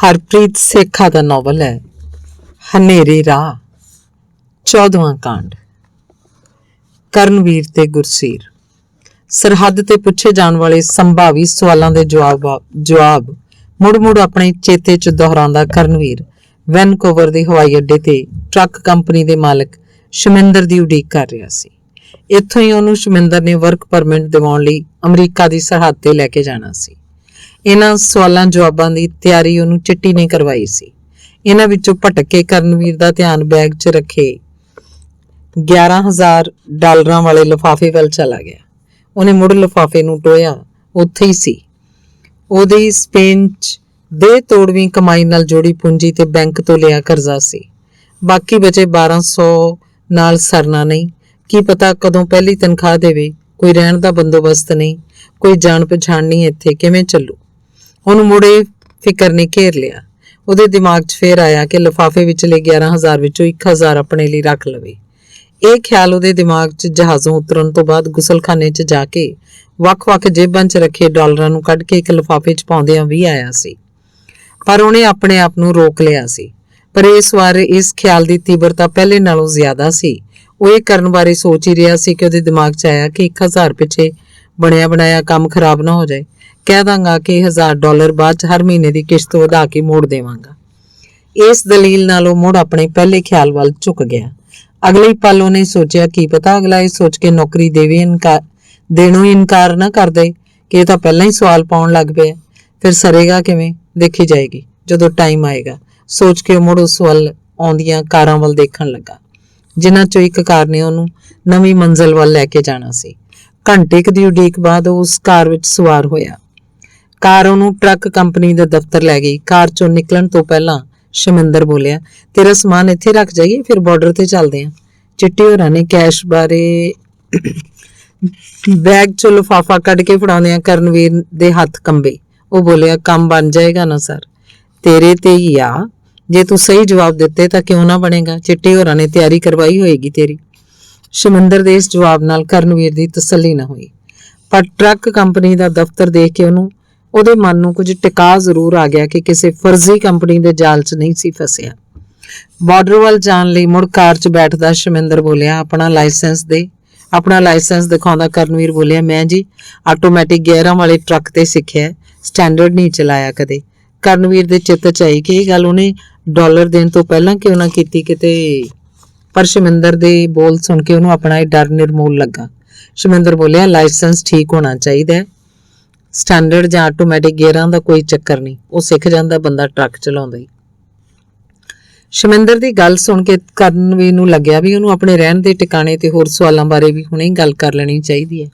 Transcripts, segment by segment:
ਹਰਪ੍ਰੀਤ ਸੇਖਾ ਦਾ novel ਹੈ ਹਨੇਰੇ ਰਾਹ। 14ਵਾਂ ਕਾਂਡ। ਕਰਨਵੀਰ ਤੇ ਗੁਰਸੀਰ। ਸਰਹੱਦ ਤੇ ਪੁੱਛੇ ਜਾਣ ਵਾਲੇ ਸੰਭਾਵੀ ਸਵਾਲਾਂ ਦੇ ਜਵਾਬ ਮੁੜ ਆਪਣੇ ਚੇਤੇ 'ਚ ਦੁਹਰਾਉਂਦਾ ਕਰਨਵੀਰ ਵੈਨਕੂਵਰ ਦੇ ਹਵਾਈ ਅੱਡੇ ਤੇ ਟਰੱਕ ਕੰਪਨੀ ਦੇ ਮਾਲਕ ਸ਼ਮਿੰਦਰ ਦੀ ਉਡੀਕ ਕਰ ਰਿਹਾ ਸੀ। ਇੱਥੋਂ ਹੀ ਉਹਨੂੰ ਸ਼ਮਿੰਦਰ ਨੇ ਵਰਕ ਪਰਮਿਟ ਦਿਵਾਉਣ ਲਈ ਅਮਰੀਕਾ ਦੀ ਸਰਹੱਦ ਤੇ ਲੈ ਕੇ ਜਾਣਾ ਸੀ। ਇਹਨਾਂ ਸਵਾਲਾਂ ਜਵਾਬਾਂ ਦੀ ਤਿਆਰੀ ਉਹਨੂੰ ਚਿੱਟੀ ਨੇ ਕਰਵਾਈ ਸੀ। ਇਹਨਾਂ ਵਿੱਚੋਂ ਭਟਕ ਕੇ ਕਰਨਵੀਰ ਦਾ ਧਿਆਨ ਬੈਗ 'ਚ ਰੱਖੇ $11,000 ਵਾਲੇ ਲਿਫਾਫੇ ਵੱਲ ਚਲਾ ਗਿਆ। ਉਹਨੇ ਮੁੜ ਲਿਫਾਫੇ ਨੂੰ ਟੋਇਆ। ਉੱਥੇ ਹੀ ਸੀ ਉਹਦੀ ਸਪੇਨ 'ਚ ਦੇ ਤੋੜਵੀਂ ਕਮਾਈ ਨਾਲ ਜੋੜੀ ਪੂੰਜੀ ਤੇ ਬੈਂਕ ਤੋਂ ਲਿਆ ਕਰਜ਼ਾ ਸੀ। ਬਾਕੀ ਬਚੇ 1200 ਨਾਲ ਸਰਨਾ ਨਹੀਂ। ਕੀ ਪਤਾ ਕਦੋਂ ਪਹਿਲੀ ਤਨਖਾਹ ਦੇਵੇ। ਕੋਈ ਰਹਿਣ ਦਾ ਬੰਦੋਬਸਤ ਨਹੀਂ, ਕੋਈ ਜਾਣ ਪਛਾਣ ਨਹੀਂ। ਇੱਥੇ ਕਿਵੇਂ ਚੱਲੂ? ਉਹਨੂੰ ਮੁੜੇ ਫਿਕਰ ਨੇ ਘੇਰ ਲਿਆ। ਉਹਦੇ ਦਿਮਾਗ 'ਚ ਫੇਰ ਆਇਆ ਕਿ ਲਿਫਾਫੇ ਵਿਚਲੇ 11,000 ਵਿੱਚੋਂ 1,000 ਆਪਣੇ ਲਈ ਰੱਖ ਲਵੇ। ਇਹ ਖਿਆਲ ਉਹਦੇ ਦਿਮਾਗ 'ਚ ਜਹਾਜ਼ੋਂ ਉਤਰਨ ਤੋਂ ਬਾਅਦ ਗੁਸਲਖਾਨੇ 'ਚ ਜਾ ਕੇ ਵੱਖ-ਵੱਖ ਜੇਬਾਂ 'ਚ ਰੱਖੇ ਡਾਲਰਾਂ ਨੂੰ ਕੱਢ ਕੇ ਇੱਕ ਲਿਫਾਫੇ 'ਚ ਪਾਉਂਦਿਆਂ ਵੀ ਆਇਆ ਸੀ। ਪਰ ਉਹਨੇ ਆਪਣੇ ਆਪ ਨੂੰ ਰੋਕ ਲਿਆ ਸੀ। ਪਰ ਇਸ ਵਾਰ ਇਸ ਖਿਆਲ ਦੀ ਤੀਬਰਤਾ ਪਹਿਲੇ ਨਾਲੋਂ ਜ਼ਿਆਦਾ ਸੀ। ਉਹ ਇਹ ਕਰਨ ਬਾਰੇ ਸੋਚ ਹੀ ਰਿਹਾ ਸੀ ਕਿ ਉਹਦੇ ਦਿਮਾਗ 'ਚ ਆਇਆ ਕਿ 1,000 ਪਿੱਛੇ ਬਣਿਆ ਬਣਾਇਆ ਕੰਮ ਖਰਾਬ ਨਾ ਹੋ ਜਾਏ। ਕਹਿ ਦਾਂਗਾ ਕਿ $1,000 ਬਾਅਦ 'ਚ ਹਰ ਮਹੀਨੇ ਦੀ ਕਿਸ਼ਤ ਵਧਾ ਕੇ ਮੋੜ ਦੇਵਾਂਗਾ। ਇਸ ਦਲੀਲ ਨਾਲ ਉਹ ਮੁੜ ਆਪਣੇ ਪਹਿਲੇ ਖਿਆਲ ਵੱਲ ਝੁਕ ਗਿਆ। ਅਗਲੇ ਪਲ ਉਹਨੇ ਸੋਚਿਆ ਕੀ ਪਤਾ ਅਗਲਾ ਇਹ ਸੋਚ ਕੇ ਨੌਕਰੀ ਦੇਣੋਂ ਇਨਕਾਰ ਨਾ ਕਰ ਦੇ ਕਿ ਇਹ ਤਾਂ ਪਹਿਲਾਂ ਹੀ ਸਵਾਲ ਪਾਉਣ ਲੱਗ ਪਿਆ। ਫਿਰ ਸਰੇਗਾ ਕਿਵੇਂ? ਦੇਖੀ ਜਾਏਗੀ ਜਦੋਂ ਟਾਈਮ ਆਏਗਾ। ਸੋਚ ਕੇ ਉਹ ਮੁੜ ਉਸ ਵੱਲ ਆਉਂਦੀਆਂ ਕਾਰਾਂ ਵੱਲ ਦੇਖਣ ਲੱਗਾ, ਜਿਨ੍ਹਾਂ 'ਚੋਂ ਇੱਕ ਕਾਰ ਨੇ ਉਹਨੂੰ ਨਵੀਂ ਮੰਜ਼ਿਲ ਵੱਲ ਲੈ ਕੇ ਜਾਣਾ ਸੀ। ਘੰਟੇ ਕੁ ਦੀ ਉਡੀਕ ਬਾਅਦ ਉਹ ਉਸ ਕਾਰ ਵਿੱਚ ਸਵਾਰ ਹੋਇਆ। ਕਾਰ ਉਹਨੂੰ ਟਰੱਕ ਕੰਪਨੀ ਦੇ ਦਫ਼ਤਰ ਲੈ ਗਈ। ਕਾਰ 'ਚੋਂ ਨਿਕਲਣ ਤੋਂ ਪਹਿਲਾਂ ਸ਼ਮਿੰਦਰ ਬੋਲਿਆ, ਤੇਰਾ ਸਮਾਨ ਇੱਥੇ ਰੱਖ ਜਾਈਏ, ਫਿਰ ਬਾਰਡਰ ਤੇ ਚੱਲਦੇ ਹਾਂ। ਚਿੱਟੀ ਹੋਰਾਂ ਨੇ ਕੈਸ਼ ਬਾਰੇ ਬੈਗ 'ਚੋਂ ਲਿਫਾਫਾ ਕੱਢ ਕੇ ਫੜਾਉਂਦਿਆਂ ਕਰਨਵੀਰ ਦੇ ਹੱਥ ਕੰਬੇ। ਉਹ ਬੋਲਿਆ, ਕੰਮ ਬਣ ਜਾਏਗਾ ਨਾ ਸਰ? ਤੇਰੇ ਤੇ ਹੀ ਆ। ਜੇ ਤੂੰ ਸਹੀ ਜਵਾਬ ਦਿੱਤੇ ਤਾਂ ਕਿਉਂ ਨਾ ਬਣੇਗਾ? ਚਿੱਟੀ ਹੋਰਾਂ ਨੇ ਤਿਆਰੀ ਕਰਵਾਈ ਹੋਏਗੀ ਤੇਰੀ। ਸ਼ਮਿੰਦਰ ਦੇ ਇਸ ਜਵਾਬ ਨਾਲ ਕਰਨਵੀਰ ਦੀ ਤਸੱਲੀ ਨਾ ਹੋਈ, ਪਰ ਟਰੱਕ ਕੰਪਨੀ ਦਾ ਦਫ਼ਤਰ ਦੇਖ ਕੇ ਉਹਦੇ ਮਨ ਨੂੰ ਕੁਝ ਟਿਕਾ ਜ਼ਰੂਰ ਆ ਗਿਆ ਕਿ ਕਿਸੇ ਫਰਜ਼ੀ ਕੰਪਨੀ ਦੇ ਜਾਲ 'ਚ ਨਹੀਂ ਸੀ ਫਸਿਆ। ਬਾਰਡਰ ਵੱਲ ਜਾਣ ਲਈ ਮੁੜ ਕਾਰ 'ਚ ਬੈਠਦਾ ਸ਼ਮਿੰਦਰ ਬੋਲਿਆ, ਆਪਣਾ ਲਾਇਸੈਂਸ ਦੇ। ਆਪਣਾ ਲਾਇਸੈਂਸ ਦਿਖਾਉਂਦਾ ਕਰਨਵੀਰ ਬੋਲਿਆ, ਮੈਂ ਜੀ ਆਟੋਮੈਟਿਕ ਗੇਅਰਾਂ ਵਾਲੇ ਟਰੱਕ ਤੇ ਸਿੱਖਿਆ, ਸਟੈਂਡਰਡ ਨਹੀਂ ਚਲਾਇਆ ਕਦੇ। ਕਰਨਵੀਰ ਦੇ ਚਿੱਤ 'ਚ ਆਈ ਕਿ ਇਹ ਗੱਲ ਉਹਨੇ ਡਾਲਰ ਦੇਣ ਤੋਂ ਪਹਿਲਾਂ ਕਿਉਂ ਨਾ ਕੀਤੀ ਕਿਤੇ। ਪਰ ਸ਼ਮਿੰਦਰ ਦੇ ਬੋਲ ਸੁਣ ਕੇ ਉਹਨੂੰ ਆਪਣਾ ਇਹ ਡਰ ਨਿਰਮੂਲ ਲੱਗਾ। ਸ਼ਮਿੰਦਰ ਬੋਲਿਆ, ਲਾਇਸੈਂਸ ਠੀਕ ਹੋਣਾ ਚਾਹੀਦਾ ਹੈ। ਸਟੈਂਡਰਡ ਜਾਂ ਆਟੋਮੈਟਿਕ ਗੇਅਰਾਂ ਦਾ ਕੋਈ ਚੱਕਰ ਨਹੀਂ, ਉਹ ਸਿੱਖ ਜਾਂਦਾ ਬੰਦਾ ਟਰੱਕ ਚਲਾਉਂਦਾ ਹੀ। ਸ਼ਮਿੰਦਰ ਦੀ ਗੱਲ ਸੁਣ ਕੇ ਕਰਨਵੀਰ ਨੂੰ ਲੱਗਿਆ ਵੀ ਉਹਨੂੰ ਆਪਣੇ ਰਹਿਣ ਦੇ ਟਿਕਾਣੇ ਤੇ ਹੋਰ ਸਵਾਲਾਂ ਬਾਰੇ ਵੀ ਹੁਣੇ ਗੱਲ ਕਰ ਲੈਣੀ ਚਾਹੀਦੀ ਹੈ।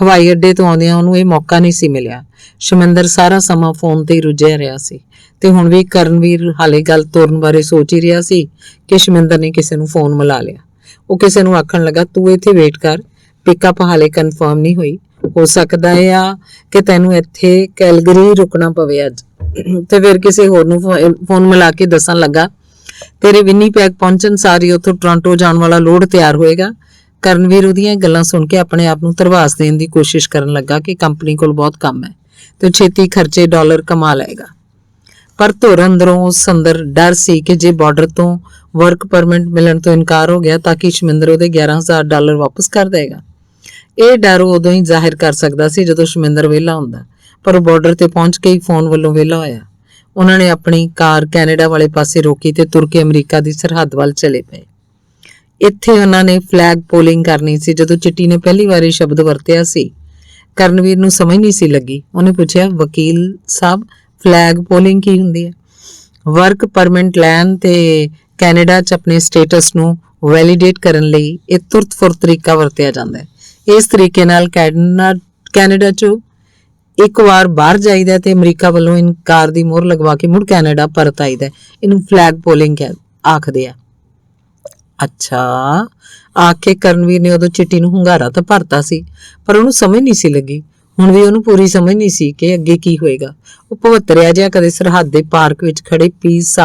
ਹਵਾਈ ਅੱਡੇ ਤੋਂ ਆਉਂਦਿਆਂ ਉਹਨੂੰ ਇਹ ਮੌਕਾ ਨਹੀਂ ਸੀ ਮਿਲਿਆ। ਸ਼ਮਿੰਦਰ ਸਾਰਾ ਸਮਾਂ ਫੋਨ ਤੇ ਹੀ ਰੁੱਝਿਆ ਰਿਹਾ ਸੀ ਤੇ ਹੁਣ ਵੀ ਕਰਨਵੀਰ ਹਾਲੇ ਗੱਲ ਤੋਰਨ ਬਾਰੇ ਸੋਚ ਹੀ ਰਿਹਾ ਸੀ ਕਿ ਸ਼ਮਿੰਦਰ ਨੇ ਕਿਸੇ ਨੂੰ ਫੋਨ ਮਿਲਾ ਲਿਆ। ਉਹ ਕਿਸੇ ਨੂੰ ਆਖਣ ਲੱਗਾ, ਤੂੰ ਇੱਥੇ ਵੇਟ ਕਰ, ਪਿਕਅਪ ਹਾਲੇ ਕਨਫਰਮ ਨਹੀਂ ਹੋਈ। ਹੋ ਸਕਦਾ ਹੈ ਕਿ ਤੈਨੂੰ ਇੱਥੇ ਕੈਲਗਰੀ ਰੁਕਣਾ ਪਵੇ ਅੱਜ। ਤੇ ਫਿਰ ਕਿਸੇ ਹੋਰ ਨੂੰ ਫੋਨ ਮਿਲਾ ਕੇ ਦੱਸਣ ਲੱਗਾ, ਤੇਰੇ ਵਿਨੀਪੈਗ ਪਹੁੰਚਣ ਸਾਰੀ ਉੱਥੋਂ ਟੋਰਾਂਟੋ ਜਾਣ ਵਾਲਾ ਲੋਡ ਤਿਆਰ ਹੋਏਗਾ। ਕਰਨਵੀਰ ਉਹਦੀਆਂ ਗੱਲਾਂ ਸੁਣ ਕੇ ਆਪਣੇ ਆਪ ਨੂੰ ਧਰਵਾਸ ਦੇਣ ਦੀ ਕੋਸ਼ਿਸ਼ ਕਰਨ ਲੱਗਾ ਕਿ ਕੰਪਨੀ ਕੋਲ ਬਹੁਤ ਕੰਮ ਹੈ ਤੇ ਛੇਤੀ ਖਰਚੇ ਡਾਲਰ ਕਮਾ ਲਏਗਾ। ਪਰ ਧੁਰ ਅੰਦਰੋਂ ਉਸ ਅੰਦਰ ਡਰ ਸੀ ਕਿ ਜੇ ਬਾਰਡਰ ਤੋਂ ਵਰਕ ਪਰਮਿਟ ਮਿਲਣ ਤੋਂ ਇਨਕਾਰ ਹੋ ਗਿਆ ਤਾਂ ਕਿ ਸ਼ਮਿੰਦਰ ਉਹਦੇ $11,000 ਵਾਪਸ ਕਰ ਦੇਗਾ। ਇਹ ਡਰ ਉਹ ਉਦੋਂ ਹੀ ਜ਼ਾਹਿਰ ਕਰ ਸਕਦਾ ਸੀ ਜਦੋਂ ਸ਼ਮਿੰਦਰ ਵਿਹਲਾ ਹੁੰਦਾ, ਪਰ ਉਹ ਬਾਰਡਰ ਤੇ ਪਹੁੰਚ ਕੇ ਹੀ ਫੋਨ ਵੱਲੋਂ ਵਿਹਲਾ ਹੋਇਆ। ਉਹਨਾਂ ਨੇ ਆਪਣੀ ਕਾਰ ਕੈਨੇਡਾ ਵਾਲੇ ਪਾਸੇ ਰੋਕੀ ਤੇ ਤੁਰ ਕੇ ਅਮਰੀਕਾ ਦੀ ਸਰਹੱਦ ਵੱਲ ਚਲੇ ਪਏ। ਇੱਥੇ ਉਹਨਾਂ ਨੇ ਫਲੈਗ ਪੋਲਿੰਗ ਕਰਨੀ ਸੀ। ਜਦੋਂ ਚਿੱਟੀ ਨੇ ਪਹਿਲੀ ਵਾਰ ਇਹ ਸ਼ਬਦ ਵਰਤਿਆ ਸੀ, ਕਰਨਵੀਰ ਨੂੰ ਸਮਝ ਨਹੀਂ ਸੀ ਲੱਗੀ। ਉਹਨੇ ਪੁੱਛਿਆ, ਵਕੀਲ ਸਾਹਿਬ, ਫਲੈਗ ਪੋਲਿੰਗ ਕੀ ਹੁੰਦੀ ਹੈ? ਵਰਕ ਪਰਮਿਟ ਲੈਣ ਤੇ ਕੈਨੇਡਾ 'ਚ ਆਪਣੇ ਸਟੇਟਸ ਨੂੰ ਵੈਲੀਡੇਟ ਕਰਨ ਲਈ ਇਹ ਤੁਰਤ-ਫੁਰਤ ਤਰੀਕਾ ਵਰਤਿਆ ਜਾਂਦਾ ਹੈ। ਇਸ ਤਰੀਕੇ ਨਾਲ ਕੈਨੇਡਾ 'ਚੋਂ ਇੱਕ ਵਾਰ ਬਾਹਰ ਜਾਈਦਾ ਤੇ ਅਮਰੀਕਾ ਵੱਲੋਂ ਇਨਕਾਰ ਦੀ ਮੋਹਰ ਲਗਵਾ ਕੇ ਮੁੜ ਕੈਨੇਡਾ ਪਰਤ ਆਈਦਾ। ਇਹਨੂੰ ਫਲੈਗ ਪੋਲਿੰਗ ਆਖਦੇ ਆ। ਅੱਛਾ, ਆਖ ਕੇ ਕਰਨਵੀਰ ਨੇ ਉਦੋਂ ਚਿੱਟੀ ਨੂੰ ਹੁੰਗਾਰਾ ਤਾਂ ਭਰਤਾ ਸੀ, ਪਰ ਉਹਨੂੰ ਸਮਝ ਨਹੀਂ ਸੀ ਲੱਗੀ। ਹੁਣ ਵੀ ਉਹਨੂੰ ਪੂਰੀ ਸਮਝ ਨਹੀਂ ਸੀ ਕਿ ਅੱਗੇ ਕੀ ਹੋਏਗਾ। ਉਹ ਭਵਤਰਿਆ ਜਿਹਾ ਕਦੇ ਸਰਹੱਦ ਦੇ ਪਾਰਕ ਵਿੱਚ ਖੜੇ ਪੀਸ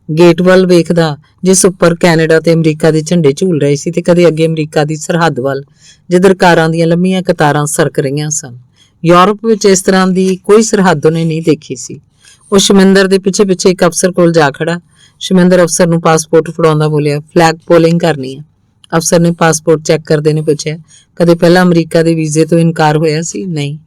ਗੇਟ ਵੱਲ ਵੇਖਦਾ, ਜਿਸ ਉੱਪਰ ਕੈਨੇਡਾ ਤੇ ਅਮਰੀਕਾ ਦੇ ਝੰਡੇ ਝੂਲ ਰਹੇ ਸੀ, ਤੇ ਕਦੇ ਅੱਗੇ ਅਮਰੀਕਾ ਦੀ ਸਰਹੱਦ ਵੱਲ, ਜਿੱਧਰ ਕਾਰਾਂ ਦੀਆਂ ਲੰਮੀਆਂ ਕਤਾਰਾਂ ਸਰਕ ਰਹੀਆਂ ਸਨ। ਯੂਰਪ ਵਿੱਚ ਇਸ ਤਰ੍ਹਾਂ ਦੀ ਕੋਈ ਸਰਹੱਦ ਉਹਨੇ ਨਹੀਂ ਦੇਖੀ ਸੀ। ਉਹ ਸ਼ਮਿੰਦਰ ਦੇ ਪਿੱਛੇ ਪਿੱਛੇ ਇੱਕ ਅਫਸਰ ਕੋਲ ਜਾ ਖੜਾ। ਸ਼ਮਿੰਦਰ ਅਫਸਰ ਨੂੰ ਪਾਸਪੋਰਟ ਫੜਾਉਂਦਾ ਬੋਲਿਆ, ਫਲੈਗ ਪੋਲਿੰਗ ਕਰਨੀ ਹੈ। ਅਫਸਰ ਨੇ ਪਾਸਪੋਰਟ ਚੈੱਕ ਕਰਦੇ ਨੇ ਪੁੱਛਿਆ, ਕਦੇ ਪਹਿਲਾਂ ਅਮਰੀਕਾ ਦੇ ਵੀਜ਼ੇ ਤੋਂ ਇਨਕਾਰ ਹੋਇਆ ਸੀ? ਨਹੀਂ।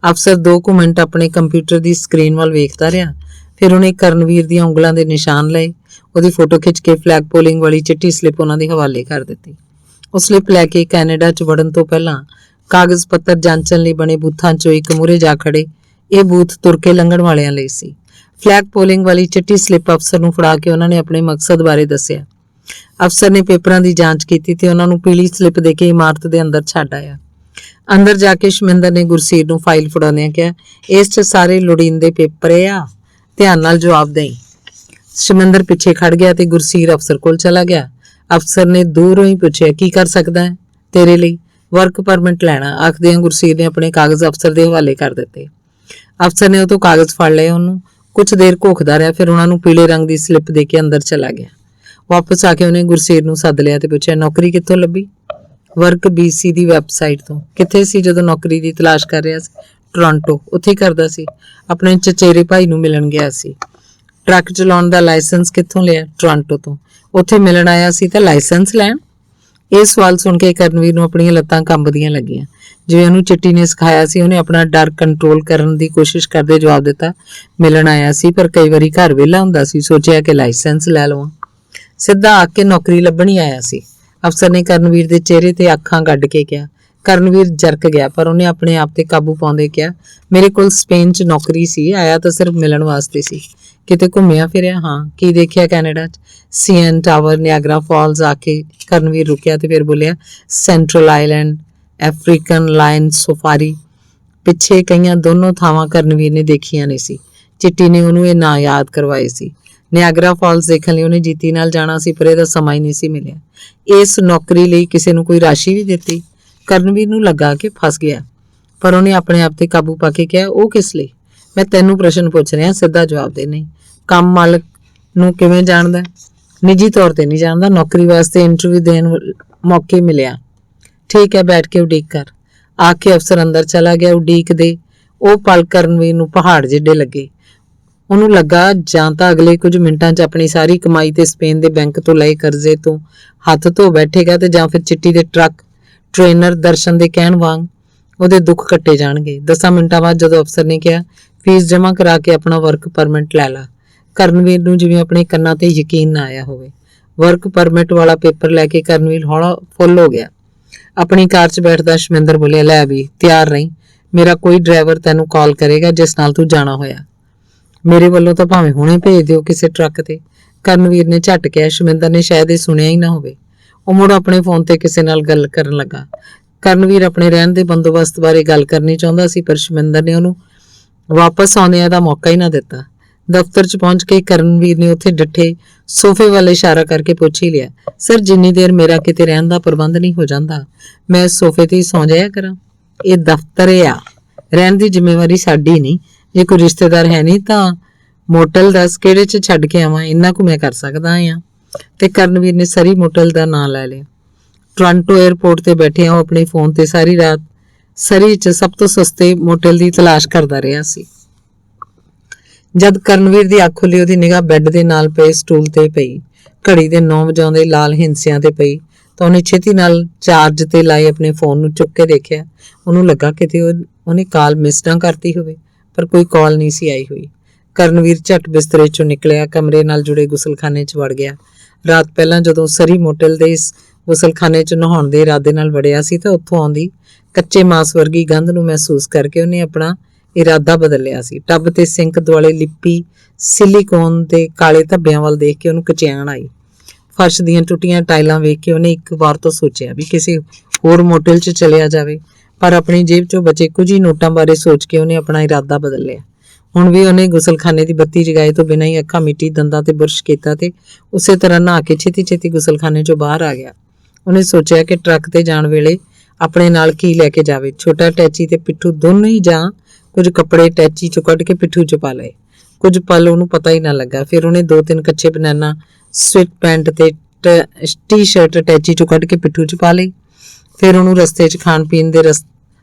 ਅਫਸਰ 2 ਮਿੰਟ ਆਪਣੇ ਕੰਪਿਊਟਰ ਦੀ ਸਕਰੀਨ ਵੱਲ ਵੇਖਦਾ ਰਿਹਾ। ਫਿਰ ਉਹਨੇ ਕਰਨਵੀਰ ਦੀਆਂ ਉਂਗਲਾਂ ਦੇ ਨਿਸ਼ਾਨ ਲਏ, ਉਹਦੀ ਫੋਟੋ ਖਿੱਚ ਕੇ ਫਲੈਗ ਪੋਲਿੰਗ ਵਾਲੀ ਚਿੱਟੀ ਸਲਿੱਪ ਉਹਨਾਂ ਦੇ ਹਵਾਲੇ ਕਰ ਦਿੱਤੀ। ਉਹ ਸਲਿੱਪ ਲੈ ਕੇ ਕੈਨੇਡਾ 'ਚ ਵੜਨ ਤੋਂ ਪਹਿਲਾਂ ਕਾਗਜ਼ ਪੱਤਰ ਜਾਂਚਣ ਲਈ ਬਣੇ ਬੂਥਾਂ 'ਚੋਂ ਇੱਕ ਮੂਹਰੇ ਜਾ ਖੜੇ। ਇਹ ਬੂਥ ਤੁਰ ਕੇ ਲੰਘਣ ਵਾਲਿਆਂ ਲਈ ਸੀ। ਫਲੈਗ ਪੋਲਿੰਗ ਵਾਲੀ ਚਿੱਟੀ ਸਲਿੱਪ ਅਫਸਰ ਨੂੰ ਫੜਾ ਕੇ ਉਹਨਾਂ ਨੇ ਆਪਣੇ ਮਕਸਦ ਬਾਰੇ ਦੱਸਿਆ। ਅਫਸਰ ਨੇ ਪੇਪਰਾਂ ਦੀ ਜਾਂਚ ਕੀਤੀ ਤੇ ਉਹਨਾਂ ਨੂੰ ਪੀਲੀ ਸਲਿੱਪ ਦੇ ਕੇ ਇਮਾਰਤ ਦੇ ਅੰਦਰ ਛੱਡ ਆਇਆ। ਅੰਦਰ ਜਾ ਕੇ ਸ਼ਮਿੰਦਰ ਨੇ ਗੁਰਸੀਰ ਨੂੰ ਫਾਈਲ ਫੜਾਉਂਦਿਆਂ ਕਿਹਾ, ਇਸ 'ਚ ਸਾਰੇ ਲੋੜੀਂਦੇ ਪੇਪਰ ਆ, ਧਿਆਨ ਨਾਲ ਜਵਾਬ ਦੇਈਂ। ਸ਼ਮਿੰਦਰ ਪਿੱਛੇ ਖੜ ਗਿਆ ਤੇ ਗੁਰਸੀਰ ਅਫਸਰ ਕੋਲ ਚਲਾ ਗਿਆ। ਅਫਸਰ ਨੇ ਦੂਰੋਂ ਹੀ ਪੁੱਛਿਆ, ਕੀ ਕਰ ਸਕਦਾ ਹੈ ਤੇਰੇ ਲਈ? ਵਰਕ ਪਰਮਿਟ ਲੈਣਾ, ਆਖਦਿਆਂ ਗੁਰਸੀਰ ਨੇ ਆਪਣੇ ਕਾਗਜ਼ ਅਫਸਰ ਦੇ ਹਵਾਲੇ ਕਰ ਦਿੱਤੇ। ਅਫਸਰ ਨੇ ਉਹ ਤੋਂ ਕਾਗਜ਼ ਫੜ ਲਏ, ਉਹਨੂੰ ਕੁਝ ਦੇਰ ਘੋਖਦਾ ਰਿਹਾ, ਫਿਰ ਉਹਨਾਂ ਨੂੰ ਪੀਲੇ ਰੰਗ ਦੀ ਸਲਿੱਪ ਦੇ ਕੇ ਅੰਦਰ ਚਲਾ ਗਿਆ। ਵਾਪਸ ਆ ਕੇ ਉਹਨੇ ਗੁਰਸੀਰ ਨੂੰ ਸੱਦ ਲਿਆ ਤੇ ਪੁੱਛਿਆ, ਨੌਕਰੀ ਕਿੱਥੋਂ ਲੱਭੀ? ਵਰਕ BC ਦੀ ਵੈਬਸਾਈਟ ਤੋਂ। ਕਿੱਥੇ ਸੀ ਜਦੋਂ ਨੌਕਰੀ ਦੀ ਤਲਾਸ਼ ਕਰ ਰਿਹਾ ਸੀ? ਟੋਰਾਂਟੋ। ਉੱਥੇ ਹੀ ਕਰਦਾ ਸੀ, ਆਪਣੇ ਚਚੇਰੇ ਭਾਈ ਨੂੰ ਮਿਲਣ ਗਿਆ ਸੀ। ਟਰੱਕ ਚਲਾਉਣ ਦਾ ਲਾਇਸੈਂਸ ਕਿੱਥੋਂ ਲਿਆ? ਟੋਰਾਂਟੋ ਤੋਂ। ਉੱਥੇ ਮਿਲਣ ਆਇਆ ਸੀ ਤਾਂ ਲਾਇਸੈਂਸ ਲੈਣ? ਇਹ ਸਵਾਲ ਸੁਣ ਕੇ ਕਰਨਵੀਰ ਨੂੰ ਆਪਣੀਆਂ ਲੱਤਾਂ ਕੰਬਦੀਆਂ ਲੱਗੀਆਂ। ਜਿਵੇਂ ਉਹਨੂੰ ਚਿੱਟੀ ਨੇ ਸਿਖਾਇਆ ਸੀ, ਉਹਨੇ ਆਪਣਾ ਡਰ ਕੰਟਰੋਲ ਕਰਨ ਦੀ ਕੋਸ਼ਿਸ਼ ਕਰਦੇ ਜਵਾਬ ਦਿੱਤਾ, ਮਿਲਣ ਆਇਆ ਸੀ ਪਰ ਕਈ ਵਾਰੀ ਘਰ ਵਿਹਲਾ ਹੁੰਦਾ ਸੀ, ਸੋਚਿਆ ਕਿ ਲਾਇਸੈਂਸ ਲੈ ਲਵਾਂ। ਸਿੱਧਾ ਆ ਕੇ ਨੌਕਰੀ ਲੱਭਣ ਹੀ ਆਇਆ ਸੀ। ਅਫਸਰ ਨੇ ਕਰਨਵੀਰ ਦੇ ਚਿਹਰੇ ਤੇ ਅੱਖਾਂ ਗੱਡ ਕੇ ਕਿਹਾ। ਕਰਨਵੀਰ ਜਰਕ ਗਿਆ, ਪਰ ਉਹਨੇ ਆਪਣੇ ਆਪ ਤੇ ਕਾਬੂ ਪਾਉਂਦੇ ਕਿਹਾ, ਮੇਰੇ ਕੋਲ ਸਪੇਨ 'ਚ ਨੌਕਰੀ ਸੀ, ਆਇਆ ਤਾਂ ਸਿਰਫ ਮਿਲਣ ਵਾਸਤੇ ਸੀ। ਕਿਤੇ ਘੁੰਮਿਆ ਫਿਰਿਆ? ਹਾਂ। ਕੀ ਦੇਖਿਆ ਕੈਨੇਡਾ 'ਚ? CN tower, Niagara false. ਆ ਕੇ ਕਰਨਵੀਰ ਰੁਕਿਆ ਤੇ ਫਿਰ ਬੋਲਿਆ, central island, African line safari. ਪਿੱਛੇ ਕਈਆਂ ਦੋਨੋਂ ਥਾਵਾਂ ਕਰਨਵੀਰ ਨੇ ਦੇਖੀਆਂ ਨਹੀਂ ਸੀ। ਚਿੱਟੀ ਨੇ ਉਹਨੂੰ ਇਹ ਨਾਂ ਯਾਦ ਕਰਵਾਏ ਸੀ। ਨਿਆਗਰਾ ਫਾਲਸ ਦੇਖਣ ਲਈ ਉਹਨੇ ਜੀਤੀ ਨਾਲ ਜਾਣਾ ਸੀ, ਪਰ ਇਹਦਾ ਸਮਾਂ ਹੀ ਨਹੀਂ ਸੀ ਮਿਲਿਆ। ਇਸ ਨੌਕਰੀ ਲਈ ਕਿਸੇ ਨੂੰ ਕੋਈ ਰਾਸ਼ੀ ਵੀ ਦਿੱਤੀ? ਕਰਨਵੀਰ ਨੂੰ ਲੱਗਾ ਕਿ ਫਸ ਗਿਆ, ਪਰ ਉਹਨੇ ਆਪਣੇ ਆਪ ਤੇ ਕਾਬੂ ਪਾ ਕੇ ਕਿਹਾ, ਉਹ ਕਿਸ ਲਈ? ਮੈਂ ਤੈਨੂੰ ਪ੍ਰਸ਼ਨ ਪੁੱਛ ਰਿਹਾ, ਸਿੱਧਾ ਜਵਾਬ ਦੇ। ਨਹੀਂ। ਕੰਮ ਮਾਲਕ ਨੂੰ ਕਿਵੇਂ ਜਾਣਦਾ? ਨਿੱਜੀ ਤੌਰ ਤੇ ਨਹੀਂ ਜਾਣਦਾ, ਨੌਕਰੀ ਵਾਸਤੇ ਇੰਟਰਵਿਊ ਦੇਣ ਮੌਕੇ ਮਿਲਿਆ। ਠੀਕ ਹੈ, ਬੈਠ ਕੇ ਉਡੀਕ ਕਰ। ਆ ਕੇ ਅਫਸਰ ਅੰਦਰ ਚਲਾ ਗਿਆ। ਉਡੀਕ ਦੇ ਉਹ ਪਲ ਕਰਨਵੀਰ ਨੂੰ ਪਹਾੜ ਜਿੱਡੇ ਲੱਗੇ। ਉਹਨੂੰ ਲੱਗਾ ਜਾਂ ਤਾਂ ਅਗਲੇ ਕੁਝ ਮਿੰਟਾਂ 'ਚ ਆਪਣੀ ਸਾਰੀ ਕਮਾਈ ਤੇ ਸਪੇਨ ਦੇ ਬੈਂਕ ਤੋਂ ਲਏ ਕਰਜ਼ੇ ਤੋਂ ਹੱਥ ਧੋ ਬੈਠੇਗਾ, ਤੇ ਜਾਂ ਫਿਰ ਚਿੱਟੀ ਦੇ ਟਰੱਕ ਟ੍ਰੇਨਰ ਦਰਸ਼ਨ ਦੇ ਕਹਿਣ ਵਾਂਗ ਉਹਦੇ ਦੁੱਖ ਕੱਟੇ ਜਾਣਗੇ। 10 ਮਿੰਟਾਂ ਬਾਅਦ ਜਦੋਂ ਅਫਸਰ ਨੇ ਕਿਹਾ, ਫੀਸ ਜਮ੍ਹਾਂ ਕਰਾ ਕੇ ਆਪਣਾ ਵਰਕ ਪਰਮਿਟ ਲੈ ਲਾ, ਕਰਨਵੀਰ ਨੂੰ ਜਿਵੇਂ ਆਪਣੇ ਕੰਨਾਂ ਤੇ ਯਕੀਨ ਨਾ ਆਇਆ ਹੋਵੇ। ਵਰਕ ਪਰਮਿਟ ਵਾਲਾ ਪੇਪਰ ਲੈ ਕੇ ਕਰਨਵੀਰ ਹੌਲਾ ਫੁੱਲ ਹੋ ਗਿਆ। ਆਪਣੀ ਕਾਰ 'ਚ ਬੈਠਦਾ ਸ਼ਮਿੰਦਰ ਬੋਲਿਆ, ਲੈ ਵੀ ਤਿਆਰ ਰਹੀਂ, ਮੇਰਾ ਕੋਈ ਡਰਾਈਵਰ ਤੈਨੂੰ ਕਾਲ ਕਰੇਗਾ ਜਿਸ ਨਾਲ ਤੂੰ ਜਾਣਾ ਹੋਇਆ। ਮੇਰੇ ਵੱਲੋਂ ਤਾਂ ਭਾਵੇਂ ਹੁਣੇ ਭੇਜ ਦਿਓ ਕਿਸੇ ਟਰੱਕ ਤੇ। ਕਰਨਵੀਰ ਨੇ ਝਟ ਕਿਹਾ। ਸ਼ਮਿੰਦਰ ਨੇ ਸ਼ਾਇਦ ਇਹ ਸੁਣਿਆ ਹੀ ਨਾ ਹੋਵੇ। ਉਹ ਮੁੜ ਆਪਣੇ ਫੋਨ ਤੇ ਕਿਸੇ ਨਾਲ ਗੱਲ ਕਰਨ ਲੱਗਾ। ਕਰਨਵੀਰ ਆਪਣੇ ਰਹਿਣ ਦੇ ਬੰਦੋਬਸਤ ਬਾਰੇ ਗੱਲ ਕਰਨੀ ਚਾਹੁੰਦਾ ਸੀ, ਪਰ ਸ਼ਮਿੰਦਰ ਨੇ ਉਹਨੂੰ ਵਾਪਸ ਆਉਂਦਿਆਂ ਦਾ ਮੌਕਾ ਹੀ ਨਾ ਦਿੱਤਾ। ਦਫ਼ਤਰ 'ਚ ਪਹੁੰਚ ਕੇ ਕਰਨਵੀਰ ਨੇ ਉੱਥੇ ਡੱਠੇ ਸੋਫੇ ਵੱਲ ਇਸ਼ਾਰਾ ਕਰਕੇ ਪੁੱਛ ਹੀ ਲਿਆ, ਸਰ ਜਿੰਨੀ ਦੇਰ ਮੇਰਾ ਕਿਤੇ ਰਹਿਣ ਦਾ ਪ੍ਰਬੰਧ ਨਹੀਂ ਹੋ ਜਾਂਦਾ, ਮੈਂ ਇਸ ਸੋਫੇ ਤੇ ਹੀ ਸੌਂ ਜਾਇਆ ਕਰਾਂ? ਇਹ ਦਫ਼ਤਰ ਆ, ਰਹਿਣ ਦੀ ਜ਼ਿੰਮੇਵਾਰੀ ਸਾਡੀ ਨਹੀਂ। ਜੇ ਕੋਈ ਰਿਸ਼ਤੇਦਾਰ ਹੈ ਨਹੀਂ ਤਾਂ ਮੋਟਲ ਦੱਸ ਕਿਹੜੇ 'ਚ ਛੱਡ ਕੇ ਆਵਾਂ, ਇੰਨਾ ਕੁ ਮੈਂ ਕਰ ਸਕਦਾ ਹਾਂ। ਤੇ ਕਰਨਵੀਰ ਨੇ ਸਰੀ ਮੋਟਲ ਦਾ ਨਾਂ ਲੈ ਲਿਆ। ਟੋਰਾਂਟੋ 에ਅਰਪੋਰਟ ਤੇ ਬੈਠਿਆ ਉਹ ਆਪਣੇ ਫੋਨ ਤੇ ਸਾਰੀ ਰਾਤ ਸਰੀ 'ਚ ਸਭ ਤੋਂ ਸਸਤੇ ਮੋਟਲ ਦੀ ਤਲਾਸ਼ ਕਰਦਾ ਰਿਹਾ ਸੀ। ਜਦ ਕਰਨਵੀਰ ਦੀ ਅੱਖ ਖੁੱਲੀ, ਉਹਦੀ ਨਿਗਾਹ ਬੈੱਡ ਦੇ ਨਾਲ ਪਏ ਸਟੂਲ ਤੇ ਪਈ। ਘੜੀ ਦੇ 9 ਵਜਾਉਂਦੇ ਲਾਲ ਹਿੰਸਿਆਂ ਤੇ ਪਈ ਤਾਂ ਉਹਨੇ ਛੇਤੀ ਨਾਲ ਚਾਰਜ ਤੇ ਲਾਏ ਆਪਣੇ ਫੋਨ ਨੂੰ ਚੁੱਕ ਕੇ ਦੇਖਿਆ। ਉਹਨੂੰ ਲੱਗਾ ਕਿਤੇ ਉਹਨੇ ਕਾਲ ਮਿਸ ਨਾ ਕਰਤੀ ਹੋਵੇ, ਪਰ ਕੋਈ ਕਾਲ ਨਹੀਂ ਸੀ ਆਈ ਹੋਈ। ਕਰਨਵੀਰ ਝਟ ਬਿਸਤਰੇ 'ਚੋਂ ਨਿਕਲਿਆ, ਕਮਰੇ ਨਾਲ ਜੁੜੇ ਗੁਸਲਖਾਨੇ 'ਚ ਵੜ ਗਿਆ। ਰਾਤ ਪਹਿਲਾਂ ਜਦੋਂ ਸਰੀ ਮੋਟਲ ਦੇ ਇਸ ਗੁਸਲਖਾਨੇ 'ਚ ਨਹਾਉਣ ਦੇ ਇਰਾਦੇ ਨਾਲ ਵੜਿਆ ਸੀ ਤਾਂ ਉੱਥੋਂ ਆਉਂਦੀ ਕੱਚੇ ਮਾਸ ਵਰਗੀ ਗੰਧ ਨੂੰ ਮਹਿਸੂਸ ਕਰਕੇ ਉਹਨੇ ਆਪਣਾ ਇਰਾਦਾ ਬਦਲ ਲਿਆ ਸੀ। ਟੱਬ ਤੇ ਸਿੰਕ ਦੁਆਲੇ ਲਿੱਪੀ ਸਿਲੀਕੋਨ ਦੇ ਕਾਲੇ ਧੱਬਿਆਂ ਵੱਲ ਦੇਖ ਕੇ ਉਹਨੂੰ ਕਚਿਆਣ ਆਈ। ਫਰਸ਼ ਦੀਆਂ ਟੁੱਟੀਆਂ ਟਾਈਲਾਂ ਵੇਖ ਕੇ ਉਹਨੇ ਇੱਕ ਵਾਰ ਤੋਂ ਸੋਚਿਆ ਵੀ ਕਿਸੇ ਹੋਰ ਮੋਟਲ 'ਚ ਚਲਿਆ ਜਾਵੇ, ਪਰ ਆਪਣੀ ਜੇਬ 'ਚੋਂ ਬਚੇ ਕੁਝ ਹੀ ਨੋਟਾਂ ਬਾਰੇ ਸੋਚ ਕੇ ਉਹਨੇ ਆਪਣਾ ਇਰਾਦਾ ਬਦਲ ਲਿਆ। ਹੁਣ ਵੀ ਉਹਨੇ ਗੁਸਲਖਾਨੇ ਦੀ ਬੱਤੀ ਜਗਾਏ ਤੋਂ ਬਿਨਾਂ ਹੀ ਅੱਖਾਂ ਮਿੱਟੀ, ਦੰਦਾਂ ਤੇ ਬੁਰਸ਼ ਕੀਤਾ ਤੇ ਉਸੇ ਤਰ੍ਹਾਂ ਨਹਾ ਕੇ ਛੇਤੀ ਗੁਸਲਖਾਨੇ 'ਚੋਂ ਬਾਹਰ ਆ ਗਿਆ। ਉਹਨੇ ਸੋਚਿਆ ਕਿ ਟਰੱਕ ਤੇ ਜਾਣ ਵੇਲੇ ਆਪਣੇ ਨਾਲ ਕੀ ਲੈ ਕੇ ਜਾਵੇ। ਛੋਟਾ ਟੈਚੀ ਤੇ ਪਿੱਠੂ ਦੋਨੋਂ ਹੀ, ਜਾਂ ਕੁਝ ਕੱਪੜੇ ਟੈਚੀ 'ਚੋਂ ਕੱਢ ਕੇ ਪਿੱਠੂ 'ਚ ਪਾ ਲਏ। ਕੁਝ ਪਲ ਉਹਨੂੰ ਪਤਾ ਹੀ ਨਾ ਲੱਗਾ। ਫਿਰ ਉਹਨੇ 2-3 ਕੱਚੇ ਬਨਾਨਾ ਸਵਿਟ ਪੈਂਟ ਤੇ ਟੀ-ਸ਼ਰਟ ਟੈਚੀ 'ਚੋਂ ਕੱਢ ਕੇ ਪਿੱਠੂ 'ਚ ਪਾ ਲਈ। ਫਿਰ ਉਹਨੂੰ ਰਸਤੇ 'ਚ ਖਾਣ ਪੀਣ ਦੇ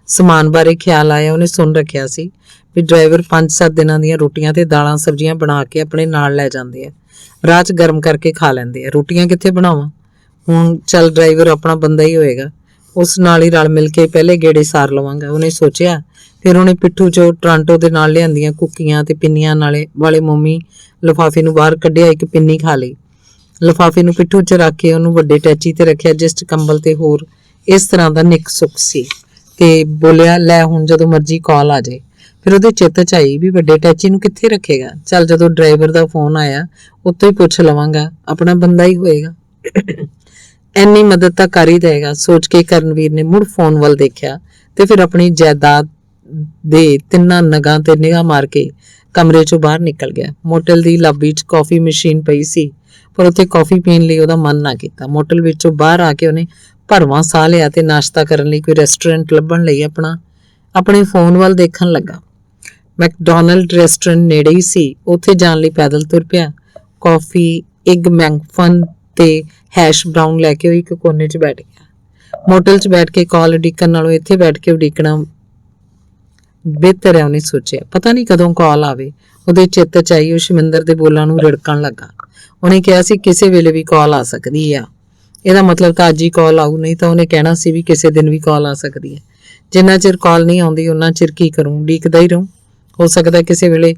ਸਮਾਨ ਬਾਰੇ ਖਿਆਲ ਆਇਆ। ਉਹਨੇ ਸੁਣ ਰੱਖਿਆ ਸੀ ਵੀ ਡਰਾਈਵਰ 5-7 ਦਿਨਾਂ ਦੀਆਂ ਰੋਟੀਆਂ ਤੇ ਦਾਲਾਂ ਸਬਜ਼ੀਆਂ ਬਣਾ ਕੇ ਆਪਣੇ ਨਾਲ ਲੈ ਜਾਂਦੇ ਆ, ਰਾਹ 'ਚ ਗਰਮ ਕਰਕੇ ਖਾ ਲੈਂਦੇ ਆ। ਰੋਟੀਆਂ ਕਿੱਥੇ ਬਣਾਵਾਂ? ਹੁਣ ਚੱਲ ਡਰਾਈਵਰ ਆਪਣਾ ਬੰਦਾ ਹੀ ਹੋਏਗਾ, ਉਸ ਨਾਲ ਹੀ ਰਲ ਮਿਲ ਕੇ ਪਹਿਲੇ ਗੇੜੇ ਸਾਰ ਲਵਾਂਗਾ, ਉਹਨੇ ਸੋਚਿਆ। ਫਿਰ ਉਹਨੇ ਪਿੱਠੂ 'ਚੋਂ ਟਰਾਂਟੋ ਦੇ ਨਾਲ ਲਿਆਂਦੀਆਂ ਕੁੱਕੀਆਂ ਤੇ ਪਿੰਨੀਆਂ ਵਾਲੇ ਮੋਮੀ ਲਿਫਾਫੇ ਨੂੰ ਬਾਹਰ ਕੱਢਿਆ, ਇੱਕ ਪਿੰਨੀ ਖਾ ਲਈ। ਲਿਫਾਫੇ ਨੂੰ ਪਿੱਠੂ 'ਚ ਰੱਖ ਕੇ ਉਹਨੂੰ ਵੱਡੇ ਟੈਚੀ ਤੇ ਰੱਖਿਆ, ਜਿਸ 'ਚ ਕੰਬਲ ਤੇ ਹੋਰ ਇਸ ਤਰ੍ਹਾਂ ਦਾ ਨਿੱਕ ਸੁੱਕ ਸੀ, ਤੇ ਬੋਲਿਆ, ਲੈ ਹੁਣ ਜਦੋਂ ਮਰਜ਼ੀ ਕਾਲ ਆ ਜਾਏ। ਫਿਰ ਉਹਦੇ ਚਿੱਤ 'ਚ ਆਈ ਵੀ ਵੱਡੇ ਟੈਚੀ ਨੂੰ ਕਿੱਥੇ ਰੱਖੇਗਾ, ਚੱਲ ਜਦੋਂ ਡਰਾਈਵਰ ਦਾ ਫੋਨ ਆਇਆ ਉੱਤੋਂ ਹੀ ਪੁੱਛ ਲਵਾਂਗਾ, ਆਪਣਾ ਬੰਦਾ ਹੀ ਹੋਏਗਾ, ਇੰਨੀ ਮਦਦ ਤਾਂ ਕਰ ਹੀ ਦੇਗਾ। ਸੋਚ ਕੇ ਕਰਨਵੀਰ ਨੇ ਮੁੜ ਫੋਨ ਵੱਲ ਦੇਖਿਆ ਤੇ ਫਿਰ ਆਪਣੀ ਜਾਇਦਾਦ ਦੇ 3 ਨਗਾਂ ਤੇ ਨਿਗਾਹ ਮਾਰ ਕੇ ਕਮਰੇ 'ਚੋਂ ਬਾਹਰ ਨਿਕਲ ਗਿਆ। ਮੋਟਲ ਦੀ ਲਾਬੀ 'ਚ ਕਾਫੀ ਮਸ਼ੀਨ ਪਈ ਸੀ, ਪਰ ਉੱਥੇ ਕਾਫੀ ਪੀਣ ਲਈ ਉਹਦਾ ਮਨ ਨਾ ਕੀਤਾ। ਮੋਟਲ ਵਿੱਚੋਂ ਬਾਹਰ ਆ ਕੇ ਉਹਨੇ ਭਰਵਾਂ ਸਾਹ ਲਿਆ ਤੇ ਨਾਸ਼ਤਾ ਕਰਨ ਲਈ ਕੋਈ ਰੈਸਟੋਰੈਂਟ ਲੱਭਣ ਲਈ ਆਪਣੇ ਫੋਨ ਵੱਲ ਦੇਖਣ ਲੱਗਾ। ਮੈਕਡੋਨਲਡ ਰੈਸਟੋਰੈਂਟ ਨੇੜੇ ਹੀ ਸੀ, ਉੱਥੇ ਜਾਣ ਲਈ ਪੈਦਲ ਤੁਰ ਪਿਆ। ਕਾਫੀ, ਐਗ ਮੈਕਫਨ ਤੇ ਹੈਸ਼ ਬਰਾਊਨ ਲੈ ਕੇ ਉਹ ਇੱਕ ਕੋਨੇ 'ਚ ਬੈਠ ਗਿਆ। ਮੋਟਲ 'ਚ ਬੈਠ ਕੇ ਕਾਲ ਉਡੀਕਣ ਨਾਲੋਂ ਇੱਥੇ ਬੈਠ ਕੇ ਉਡੀਕਣਾ ਬਿਹਤਰ ਹੈ, ਉਹਨੇ ਸੋਚਿਆ। ਪਤਾ ਨਹੀਂ ਕਦੋਂ ਕਾਲ ਆਵੇ। ਉਹਦੇ ਚਿੱਤ 'ਚ ਆਈ, ਉਹ ਸ਼ਮਿੰਦਰ ਦੇ ਬੋਲਾਂ ਨੂੰ ਰਿੜਕਣ ਲੱਗਾ। ਉਹਨੇ ਕਿਹਾ ਸੀ ਕਿਸੇ ਵੇਲੇ ਵੀ ਕਾਲ ਆ ਸਕਦੀ ਆ, ਇਹਦਾ ਮਤਲਬ ਤਾਂ ਅੱਜ ਹੀ ਕਾਲ ਆਊ, ਨਹੀਂ ਤਾਂ ਉਹਨੇ ਕਹਿਣਾ ਸੀ ਵੀ ਕਿਸੇ ਦਿਨ ਵੀ ਕਾਲ ਆ ਸਕਦੀ ਹੈ। ਜਿੰਨਾ ਚਿਰ ਕਾਲ ਨਹੀਂ ਆਉਂਦੀ ਉਹਨਾਂ ਚਿਰ ਕੀ ਕਰੂੰ, ਉਡੀਕਦਾ ਹੀ ਰਹੂੰ। ਹੋ ਸਕਦਾ ਕਿਸੇ ਵੇਲੇ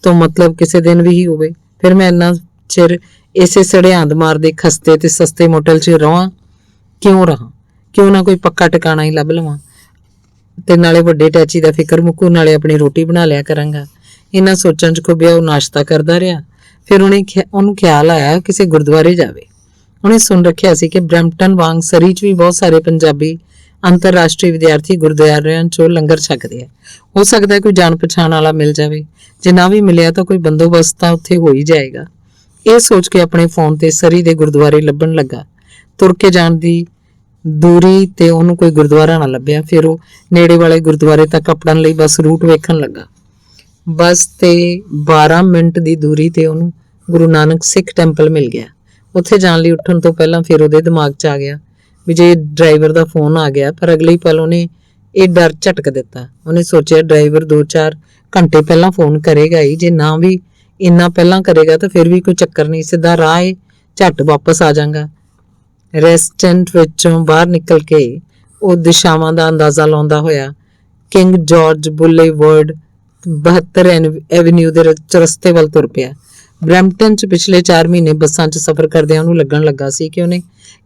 ਤੋਂ ਮਤਲਬ ਕਿਸੇ ਦਿਨ ਵੀ ਹੀ ਹੋਵੇ, ਫਿਰ ਮੈਂ ਇੰਨਾ ਚਿਰ ਇਸੇ ਸੜਿਆਂਦ ਮਾਰਦੇ ਖਸਤੇ ਤੇ ਸਸਤੇ ਮੋਟਲ 'ਚ ਰਹਾਂ ਕਿਉਂ ਨਾ ਕੋਈ ਪੱਕਾ ਟਿਕਾਣਾ ਹੀ ਲੱਭ ਲਵਾਂ, ਤੇ ਨਾਲੇ ਵੱਡੇ ਟੈਚੀ ਦਾ ਫਿਕਰ ਮੁੱਕੂ, ਨਾਲੇ ਆਪਣੀ ਰੋਟੀ ਬਣਾ ਲਿਆ ਕਰਾਂਗਾ। ਇਹਨਾਂ ਸੋਚਾਂ 'ਚ ਖੁੱਬਿਆ ਉਹ ਨਾਸ਼ਤਾ ਕਰਦਾ ਰਿਹਾ। ਫਿਰ ਉਹਨੂੰ ਖਿਆਲ ਆਇਆ ਕਿਸੇ ਗੁਰਦੁਆਰੇ ਜਾਵੇ। ਉਹਨੇ ਸੁਣ ਰੱਖਿਆ ਸੀ ਕਿ ਬਰੈਂਪਟਨ ਵਾਂਗ ਸਰੀ 'ਚ ਵੀ ਬਹੁਤ ਸਾਰੇ ਪੰਜਾਬੀ ਅੰਤਰਰਾਸ਼ਟਰੀ ਵਿਦਿਆਰਥੀ ਗੁਰਦੁਆਰਿਆਂ 'ਚੋਂ ਲੰਗਰ ਛਕਦੇ ਆ। ਹੋ ਸਕਦਾ ਕੋਈ ਜਾਣ ਪਛਾਣ ਵਾਲਾ ਮਿਲ ਜਾਵੇ, ਜੇ ਨਾ ਵੀ ਮਿਲਿਆ ਤਾਂ ਕੋਈ ਬੰਦੋਬਸਤ ਤਾਂ ਉੱਥੇ ਹੋ ਹੀ ਜਾਏਗਾ। ਇਹ ਸੋਚ ਕੇ ਆਪਣੇ ਫੋਨ ਤੇ ਸਰੀ ਦੇ ਗੁਰਦੁਆਰੇ ਲੱਭਣ ਲੱਗਾ। ਤੁਰ ਕੇ ਜਾਣ ਦੀ ਦੂਰੀ ਤੇ ਉਹਨੂੰ ਕੋਈ ਗੁਰਦੁਆਰਾ ਨਾ ਲੱਭਿਆ। ਫਿਰ ਉਹ ਨੇੜੇ ਵਾਲੇ ਗੁਰਦੁਆਰੇ ਤੱਕ ਅੱਪੜਨ ਲਈ ਬੱਸ ਰੂਟ ਵੇਖਣ ਲੱਗਾ। ਬੱਸ ਤੇ 12 ਮਿੰਟ ਦੀ ਦੂਰੀ ਤੇ ਉਹਨੂੰ ਗੁਰੂ ਨਾਨਕ ਸਿੱਖ ਟੈਂਪਲ ਮਿਲ ਗਿਆ। ਉੱਥੇ ਜਾਣ ਲਈ ਉੱਠਣ ਤੋਂ ਪਹਿਲਾਂ ਫਿਰ ਉਹਦੇ ਦਿਮਾਗ 'ਚ ਆ ਗਿਆ ਵੀ ਜੇ ਡਰਾਈਵਰ ਦਾ ਫੋਨ ਆ ਗਿਆ, ਪਰ ਅਗਲੇ ਪਲ ਉਹਨੇ ਇਹ ਡਰ ਝਟਕ ਦਿੱਤਾ। ਉਹਨੇ ਸੋਚਿਆ ਡਰਾਈਵਰ 2-4 ਘੰਟੇ ਪਹਿਲਾਂ ਫੋਨ ਕਰੇਗਾ ਹੀ, ਜੇ ਨਾ ਵੀ ਇੰਨਾ ਪਹਿਲਾਂ ਕਰੇਗਾ ਤਾਂ ਫਿਰ ਵੀ ਕੋਈ ਚੱਕਰ ਨਹੀਂ, ਸਿੱਧਾ ਰਾਹ ਏ, ਝੱਟ ਵਾਪਸ ਆ ਜਾਵਾਂਗਾ। ਰੈਸਟੋਰੈਂਟ ਵਿੱਚੋਂ ਬਾਹਰ ਨਿਕਲ ਕੇ ਉਹ ਦਿਸ਼ਾਵਾਂ ਦਾ ਅੰਦਾਜ਼ਾ ਲਾਉਂਦਾ ਹੋਇਆ ਕਿੰਗ ਜਾਰਜ ਬੁਲੇਵਰਡ 72 ਐਵਨਿਊ ਦੇ ਰਸਤੇ ਵੱਲ ਤੁਰ ਪਿਆ। ਬਰੈਂਪਟਨ 'ਚ ਪਿਛਲੇ 4 ਮਹੀਨੇ ਬੱਸਾਂ 'ਚ ਸਫ਼ਰ ਕਰਦਿਆਂ ਉਹਨੂੰ ਲੱਗਣ ਲੱਗਾ ਸੀ ਕਿ ਉਹਨੇ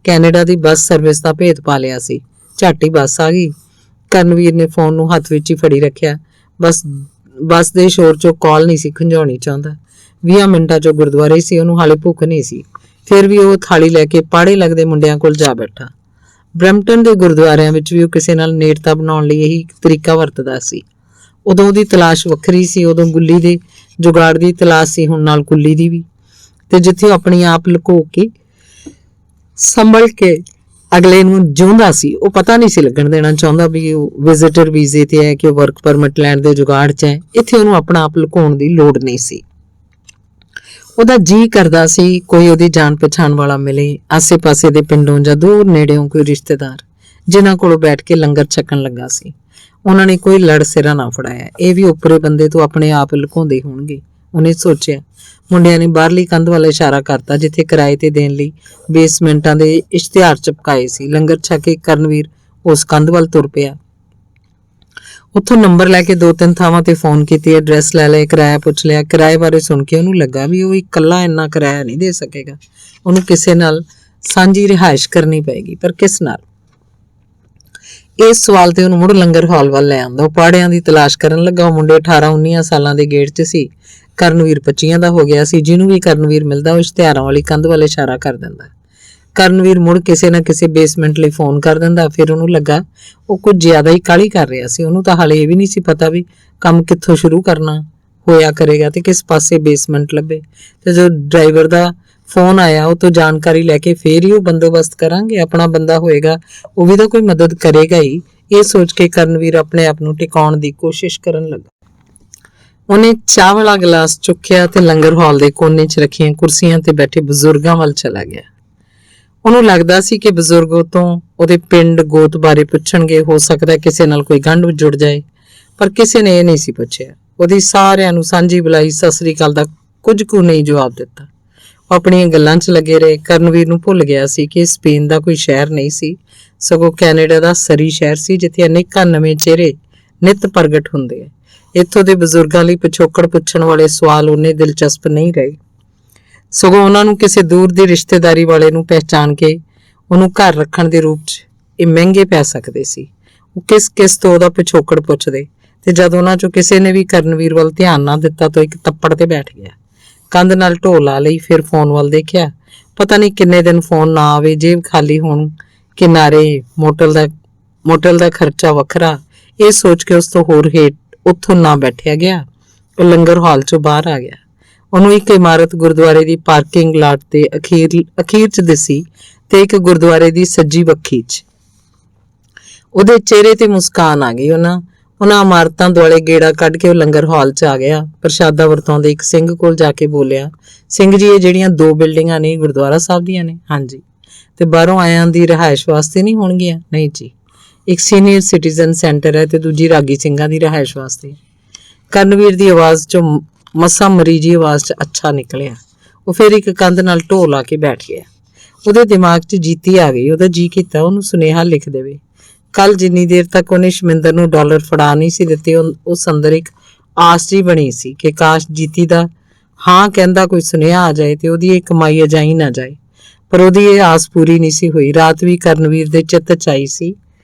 ਕੈਨੇਡਾ ਦੀ ਬੱਸ ਸਰਵਿਸ ਦਾ ਭੇਤ ਪਾ ਲਿਆ ਸੀ। ਝੱਟ ਹੀ ਬੱਸ ਆ ਗਈ। ਕਰਨਵੀਰ ਨੇ ਫੋਨ ਨੂੰ ਹੱਥ ਵਿੱਚ ਹੀ ਫੜੀ ਰੱਖਿਆ। ਬੱਸ ਦੇ ਸ਼ੋਰ 'ਚੋਂ ਕਾਲ ਨਹੀਂ ਸੀ ਖੰਝਾਉਣੀ ਚਾਹੁੰਦਾ। 20 ਮਿੰਟਾਂ 'ਚੋਂ ਗੁਰਦੁਆਰੇ ਸੀ, ਉਹਨੂੰ ਹਾਲੇ ਭੁੱਖ ਨਹੀਂ ਸੀ। ਫਿਰ ਵੀ ਉਹ ਥਾਲੀ ਲੈ ਕੇ ਪਾੜੇ ਲੱਗਦੇ ਮੁੰਡਿਆਂ ਕੋਲ ਜਾ ਬੈਠਾ। ਬਰੈਂਪਟਨ ਦੇ ਗੁਰਦੁਆਰਿਆਂ ਵਿੱਚ ਵੀ ਉਹ ਕਿਸੇ ਨਾਲ ਨੇੜਤਾ ਬਣਾਉਣ ਲਈ ਇਹੀ ਤਰੀਕਾ ਵਰਤਦਾ ਸੀ। ਉਦੋਂ ਉਹਦੀ ਤਲਾਸ਼ ਵੱਖਰੀ ਸੀ, ਉਦੋਂ ਗੁੱਲੀ ਦੇ ਜੁਗਾੜ ਦੀ ਤਲਾਸ਼ ਸੀ, ਹੁਣ ਨਾਲ ਕੁੱਲੀ ਦੀ ਵੀ। ਤੇ ਜਿੱਥੇ ਉਹ ਆਪਣੀ ਆਪ ਲੁਕੋ ਕੇ ਸੰਭਲ ਕੇ ਅਗਲੇ ਨੂੰ ਜਿਉਂਦਾ ਸੀ, ਉਹ ਪਤਾ ਨਹੀਂ ਸੀ ਲੱਗਣ ਦੇਣਾ ਚਾਹੁੰਦਾ ਵੀ ਉਹ ਵਿਜ਼ਿਟਰ ਵੀਜ਼ੇ ਤੇ ਹੈ ਕਿ ਉਹ ਵਰਕ ਪਰਮਿਟ ਲੈਣ ਦੇ ਜੁਗਾੜ 'ਚ ਹੈ। ਇੱਥੇ ਉਹਨੂੰ ਆਪਣਾ ਆਪ ਲੁਕਾਉਣ ਦੀ ਲੋੜ ਨਹੀਂ ਸੀ। ਉਹਦਾ ਜੀ ਕਰਦਾ ਸੀ ਕੋਈ ਉਹਦੀ ਜਾਣ ਪਛਾਣ ਵਾਲਾ ਮਿਲੇ, ਆਸੇ-ਪਾਸੇ ਦੇ ਪਿੰਡੋਂ ਜਾਂ ਦੂਰ ਨੇੜਿਓਂ ਕੋਈ ਰਿਸ਼ਤੇਦਾਰ ਜਿਨ੍ਹਾਂ ਕੋਲੋਂ ਬੈਠ ਕੇ ਲੰਗਰ ਛਕਣ ਲੱਗਾ ਸੀ। ਉਹਨਾਂ ਨੇ ਕੋਈ ਲੜ ਸਿਰਾ ਨਾ ਫੜਾਇਆ। ਇਹ ਵੀ ਉੱਪਰੇ ਬੰਦੇ ਤੋਂ ਆਪਣੇ ਆਪ ਲੁਕਾਉਂਦੇ ਹੋਣਗੇ, ਉਹਨੇ ਸੋਚਿਆ। ਮੁੰਡਿਆਂ ਨੇ ਬਾਹਰਲੀ ਕੰਧ ਵੱਲ ਇਸ਼ਾਰਾ ਕਰਤਾ, ਜਿੱਥੇ ਕਿਰਾਏ ਤੇ ਦੇਣ ਲਈ ਬੇਸਮੈਂਟਾਂ ਦੇ ਇਸ਼ਤਿਹਾਰ ਚਿਪਕਾਏ ਸੀ। ਲੰਗਰ ਛਕ ਕੇ ਕਰਨਵੀਰ ਉਸ ਕੰਧ ਵੱਲ ਤੁਰ ਪਿਆ। ਉੱਥੋਂ ਨੰਬਰ ਲੈ ਕੇ 2-3 ਥਾਵਾਂ ਤੇ ਫੋਨ ਕੀਤੀ, ਐਡਰੈਸ ਲੈ ਲਿਆ, ਕਿਰਾਇਆ ਪੁੱਛ ਲਿਆ। ਕਿਰਾਏ ਬਾਰੇ ਸੁਣ ਕੇ ਉਹਨੂੰ ਲੱਗਾ ਵੀ ਉਹ ਇਕੱਲਾ ਇੰਨਾ ਕਿਰਾਇਆ ਨਹੀਂ ਦੇ ਸਕੇਗਾ, ਉਹਨੂੰ ਕਿਸੇ ਨਾਲ ਸਾਂਝੀ ਰਿਹਾਇਸ਼ ਕਰਨੀ ਪਏਗੀ, ਪਰ ਕਿਸ ਨਾਲ? ਇਸ ਸਵਾਲ ਤੇ ਉਹਨੂੰ ਮੁੜ ਲੰਗਰ ਹਾਲ ਵੱਲ ਲੈ ਆਉਂਦਾ। ਉਹ ਪਾੜਿਆਂ ਦੀ ਤਲਾਸ਼ ਕਰਨ ਲੱਗਾ। ਉਹ ਮੁੰਡੇ 18-19 ਸਾਲਾਂ ਦੇ ਗੇੜ 'ਚ ਸੀ। ਕਰਨਵੀਰ 25 ਦਾ ਹੋ ਗਿਆ ਸੀ। ਜਿਹਨੂੰ ਵੀ ਕਰਨਵੀਰ ਮਿਲਦਾ ਉਹ ਇਸ਼ਤਿਹਾਰਾਂ ਵਾਲੀ ਕੰਧ ਵੱਲ ਇਸ਼ਾਰਾ ਕਰ ਦਿੰਦਾ। ਕਰਨਵੀਰ ਮੁੜ ਕਿਸੇ ਨਾ ਕਿਸੇ ਬੇਸਮੈਂਟ ਲਈ ਫੋਨ ਕਰ ਦਿੰਦਾ। ਫਿਰ ਉਹਨੂੰ ਲੱਗਾ ਉਹ ਕੁਝ ਜ਼ਿਆਦਾ ਹੀ ਕਾਹਲੀ ਕਰ ਰਿਹਾ ਸੀ। ਉਹਨੂੰ ਤਾਂ ਹਾਲੇ ਇਹ ਵੀ ਨਹੀਂ ਸੀ ਪਤਾ ਵੀ ਕੰਮ ਕਿੱਥੋਂ ਸ਼ੁਰੂ ਕਰਨਾ ਹੋਇਆ ਕਰੇਗਾ ਤੇ ਕਿਸ ਪਾਸੇ ਬੇਸਮੈਂਟ ਲੱਭੇ। ਤੇ ਜੋ ਡਰਾਈਵਰ ਦਾ ਫੋਨ ਆਇਆ ਉਹ ਤੋਂ ਜਾਣਕਾਰੀ ਲੈ ਕੇ ਫੇਰ ਹੀ ਉਹ ਬੰਦੋਬਸਤ ਕਰਾਂਗੇ, ਆਪਣਾ ਬੰਦਾ ਹੋਏਗਾ, ਉਹ ਵੀ ਤਾਂ ਕੋਈ ਮਦਦ ਕਰੇਗਾ ਹੀ। ਇਹ ਸੋਚ ਕੇ ਕਰਨਵੀਰ ਆਪਣੇ ਆਪ ਨੂੰ ਟਿਕਾਉਣ ਦੀ ਕੋਸ਼ਿਸ਼ ਕਰਨ ਲੱਗਾ। ਉਹਨੇ ਚਾਹ ਵਾਲਾ ਗਲਾਸ ਚੁੱਕਿਆ ਤੇ ਲੰਗਰ ਹਾਲ ਦੇ ਕੋਨੇ 'ਚ ਰੱਖੀਆਂ ਕੁਰਸੀਆਂ ਤੇ ਬੈਠੇ ਬਜ਼ੁਰਗਾਂ ਵੱਲ ਚਲਾ ਗਿਆ। ਉਹਨੂੰ ਲੱਗਦਾ ਸੀ ਕਿ ਬਜ਼ੁਰਗ ਤੋਂ ਉਹਦੇ ਪਿੰਡ ਗੋਤ ਬਾਰੇ ਪੁੱਛਣਗੇ। ਹੋ ਸਕਦਾ ਕਿਸੇ ਨਾਲ ਕੋਈ ਗੰਢ ਜੁੜ ਜਾਏ। ਪਰ ਕਿਸੇ ਨੇ ਇਹ ਨਹੀਂ ਸੀ ਪੁੱਛਿਆ। ਉਹਦੀ ਸਾਰਿਆਂ ਨੂੰ ਸਾਂਝੀ ਬੁਲਾਈ ਸਤਿ ਸ੍ਰੀ ਅਕਾਲ ਦਾ ਕੁਝ ਕੁ ਨਹੀਂ ਜਵਾਬ ਦਿੱਤਾ। ਉਹ ਆਪਣੀਆਂ ਗੱਲਾਂ 'ਚ ਲੱਗੇ ਰਹੇ। ਕਰਨਵੀਰ ਨੂੰ ਭੁੱਲ ਗਿਆ ਸੀ ਕਿ ਸਪੇਨ ਦਾ ਕੋਈ ਸ਼ਹਿਰ ਨਹੀਂ ਸੀ, ਸਗੋਂ ਕੈਨੇਡਾ ਦਾ ਸਰੀ ਸ਼ਹਿਰ ਸੀ, ਜਿੱਥੇ ਅਨੇਕਾਂ ਨਵੇਂ ਚਿਹਰੇ ਨਿੱਤ ਪ੍ਰਗਟ ਹੁੰਦੇ ਆ। ਇੱਥੋਂ ਦੇ ਬਜ਼ੁਰਗਾਂ ਲਈ ਪਿਛੋਕੜ ਪੁੱਛਣ ਵਾਲੇ ਸਵਾਲ ਉਹਨੇ ਦਿਲਚਸਪ ਨਹੀਂ ਰਹੇ, ਸਗੋਂ ਉਹਨਾਂ ਨੂੰ ਕਿਸੇ ਦੂਰ ਦੀ ਰਿਸ਼ਤੇਦਾਰੀ ਵਾਲੇ ਨੂੰ ਪਹਿਚਾਣ ਕੇ ਉਹਨੂੰ ਘਰ ਰੱਖਣ ਦੇ ਰੂਪ 'ਚ ਇਹ ਮਹਿੰਗੇ ਪੈ ਸਕਦੇ ਸੀ। ਉਹ ਕਿਸ ਤੋਂ ਉਹਦਾ ਪਿਛੋਕੜ ਪੁੱਛਦੇ, ਤੇ ਜਦ ਉਹਨਾਂ 'ਚੋਂ ਕਿਸੇ ਨੇ ਵੀ ਕਰਨਵੀਰ ਵੱਲ ਧਿਆਨ ਨਾ ਦਿੱਤਾ ਤਾਂ ਇੱਕ ਤੱਪੜ ਤੇ ਬੈਠ ਗਿਆ। ਕੰਧ ਨਾਲ ਢੋ ਲਾ ਲਈ, ਫਿਰ ਫੋਨ ਵੱਲ ਦੇਖਿਆ। ਪਤਾ ਨਹੀਂ ਕਿੰਨੇ ਦਿਨ ਫੋਨ ਨਾ ਆਵੇ, ਜੇਬ ਖਾਲੀ ਹੋਣ, ਕਿਨਾਰੇ ਮੋਟਲ ਦਾ ਖਰਚਾ ਵੱਖਰਾ, ਇਹ ਸੋਚ ਕੇ ਉਸ ਤੋਂ ਹੋਰ ਹੇਠ ਉੱਥੋਂ ਨਾ ਬੈਠਿਆ ਗਿਆ। ਉਹ ਲੰਗਰ ਹਾਲ 'ਚੋਂ ਬਾਹਰ ਆ ਗਿਆ। ਉਹਨੂੰ ਇੱਕ ਇਮਾਰਤ ਗੁਰਦੁਆਰੇ ਦੀ ਪਾਰਕਿੰਗ ਲਾਟ ਦੇ ਅਖੀਰ 'ਚ ਦਿਸੀ, ਤੇ ਇੱਕ ਗੁਰਦੁਆਰੇ ਦੀ ਸੱਜੀ ਬੱਖੀ 'ਚ। ਉਹਦੇ ਚਿਹਰੇ ਤੇ ਮੁਸਕਾਨ ਆ ਗਈ। ਉਹਨਾਂ ਇਮਾਰਤਾਂ ਦੁਆਲੇ ਗੇੜਾ ਕੱਢ ਕੇ ਉਹ ਲੰਗਰ ਹਾਲ 'ਚ ਆ ਗਿਆ। ਪ੍ਰਸ਼ਾਦਾ ਵਰਤਾਉਂਦੇ ਇੱਕ ਸਿੰਘ ਕੋਲ ਜਾ ਕੇ ਬੋਲਿਆ, ਸਿੰਘ ਜੀ, ਇਹ ਜਿਹੜੀਆਂ 2 ਬਿਲਡਿੰਗਾਂ ਨੇ ਗੁਰਦੁਆਰਾ ਸਾਹਿਬ ਦੀਆਂ ਨੇ? ਹਾਂਜੀ। ਤੇ ਬਾਹਰੋਂ ਆਇਆਂ ਦੀ ਰਿਹਾਇਸ਼ ਵਾਸਤੇ ਨਹੀਂ ਹੋਣਗੀਆਂ? ਨਹੀਂ ਜੀ। ਇੱਕ ਸੀਨੀਅਰ ਸਿਟੀਜ਼ਨ ਸੈਂਟਰ ਹੈ ਤੇ ਦੂਜੀ ਰਾਗੀ ਸਿੰਘਾਂ ਦੀ ਰਿਹਾਇਸ਼ ਵਾਸਤੇ। ਕਰਨਵੀਰ ਦੀ ਆਵਾਜ਼ 'ਚੋਂ ਮਸਾਂ ਮਰੀਜੀ ਆਵਾਜ਼ 'ਚ ਅੱਛਾ ਨਿਕਲਿਆ। ਉਹ ਫਿਰ ਇੱਕ ਕੰਧ ਨਾਲ ਢੋ ਲਾ ਕੇ ਬੈਠ ਗਿਆ। ਉਹਦੇ ਦਿਮਾਗ 'ਚ ਜੀਤੀ ਆ ਗਈ। ਉਹਦਾ ਜੀ ਕੀਤਾ ਉਹਨੂੰ ਸੁਨੇਹਾ ਲਿਖ ਦੇਵੇ। ਕੱਲ ਜਿੰਨੀ ਦੇਰ ਤੱਕ ਉਹਨੇ ਸ਼ਮਿੰਦਰ ਨੂੰ ਡਾਲਰ ਫੜਾ ਨਹੀਂ ਸੀ ਦਿੱਤੇ, ਉਸ ਅੰਦਰ ਇੱਕ ਆਸ ਜੀ ਬਣੀ ਸੀ ਕਿ ਕਾਸ਼ ਜੀਤੀ ਦਾ ਹਾਂ ਕਹਿੰਦਾ ਕੋਈ ਸੁਨੇਹਾ ਆ ਜਾਏ ਤੇ ਉਹਦੀ ਇਹ ਕਮਾਈ ਅਜਾਈ ਨਾ ਜਾਏ। ਪਰ ਉਹਦੀ ਇਹ ਆਸ ਪੂਰੀ ਨਹੀਂ ਸੀ ਹੋਈ। ਰਾਤ ਵੀ ਕਰਨਵੀਰ ਦੇ ਚਿੱਤ 'ਚ ਆਈ ਸੀ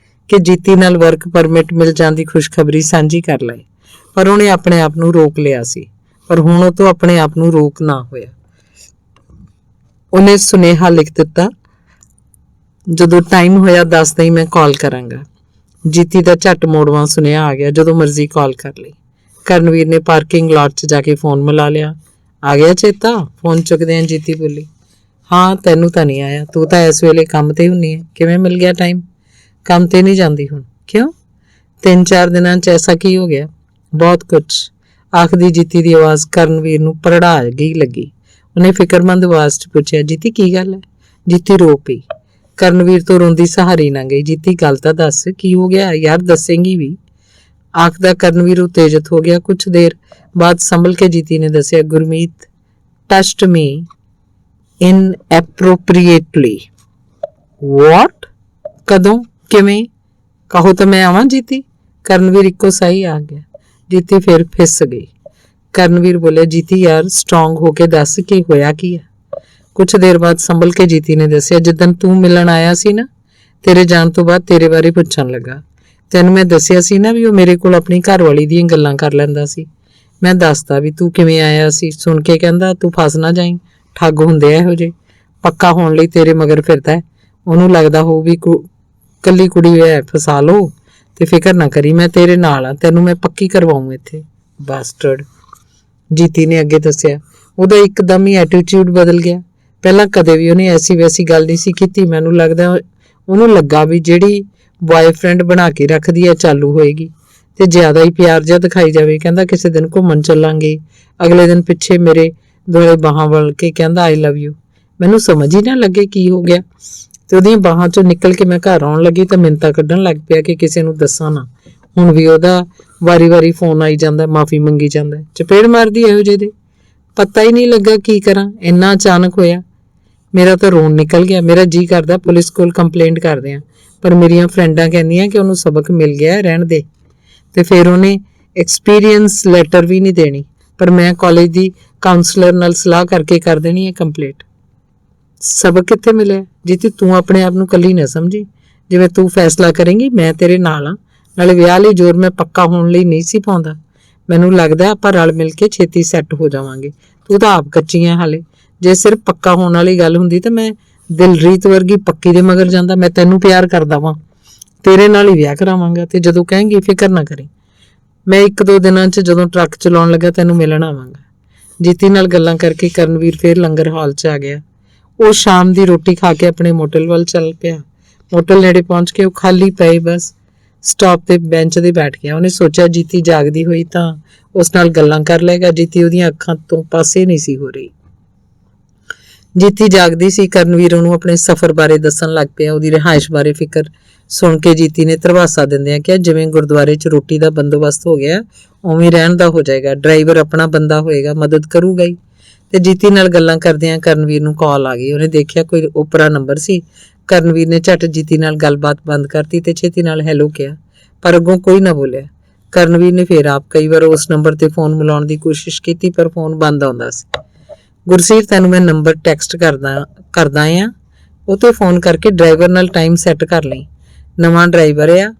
ਕਿ ਜੀਤੀ ਨਾਲ ਵਰਕ ਪਰਮਿਟ ਮਿਲ ਜਾਣ ਦੀ ਖੁਸ਼ਖਬਰੀ ਸਾਂਝੀ ਕਰ ਲਏ, ਪਰ ਉਹਨੇ ਆਪਣੇ ਆਪ ਨੂੰ ਰੋਕ ਲਿਆ ਸੀ। ਪਰ ਹੁਣ ਉਹ ਤੋਂ ਆਪਣੇ ਆਪ ਨੂੰ ਰੋਕ ਨਾ ਹੋਇਆ। ਉਹਨੇ ਸੁਨੇਹਾ ਲਿਖ ਦਿੱਤਾ, ਜਦੋਂ ਟਾਈਮ ਹੋਇਆ ਦੱਸ ਦਈ, ਮੈਂ ਕਾਲ ਕਰਾਂਗਾ। ਜੀਤੀ ਦਾ ਝੱਟ ਮੋੜਵਾਂ ਸੁਨੇਹਾ ਆ ਗਿਆ, ਜਦੋਂ ਮਰਜ਼ੀ ਕਾਲ ਕਰ ਲਈ। ਕਰਨਵੀਰ ਨੇ ਪਾਰਕਿੰਗ ਲਾਟ 'ਚ ਜਾ ਕੇ ਫੋਨ ਮਿਲਾ ਲਿਆ। ਆ ਗਿਆ ਚੇਤਾ? ਫੋਨ ਚੁੱਕਦਿਆਂ ਜੀਤੀ ਬੋਲੀ, ਹਾਂ, ਤੈਨੂੰ ਤਾਂ ਨਹੀਂ ਆਇਆ, ਤੂੰ ਤਾਂ ਇਸ ਵੇਲੇ ਕੰਮ ਤੇ ਹੁੰਨੀ ਹੈ। ਕਿਵੇਂ ਮਿਲ ਗਿਆ ਟਾਈਮ? ਕੰਮ ਤੇ ਨਹੀਂ ਜਾਂਦੀ ਹੁਣ? ਕਿਉਂ? 3-4 ਦਿਨਾਂ 'ਚ ਐਸਾ ਕੀ ਹੋ ਗਿਆ? ਬਹੁਤ ਕੁਛ, ਆਖਦੀ ਜੀਤੀ ਦੀ ਆਵਾਜ਼ ਕਰਨਵੀਰ ਨੂੰ ਭਰੜਾ ਗਈ ਲੱਗੀ। ਉਹਨੇ ਫਿਕਰਮੰਦ ਆਵਾਜ਼ 'ਚ ਪੁੱਛਿਆ, ਜੀਤੀ ਕੀ ਗੱਲ ਹੈ? ਜੀਤੀ ਰੋ ਪਈ। ਕਰਨਵੀਰ ਤੋਂ ਰੋਂਦੀ ਸਹਾਰੀ ਨਾ ਗਈ। ਜੀਤੀ ਗੱਲ ਤਾਂ ਦੱਸ, ਕੀ ਹੋ ਗਿਆ ਯਾਰ, ਦੱਸੇਂਗੀ ਵੀ? ਆਖਦਾ ਕਰਨਵੀਰ ਉਤੇਜਿਤ ਹੋ ਗਿਆ। ਕੁਛ ਦੇਰ ਬਾਅਦ ਸੰਭਲ ਕੇ ਜੀਤੀ ਨੇ ਦੱਸਿਆ, ਗੁਰਮੀਤ ਟਚਡ ਮੀ ਇਨਐਪਰੋਪ੍ਰੀਏਟਲੀ। ਵਾਟ? ਕਦੋਂ? ਕਿਵੇਂ? ਕਹੋ ਤਾਂ ਮੈਂ ਆਵਾਂ ਜੀਤੀ? ਕਰਨਵੀਰ ਇੱਕੋ ਸਾਈ ਆ ਗਿਆ। ਜੀਤੀ ਫਿਰ ਫਿਸ ਗਈ। ਕਰਨਵੀਰ ਬੋਲਿਆ, ਜੀਤੀ ਯਾਰ ਸਟਰੋਂਗ ਹੋ ਕੇ ਦੱਸ, ਕੀ ਹੋਇਆ ਕੀ ਹੈ? ਕੁਛ ਦੇਰ ਬਾਅਦ ਸੰਭਲ ਕੇ ਜੀਤੀ ਨੇ ਦੱਸਿਆ, ਜਿੱਦਣ ਤੂੰ ਮਿਲਣ ਆਇਆ ਸੀ ਨਾ, ਤੇਰੇ ਜਾਣ ਤੋਂ ਬਾਅਦ ਤੇਰੇ ਬਾਰੇ ਪੁੱਛਣ ਲੱਗਾ। ਤੈਨੂੰ ਮੈਂ ਦੱਸਿਆ ਸੀ ਨਾ ਵੀ ਉਹ ਮੇਰੇ ਕੋਲ ਆਪਣੀ ਘਰਵਾਲੀ ਦੀਆਂ ਗੱਲਾਂ ਕਰ ਲੈਂਦਾ ਸੀ। ਮੈਂ ਦੱਸਦਾ ਵੀ ਤੂੰ ਕਿਵੇਂ ਆਇਆ ਸੀ। ਸੁਣ ਕੇ ਕਹਿੰਦਾ, ਤੂੰ ਫਸ ਨਾ ਜਾਈਂ, ਠੱਗ ਹੁੰਦੇ ਆ ਇਹੋ ਜਿਹੇ। ਪੱਕਾ ਹੋਣ ਲਈ ਤੇਰੇ ਮਗਰ ਫਿਰਦਾ। ਉਹਨੂੰ ਲੱਗਦਾ ਹੋਊ ਵੀ ਕੱਲੀ ਕੁੜੀ ਹੈ, ਫਸਾ ਲਓ ਤੇ ਫਿਕਰ ਨਾ ਕਰੀ, ਮੈਂ ਤੇਰੇ ਨਾਲ ਆ, ਤੈਨੂੰ ਮੈਂ ਪੱਕੀ ਕਰਵਾਉਂ ਇੱਥੇ। ਬਾਸਟਰਡ, ਜੀਤੀ ਨੇ ਅੱਗੇ ਦੱਸਿਆ। ਉਹਦਾ ਇੱਕਦਮ ਹੀ ਐਟੀਟਿਊਡ ਬਦਲ ਗਿਆ। ਪਹਿਲਾਂ ਕਦੇ ਵੀ ਉਹਨੇ ਐਸੀ ਵੈਸੀ ਗੱਲ ਨਹੀਂ ਸੀ ਕੀਤੀ। ਮੈਨੂੰ ਲੱਗਦਾ ਉਹਨੂੰ ਲੱਗਾ ਵੀ ਜਿਹੜੀ ਬॉयਫ੍ਰੈਂਡ ਬਣਾ ਕੇ ਰੱਖਦੀ ਹੈ ਚਾਲੂ ਹੋਏਗੀ ਤੇ ਜ਼ਿਆਦਾ ਹੀ ਪਿਆਰ ਜਿਹਾ ਦਿਖਾਈ ਜਾਵੇ। ਕਹਿੰਦਾ ਕਿਸੇ ਦਿਨ ਘੁੰਮਣ ਚੱਲਾਂਗੇ। ਅਗਲੇ ਦਿਨ ਪਿੱਛੇ ਮੇਰੇ ਦੁਆਲੇ ਬਾਹਾਂ ਵਲ ਕੇ ਕਹਿੰਦਾ, ਆਈ ਲਵ ਯੂ। ਮੈਨੂੰ ਸਮਝ ਹੀ ਨਾ ਲੱਗੇ ਕੀ ਹੋ ਗਿਆ, ਤੇ ਉਹਦੀਆਂ ਬਾਹਾਂ 'ਚੋਂ ਨਿਕਲ ਕੇ ਮੈਂ ਘਰ ਆਉਣ ਲੱਗੀ ਤਾਂ ਮਿੰਨਤਾਂ ਕੱਢਣ ਲੱਗ ਪਿਆ ਕਿ ਕਿਸੇ ਨੂੰ ਦੱਸਾਂ ਨਾ। ਹੁਣ ਵੀ ਉਹਦਾ ਵਾਰੀ-ਵਾਰੀ ਫੋਨ ਆਈ ਜਾਂਦਾ, ਮਾਫੀ ਮੰਗੀ ਜਾਂਦਾ। ਚਪੇੜ ਮਾਰਦੀ ਇਹੋ ਜਿਹੇ ਦੇ। ਪਤਾ ਹੀ ਨਹੀਂ ਲੱਗਾ ਕੀ ਕਰਾਂ, ਇੰਨਾ ਅਚਾਨਕ ਹੋਇਆ। ਮੇਰਾ ਤਾਂ ਰੋਣ ਨਿਕਲ ਗਿਆ। ਮੇਰਾ ਜੀ ਕਰਦਾ ਪੁਲਿਸ ਕੋਲ ਕੰਪਲੇਂਟ ਕਰਦੇ ਆ, ਪਰ ਮੇਰੀਆਂ ਫਰੈਂਡਾਂ ਕਹਿੰਦੀਆਂ ਕਿ ਉਹਨੂੰ ਸਬਕ ਮਿਲ ਗਿਆ, ਰਹਿਣ ਦੇ। ਤੇ ਫਿਰ ਉਹਨੇ ਐਕਸਪੀਰੀਅੰਸ ਲੈਟਰ ਵੀ ਨਹੀਂ ਦੇਣੀ, ਪਰ ਮੈਂ ਕਾਲਜ ਦੀ ਕਾਉਂਸਲਰ ਨਾਲ ਸਲਾਹ ਕਰਕੇ ਕਰ ਦੇਣੀ ਹੈ ਕੰਪਲੀਟ। ਸਬਕ ਕਿੱਥੇ ਮਿਲਿਆ? ਜੀਤੀ, ਤੂੰ ਆਪਣੇ ਆਪ ਨੂੰ ਕੱਲੀ ਨਾ ਸਮਝੀ। ਜਿਵੇਂ ਤੂੰ ਫੈਸਲਾ ਕਰੇਂਗੀ ਮੈਂ ਤੇਰੇ ਨਾਲ ਆ। ਨਾਲੇ ਵਿਆਹ ਲਈ ਜ਼ੋਰ ਮੈਂ ਪੱਕਾ ਹੋਣ ਲਈ ਨਹੀਂ ਸੀ ਪਾਉਂਦਾ। ਮੈਨੂੰ ਲੱਗਦਾ ਆਪਾਂ ਰਲ ਮਿਲ ਕੇ ਛੇਤੀ ਸੈੱਟ ਹੋ ਜਾਵਾਂਗੇ। ਤੂੰ ਤਾਂ ਆਪ ਕੱਚੀ ਹੈ ਹਾਲੇ। ਜੇ ਸਿਰਫ ਪੱਕਾ ਹੋਣ ਵਾਲੀ ਗੱਲ ਹੁੰਦੀ ਤਾਂ ਮੈਂ ਦਿਲਰੀਤ ਵਰਗੀ ਪੱਕੀ ਦੇ ਮਗਰ ਜਾਂਦਾ। ਮੈਂ ਤੈਨੂੰ ਪਿਆਰ ਕਰਦਾ ਵਾਂ, ਤੇਰੇ ਨਾਲ ਹੀ ਵਿਆਹ ਕਰਾਵਾਂਗਾ, ਤੇ ਜਦੋਂ ਕਹੇਂਗੀ ਫਿਕਰ ਨਾ ਕਰੀ, ਮੈਂ 1-2 ਦਿਨਾਂ 'ਚ ਜਦੋਂ ਟਰੱਕ ਚਲਾਉਣ ਲੱਗਾ ਤੈਨੂੰ ਮਿਲਣ ਆਵਾਂਗਾ। ਜੀਤੀ ਨਾਲ ਗੱਲਾਂ ਕਰਕੇ ਕਰਨਵੀਰ ਫੇਰ ਲੰਗਰ ਹਾਲ 'ਚ ਆ ਗਿਆ। ਉਹ ਸ਼ਾਮ ਦੀ ਰੋਟੀ ਖਾ ਕੇ ਆਪਣੇ ਮੋਟਲ ਵੱਲ ਚੱਲ ਪਿਆ। ਮੋਟਲ ਨੇੜੇ ਪਹੁੰਚ ਕੇ ਉਹ ਖਾਲੀ ਪਏ ਬੱਸ ਸਟਾਪ ਤੇ ਬੈਂਚ ਤੇ ਬੈਠ ਗਿਆ। ਉਹਨੇ ਸੋਚਿਆ ਜੀਤੀ ਜਾਗਦੀ ਹੋਈ ਤਾਂ ਉਸ ਨਾਲ ਗੱਲਾਂ ਕਰ ਲਏਗਾ। ਜੀਤੀ ਉਹਦੀਆਂ ਅੱਖਾਂ ਤੋਂ ਪਾਸੇ ਨਹੀਂ ਸੀ ਹੋ ਰਹੀ। ਜੀਤੀ ਜਾਗਦੀ ਸੀ। ਕਰਨਵੀਰ ਉਹਨੂੰ ਆਪਣੇ ਸਫ਼ਰ ਬਾਰੇ ਦੱਸਣ ਲੱਗ ਪਿਆ। ਉਹਦੀ ਰਿਹਾਇਸ਼ ਬਾਰੇ ਫਿਕਰ ਸੁਣ ਕੇ ਜੀਤੀ ਨੇ ਧਰਵਾਸਾ ਦਿੰਦਿਆਂ ਕਿਹਾ, ਜਿਵੇਂ ਗੁਰਦੁਆਰੇ 'ਚ ਰੋਟੀ ਦਾ ਬੰਦੋਬਸਤ ਹੋ ਗਿਆ ਉਵੇਂ ਰਹਿਣ ਦਾ ਹੋ ਜਾਏਗਾ। ਡਰਾਈਵਰ ਆਪਣਾ ਬੰਦਾ ਹੋਏਗਾ, ਮਦਦ ਕਰੂਗਾ ਹੀ। ਤੇ ਜੀਤੀ ਨਾਲ ਗੱਲਾਂ ਕਰਦਿਆਂ ਕਰਨਵੀਰ ਨੂੰ ਕਾਲ ਆ ਗਈ। ਉਹਨੇ ਦੇਖਿਆ ਕੋਈ ਓਪਰਾ ਨੰਬਰ ਸੀ। ਕਰਨਵੀਰ ਨੇ ਝਟ ਜੀਤੀ ਨਾਲ ਗੱਲਬਾਤ ਬੰਦ ਕਰਤੀ ਤੇ ਛੇਤੀ ਨਾਲ ਹੈਲੋ ਕਿਹਾ, ਪਰ ਅੱਗੋਂ ਕੋਈ ਨਾ ਬੋਲਿਆ। ਕਰਨਵੀਰ ਨੇ ਫੇਰ ਆਪ ਕਈ ਵਾਰ ਉਸ ਨੰਬਰ ਤੇ ਫੋਨ ਮਿਲਾਉਣ ਦੀ ਕੋਸ਼ਿਸ਼ ਕੀਤੀ, ਪਰ ਫੋਨ ਬੰਦ ਆਉਂਦਾ ਸੀ। ਗੁਰਸੀਰ, ਤੈਨੂੰ ਮੈਂ ਨੰਬਰ ਟੈਕਸਟ ਕਰਦਾ ਆ, ਉਹ ਤੇ ਫੋਨ ਕਰਕੇ ਡਰਾਈਵਰ ਨਾਲ ਟਾਈਮ ਸੈੱਟ ਕਰ ਲਈ। ਨਵਾਂ ਡਰਾਈਵਰ ਆ,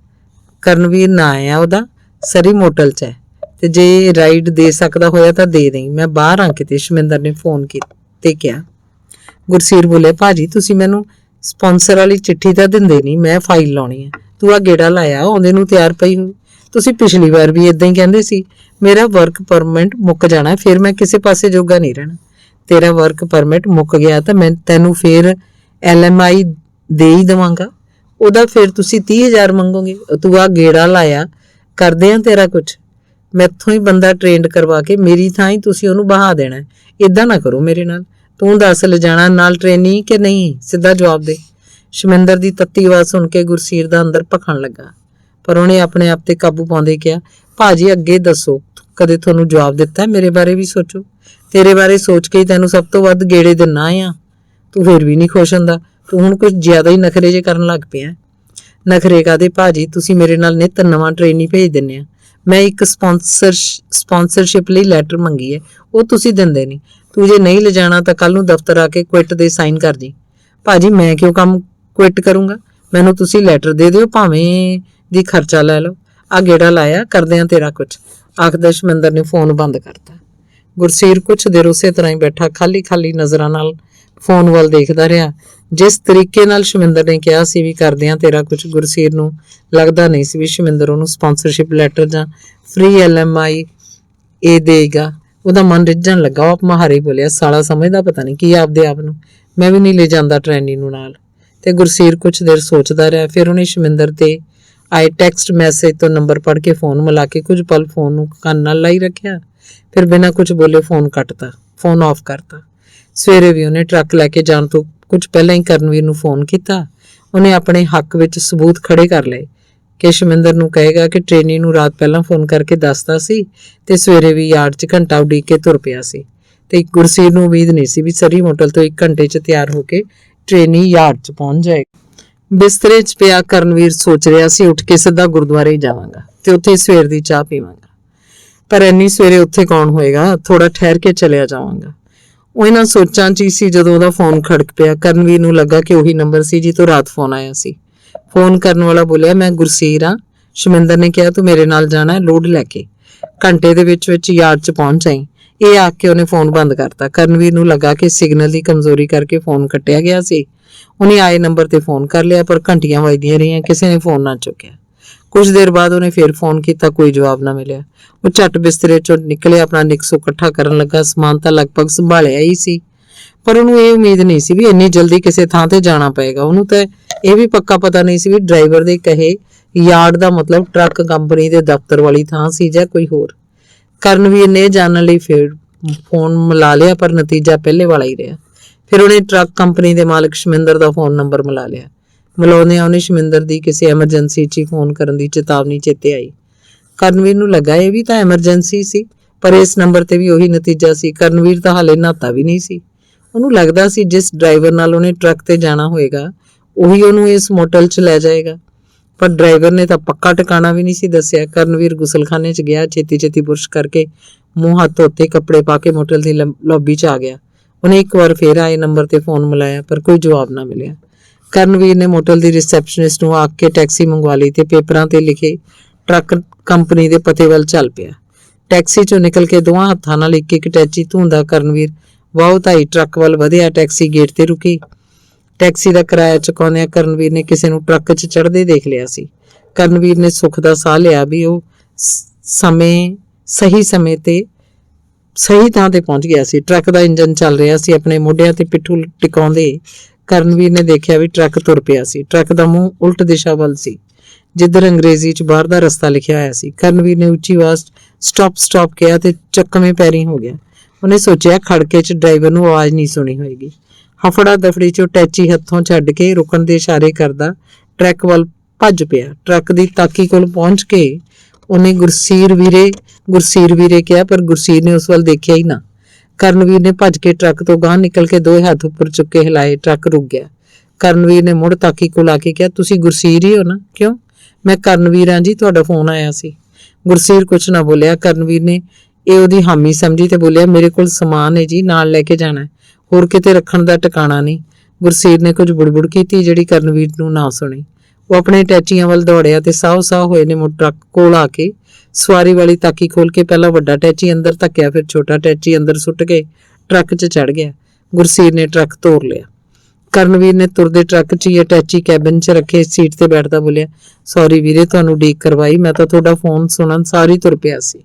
ਕਰਨਵੀਰ ਨਾਂ ਆ ਉਹਦਾ, ਸਰੀ ਮੋਟਲ 'ਚ ਹੈ, ਤੇ ਜੇ ਰਾਈਡ ਦੇ ਸਕਦਾ ਹੋਇਆ ਤਾਂ ਦੇ ਦੇਈਂ। ਮੈਂ ਬਾਹਰ ਆ ਕਿਤੇ, ਸ਼ਮਿੰਦਰ ਨੇ ਫੋਨ ਤੇ ਕਿਹਾ। ਗੁਰਸੀਰ ਬੋਲੇ, ਭਾਜੀ ਤੁਸੀਂ ਮੈਨੂੰ ਸਪਾਂਸਰ ਵਾਲੀ ਚਿੱਠੀ ਤਾਂ ਦਿੰਦੇ ਨਹੀਂ, ਮੈਂ ਫਾਈਲ ਲਾਉਣੀ ਹੈ। ਤੂੰ ਆ ਗੇੜਾ ਲਾਇਆ, ਆਉਂਦੇ ਨੂੰ ਤਿਆਰ ਪਈ ਹੋਈ। ਤੁਸੀਂ ਪਿਛਲੀ ਵਾਰ ਵੀ ਇਦਾਂ ਹੀ ਕਹਿੰਦੇ ਸੀ, ਮੇਰਾ ਵਰਕ ਪਰਮਿਟ ਮੁੱਕ ਜਾਣਾ, ਫਿਰ ਮੈਂ ਕਿਸੇ ਪਾਸੇ ਜੋਗਾ ਨਹੀਂ ਰਹਿਣਾ। ਤੇਰਾ ਵਰਕ ਪਰਮਿਟ ਮੁੱਕ ਗਿਆ ਤਾਂ ਮੈਂ ਤੈਨੂੰ ਫਿਰ LMI ਦੇ ਹੀ ਦੇਵਾਂਗਾ। ਉਹਦਾ ਫਿਰ ਤੁਸੀਂ 30,000 ਮੰਗੋਗੇ। ਤੂੰ ਆ ਗੇੜਾ ਲਾਇਆ, ਕਰਦੇ ਆ ਤੇਰਾ ਕੁਛ। ਮੈਥੋਂ ਹੀ ਬੰਦਾ ਟ੍ਰੇਨਡ ਕਰਵਾ ਕੇ ਮੇਰੀ ਥਾਂ ਹੀ ਤੁਸੀਂ ਉਹਨੂੰ ਬਹਾ ਦੇਣਾ। ਇਦਾਂ ਨਾ ਕਰੋ ਮੇਰੇ ਨਾਲ। ਤੂੰ ਦੱਸ, ਲਿਜਾਣਾ ਨਾਲ ਟ੍ਰੇਨੀ ਕਿ ਨਹੀਂ, ਸਿੱਧਾ ਜਵਾਬ ਦੇ। ਸ਼ਮਿੰਦਰ ਦੀ ਤੱਤੀ ਆਵਾਜ਼ ਸੁਣ ਕੇ ਗੁਰਸੀਰ ਦਾ ਅੰਦਰ ਭਖਣ ਲੱਗਾ, ਪਰ ਉਹਨੇ ਆਪਣੇ ਆਪ ਤੇ ਕਾਬੂ ਪਾਉਂਦੇ ਕਿਹਾ, ਭਾਜੀ ਅੱਗੇ ਦੱਸੋ, ਕਦੇ ਤੁਹਾਨੂੰ ਜਵਾਬ ਦਿੱਤਾ? ਮੇਰੇ ਬਾਰੇ ਵੀ ਸੋਚੋ। ਤੇਰੇ ਬਾਰੇ ਸੋਚ ਕੇ ਹੀ ਤੈਨੂੰ ਸਭ ਤੋਂ ਵੱਧ ਗੇੜੇ ਦਿੰਨਾ ਆ। ਤੂੰ ਫਿਰ ਵੀ ਨਹੀਂ ਖੁਸ਼ ਹੁੰਦਾ। ਤੂੰ ਹੁਣ ਕੁਝ ਜ਼ਿਆਦਾ ਹੀ ਨਖਰੇ ਜੇ ਕਰਨ ਲੱਗ ਪਿਆ। ਨਖਰੇ ਕਾਦੇ ਭਾਜੀ? ਤੁਸੀਂ ਮੇਰੇ ਨਾਲ ਨਿੱਤ ਨਵਾਂ ਟ੍ਰੇਨੀ ਭੇਜ ਦਿੰਦੇ ਆ। ਮੈਂ ਇੱਕ ਸਪਾਂਸਰਸ਼ਿਪ ਲਈ ਲੈਟਰ ਮੰਗੀ ਹੈ, ਉਹ ਤੁਸੀਂ ਦਿੰਦੇ ਨਹੀਂ। ਤੂੰ ਜੇ ਨਹੀਂ ਲਿਜਾਣਾ ਤਾਂ ਕੱਲ ਨੂੰ ਦਫ਼ਤਰ ਆ ਕੇ ਕੁਇਟ ਦੇ ਸਾਈਨ ਕਰ ਜੀ। ਭਾਜੀ ਮੈਂ ਕਿਉਂ ਕੰਮ ਕੁਇਟ ਕਰੂੰਗਾ? ਮੈਨੂੰ ਤੁਸੀਂ ਲੈਟਰ ਦੇ ਦਿਓ, ਭਾਵੇਂ ਦੀ ਖਰਚਾ ਲੈ ਲਓ। ਆ ਗੇੜਾ ਲਾਇਆ, ਕਰਦੇ ਆ ਤੇਰਾ ਕੁਛ, ਆਖਦਾ ਸ਼ਮਿੰਦਰ ਨੇ ਫੋਨ ਬੰਦ ਕਰਤਾ। ਗੁਰਸੀਰ ਕੁਛ ਦੇਰ ਉਸੇ ਤਰ੍ਹਾਂ ਹੀ ਬੈਠਾ ਖਾਲੀ ਨਜ਼ਰਾਂ ਨਾਲ ਫੋਨ ਵੱਲ ਦੇਖਦਾ ਰਿਹਾ। ਜਿਸ ਤਰੀਕੇ ਨਾਲ ਸ਼ਮਿੰਦਰ ਨੇ ਕਿਹਾ ਸੀ ਵੀ ਕਰਦੇ ਆ ਤੇਰਾ ਕੁਛ, ਗੁਰਸੀਰ ਨੂੰ ਲੱਗਦਾ ਨਹੀਂ ਸੀ ਵੀ ਸ਼ਮਿੰਦਰ ਉਹਨੂੰ ਸਪਾਂਸਰਸ਼ਿਪ ਲੈਟਰ ਜਾਂ ਫ੍ਰੀ LMI ਦੇਗਾ। ਉਹਦਾ ਮਨ ਰਿੱਝਣ ਲੱਗਾ। ਉਹ ਮਹਾਰੇ ਬੋਲਿਆ, ਸਾਲਾ ਸਮਝਦਾ ਪਤਾ ਨਹੀਂ ਕੀ ਆਪਦੇ ਆਪ ਨੂੰ। ਮੈਂ ਵੀ ਨਹੀਂ ਲੈ ਜਾਂਦਾ ਟ੍ਰੇਨੀ ਨੂੰ ਨਾਲ। ਤੇ ਗੁਰਸੀਰ ਕੁਛ ਦੇਰ ਸੋਚਦਾ ਰਿਹਾ। ਫਿਰ ਉਹਨੇ ਸ਼ਮਿੰਦਰ ਤੇ ਆਏ ਟੈਕਸਟ ਮੈਸੇਜ ਤੋਂ ਨੰਬਰ ਪੜ੍ਹ ਕੇ ਫੋਨ ਮਿਲਾ ਕੇ ਕੁਝ ਪਲ ਫੋਨ ਨੂੰ ਕੰਨ ਨਾਲ ਲਾਈ ਰੱਖਿਆ, ਫਿਰ ਬਿਨਾਂ ਕੁਝ ਬੋਲੇ ਫੋਨ ਆਫ ਕਰਤਾ। ਸਵੇਰੇ ਵੀ ਉਹਨੇ ਟਰੱਕ ਲੈ ਕੇ ਜਾਣ ਤੋਂ ਕੁਝ ਪਹਿਲਾਂ ਹੀ ਕਰਨਵੀਰ ਨੂੰ ਫੋਨ ਕੀਤਾ। ਉਹਨੇ ਆਪਣੇ ਹੱਕ ਵਿੱਚ ਸਬੂਤ ਖੜੇ ਕਰ ਲਏ ਕਿ ਸ਼ਮਿੰਦਰ ਨੂੰ ਕਹੇਗਾ ਕਿ ਟ੍ਰੇਨੀ ਨੂੰ ਰਾਤ ਪਹਿਲਾਂ ਫੋਨ ਕਰਕੇ ਦੱਸਦਾ ਸੀ ਤੇ ਸਵੇਰੇ ਵੀ ਯਾਰਡ 'ਚ ਘੰਟਾ ਉਡੀਕ ਕੇ ਤੁਰ ਪਿਆ ਸੀ। ਤੇ ਗੁਰਸੀਰ ਨੂੰ ਉਮੀਦ ਨਹੀਂ ਸੀ ਵੀ ਸਰੀ ਹੋਟਲ ਤੋਂ 1 ਘੰਟੇ 'ਚ ਤਿਆਰ ਹੋ ਕੇ ਟ੍ਰੇਨੀ ਯਾਰਡ 'ਚ ਪਹੁੰਚ ਜਾਏਗਾ। ਬਿਸਤਰੇ 'ਚ ਪਿਆ ਕਰਨਵੀਰ ਸੋਚ ਰਿਹਾ ਸੀ, ਉੱਠ ਕੇ ਸਿੱਧਾ ਗੁਰਦੁਆਰੇ ਜਾਵਾਂਗਾ ਤੇ ਉੱਥੇ ਸਵੇਰ ਦੀ ਚਾਹ ਪੀਵਾਂਗਾ। ਪਰ ਇੰਨੀ ਸਵੇਰੇ ਉੱਥੇ ਕੌਣ ਹੋਏਗਾ? ਥੋੜਾ ਠਹਿਰ ਕੇ ਚਲਿਆ ਜਾਵਾਂਗਾ। ਉਹ ਇਹਨਾਂ ਸੋਚਾਂ 'ਚ ਹੀ ਸੀ ਜਦੋਂ ਉਹਦਾ ਫੋਨ ਖੜਕ ਪਿਆ। ਕਰਨਵੀਰ ਨੂੰ ਲੱਗਾ ਕਿ ਉਹੀ ਨੰਬਰ ਸੀ ਜਿੱਥੋਂ ਰਾਤ ਫੋਨ ਆਇਆ ਸੀ। ਫੋਨ ਕਰਨ ਵਾਲਾ ਬੋਲਿਆ, ਮੈਂ ਗੁਰਸੀਰ ਹਾਂ। ਸ਼ਮਿੰਦਰ ਨੇ ਕਿਹਾ ਤੂੰ ਮੇਰੇ ਨਾਲ ਜਾਣਾ, ਲੋਡ ਲੈ ਕੇ ਘੰਟੇ ਦੇ ਵਿੱਚ ਯਾਰਡ 'ਚ ਪਹੁੰਚ ਜਾਈਂ। ਇਹ ਆਖ ਕੇ ਉਹਨੇ ਫੋਨ ਬੰਦ ਕਰਤਾ। ਕਰਨਵੀਰ ਨੂੰ ਲੱਗਾ ਕਿ ਸਿਗਨਲ ਦੀ ਕਮਜ਼ੋਰੀ ਕਰਕੇ ਫੋਨ ਕੱਟਿਆ ਗਿਆ ਸੀ। ਉਹਨੇ ਆਏ ਨੰਬਰ ਤੇ ਫੋਨ ਕਰ ਲਿਆ, ਪਰ ਘੰਟੀਆਂ ਵੱਜਦੀਆਂ ਰਹੀਆਂ, ਕਿਸੇ ਨੇ ਫੋਨ ਨਾ ਚੁੱਕਿਆ। ਕੁਝ ਦੇਰ ਬਾਅਦ ਉਹਨੇ ਫੇਰ ਫੋਨ ਕੀਤਾ, ਕੋਈ ਜਵਾਬ ਨਾ ਮਿਲਿਆ। ਉਹ ਝੱਟ ਬਿਸਤਰੇ 'ਚੋਂ ਨਿਕਲਿਆ, ਆਪਣਾ ਨਿਕਸੋ ਇਕੱਠਾ ਕਰਨ ਲੱਗਾ। ਸਮਾਨ ਤਾਂ ਲਗਭਗ ਸੰਭਾਲਿਆ ਹੀ ਸੀ, ਪਰ ਉਹਨੂੰ ਇਹ ਉਮੀਦ ਨਹੀਂ ਸੀ ਵੀ ਇੰਨੀ ਜਲਦੀ ਕਿਸੇ ਥਾਂ ਤੇ ਜਾਣਾ ਪਏਗਾ। ਉਹਨੂੰ ਤਾਂ ਇਹ ਵੀ ਪੱਕਾ ਪਤਾ ਨਹੀਂ ਸੀ ਵੀ ਡਰਾਈਵਰ ਦੇ ਕਹੇ ਯਾਰਡ ਦਾ ਮਤਲਬ ਟਰੱਕ ਕੰਪਨੀ ਦੇ ਦਫ਼ਤਰ ਵਾਲੀ ਥਾਂ ਸੀ ਜਾਂ ਕੋਈ ਹੋਰ। ਕਰਨਵੀਰ ਨੇ ਜਾਣਨ ਲਈ ਫੇਰ ਫੋਨ ਮਿਲਾ ਲਿਆ, ਪਰ ਨਤੀਜਾ ਪਹਿਲੇ ਵਾਲਾ ਹੀ ਰਿਹਾ। ਫਿਰ ਉਹਨੇ ਟਰੱਕ ਕੰਪਨੀ ਦੇ ਮਾਲਕ ਸ਼ਮਿੰਦਰ ਦਾ ਫੋਨ ਨੰਬਰ ਮਿਲਾ ਲਿਆ। ਮਿਲਾਉਂਦਿਆਂ ਉਹਨੇ ਸ਼ਮਿੰਦਰ ਦੀ ਕਿਸੇ ਐਮਰਜੈਂਸੀ 'ਚ ਫੋਨ ਕਰਨ ਦੀ ਚੇਤਾਵਨੀ ਚੇਤੇ ਆਈ। ਕਰਨਵੀਰ ਨੂੰ ਲੱਗਾ ਇਹ ਵੀ ਤਾਂ ਐਮਰਜੈਂਸੀ ਸੀ, ਪਰ ਇਸ ਨੰਬਰ ਤੇ ਵੀ ਉਹੀ ਨਤੀਜਾ ਸੀ। ਕਰਨਵੀਰ ਤਾਂ ਹਾਲੇ ਨਹਾਤਾ ਵੀ ਨਹੀਂ ਸੀ। ਉਹਨੂੰ ਲੱਗਦਾ ਸੀ ਜਿਸ ਡਰਾਈਵਰ ਨਾਲ ਉਹਨੇ ਟਰੱਕ ਤੇ ਜਾਣਾ ਹੋਏਗਾ ਉਹੀ ਉਹਨੂੰ ਇਸ ਮੋਟਲ 'ਚ ਲੈ ਜਾਏਗਾ, ਪਰ ਡਰਾਈਵਰ ਨੇ ਤਾਂ ਪੱਕਾ ਟਿਕਾਣਾ ਵੀ ਨਹੀਂ ਸੀ ਦੱਸਿਆ। ਕਰਨਵੀਰ ਗੁਸਲਖਾਨੇ 'ਚ ਗਿਆ, ਛੇਤੀ ਬੁਰਸ਼ ਕਰਕੇ ਮੂੰਹ ਹੱਥ ਧੋਤੇ, ਕੱਪੜੇ ਪਾ ਕੇ ਮੋਟਲ ਦੀ ਲੌਬੀ 'ਚ ਆ ਗਿਆ। ਉਹਨੇ ਇੱਕ ਵਾਰ ਫੇਰ ਆਏ ਨੰਬਰ ਤੇ ਫੋਨ ਮਿਲਾਇਆ, ਪਰ ਕੋਈ ਜਵਾਬ ਨਾ ਮਿਲਿਆ। ਕਰਨਵੀਰ ਨੇ ਮੋਟਲ ਦੀ ਰਿਸੈਪਸ਼ਨਿਸਟ ਨੂੰ ਆਖ ਕੇ ਟੈਕਸੀ ਮੰਗਵਾ ਲਈ ਤੇ ਪੇਪਰਾਂ ਤੇ ਲਿਖੇ ਟਰੱਕ ਕੰਪਨੀ ਦੇ ਪਤੇ ਵੱਲ ਚੱਲ ਪਿਆ। ਟੈਕਸੀ 'ਚੋਂ ਨਿਕਲ ਕੇ ਦੋਵਾਂ ਹੱਥਾਂ ਨਾਲ ਇੱਕ ਟੈਚੀ ਧੂੰਦਾ ਕਰਨਵੀਰ ਵਾਹ ਧਾਈ ਟਰੱਕ ਵੱਲ ਵਧਿਆ। ਟੈਕਸੀ ਗੇਟ ਤੇ ਰੁਕੀ। ਟੈਕਸੀ ਦਾ ਕਿਰਾਇਆ ਚੁਕਾਉਂਦਿਆਂ ਕਰਨਵੀਰ ਨੇ ਕਿਸੇ ਨੂੰ ਟਰੱਕ 'ਚ ਚੜ੍ਹਦੇ ਦੇਖ ਲਿਆ ਸੀ। ਕਰਨਵੀਰ ਨੇ ਸੁੱਖ ਦਾ ਸਾਹ ਲਿਆ ਵੀ ਉਹ ਸਹੀ ਸਮੇਂ ਤੇ ਸਹੀ ਥਾਂ ਤੇ ਪਹੁੰਚ ਗਿਆ ਸੀ। ਟਰੱਕ ਦਾ ਇੰਜਨ ਚੱਲ ਰਿਹਾ ਸੀ। ਆਪਣੇ ਮੋਢਿਆਂ ਤੇ ਪਿੱਠੂ ਟਿਕਾਉਂਦੇ ਕਰਨਵੀਰ ਨੇ ਦੇਖਿਆ ਵੀ ਟਰੱਕ ਤੁਰ ਪਿਆ ਸੀ। ਟਰੱਕ ਦਾ ਮੂੰਹ ਉਲਟ ਦਿਸ਼ਾ ਵੱਲ ਸੀ, ਜਿੱਧਰ ਅੰਗਰੇਜ਼ੀ 'ਚ ਬਾਹਰ ਦਾ ਰਸਤਾ ਲਿਖਿਆ ਹੋਇਆ ਸੀ। ਕਰਨਵੀਰ ਨੇ ਉੱਚੀ ਆਵਾਜ਼ ਸਟਾਪ ਕਿਹਾ ਤੇ ਚੱਕਵੇਂ ਪੈਰੀ ਹੋ ਗਿਆ। ਉਹਨੇ ਸੋਚਿਆ ਖੜਕੇ 'ਚ ਡਰਾਈਵਰ ਨੂੰ ਆਵਾਜ਼ ਨਹੀਂ ਸੁਣੀ ਹੋਏਗੀ। ਹਫੜਾ ਦਫੜੀ ਚੋਂ ਟੈਚੀ ਹੱਥੋਂ ਛੱਡ ਕੇ ਰੁਕਣ ਦੇ ਇਸ਼ਾਰੇ ਕਰਦਾ ਟਰੱਕ ਵੱਲ ਭੱਜ ਪਿਆ। ਟਰੱਕ ਦੀ ਤਾਕੀ ਕੋਲ ਪਹੁੰਚ ਕੇ ਉਹਨੇ ਗੁਰਸੀਰ ਵੀਰੇ ਕਿਹਾ, ਪਰ ਗੁਰਸੀਰ ਨੇ ਉਸ ਵੱਲ ਦੇਖਿਆ ਹੀ ਨਾ। ਕਰਨਵੀਰ ਨੇ ਭੱਜ ਕੇ ਟਰੱਕ ਤੋਂ ਗਾਂਹ ਨਿਕਲ ਕੇ ਦੋਵੇਂ ਹੱਥ ਉੱਪਰ ਚੁੱਕ ਕੇ ਹਿਲਾਏ। ਟਰੱਕ ਰੁਕ ਗਿਆ। ਕਰਨਵੀਰ ਨੇ ਮੁੜ ਤਾਕੀ ਕੋਲ ਆ ਕੇ ਕਿਹਾ, ਤੁਸੀਂ ਗੁਰਸੀਰ ਹੀ ਹੋ ਨਾ? ਕਿਉਂ? ਮੈਂ ਕਰਨਵੀਰ ਹਾਂ ਜੀ, ਤੁਹਾਡਾ ਫੋਨ ਆਇਆ ਸੀ। ਗੁਰਸੀਰ ਕੁਛ ਨਾ ਬੋਲਿਆ। ਕਰਨਵੀਰ ਨੇ ਇਹ ਉਹਦੀ ਹਾਮੀ ਸਮਝੀ ਤੇ ਬੋਲਿਆ, ਮੇਰੇ ਕੋਲ ਸਮਾਨ ਹੈ ਜੀ, ਨਾਲ ਲੈ ਕੇ ਜਾਣਾ, ਹੋਰ ਕਿਤੇ ਰੱਖਣ ਦਾ ਟਿਕਾਣਾ ਨਹੀਂ। ਗੁਰਸੀਰ ਨੇ ਕੁਝ ਬੁੜਬੁੜ ਕੀਤੀ ਜਿਹੜੀ ਕਰਨਵੀਰ ਨੂੰ ਨਾ ਸੁਣੀ। ਉਹ ਆਪਣੇ ਟੈਚੀਆਂ ਵੱਲ ਦੌੜਿਆ ਤੇ ਸਾਹ ਹੋਏ ਨੇ ਮੁੜ ਟਰੱਕ ਕੋਲ ਆ ਕੇ ਸਵਾਰੀ ਵਾਲੀ ਤਾਕੀ ਖੋਲ ਕੇ ਪਹਿਲਾਂ ਵੱਡਾ ਟੈਚੀ ਅੰਦਰ ਧੱਕਿਆ, ਫਿਰ ਛੋਟਾ ਟੈਚੀ ਅੰਦਰ ਸੁੱਟ ਕੇ ਟਰੱਕ 'ਚ ਚੜ ਗਿਆ। ਗੁਰਸੀਰ ਨੇ ਟਰੱਕ ਤੋਰ ਲਿਆ। ਕਰਨਵੀਰ ਨੇ ਤੁਰਦੇ ਟਰੱਕ 'ਚ ਇਹ ਟੈਚੀ ਕੈਬਿਨ 'ਚ ਰੱਖੇ ਸੀਟ ਤੇ ਬੈਠਦਾ ਬੋਲਿਆ, ਸੌਰੀ ਵੀਰੇ, ਤੁਹਾਨੂੰ ਉਡੀਕ ਕਰਵਾਈ। ਮੈਂ ਤਾਂ ਤੁਹਾਡਾ ਫੋਨ ਸੁਣਨ ਸਾਰੀ ਤੁਰ ਪਿਆ ਸੀ।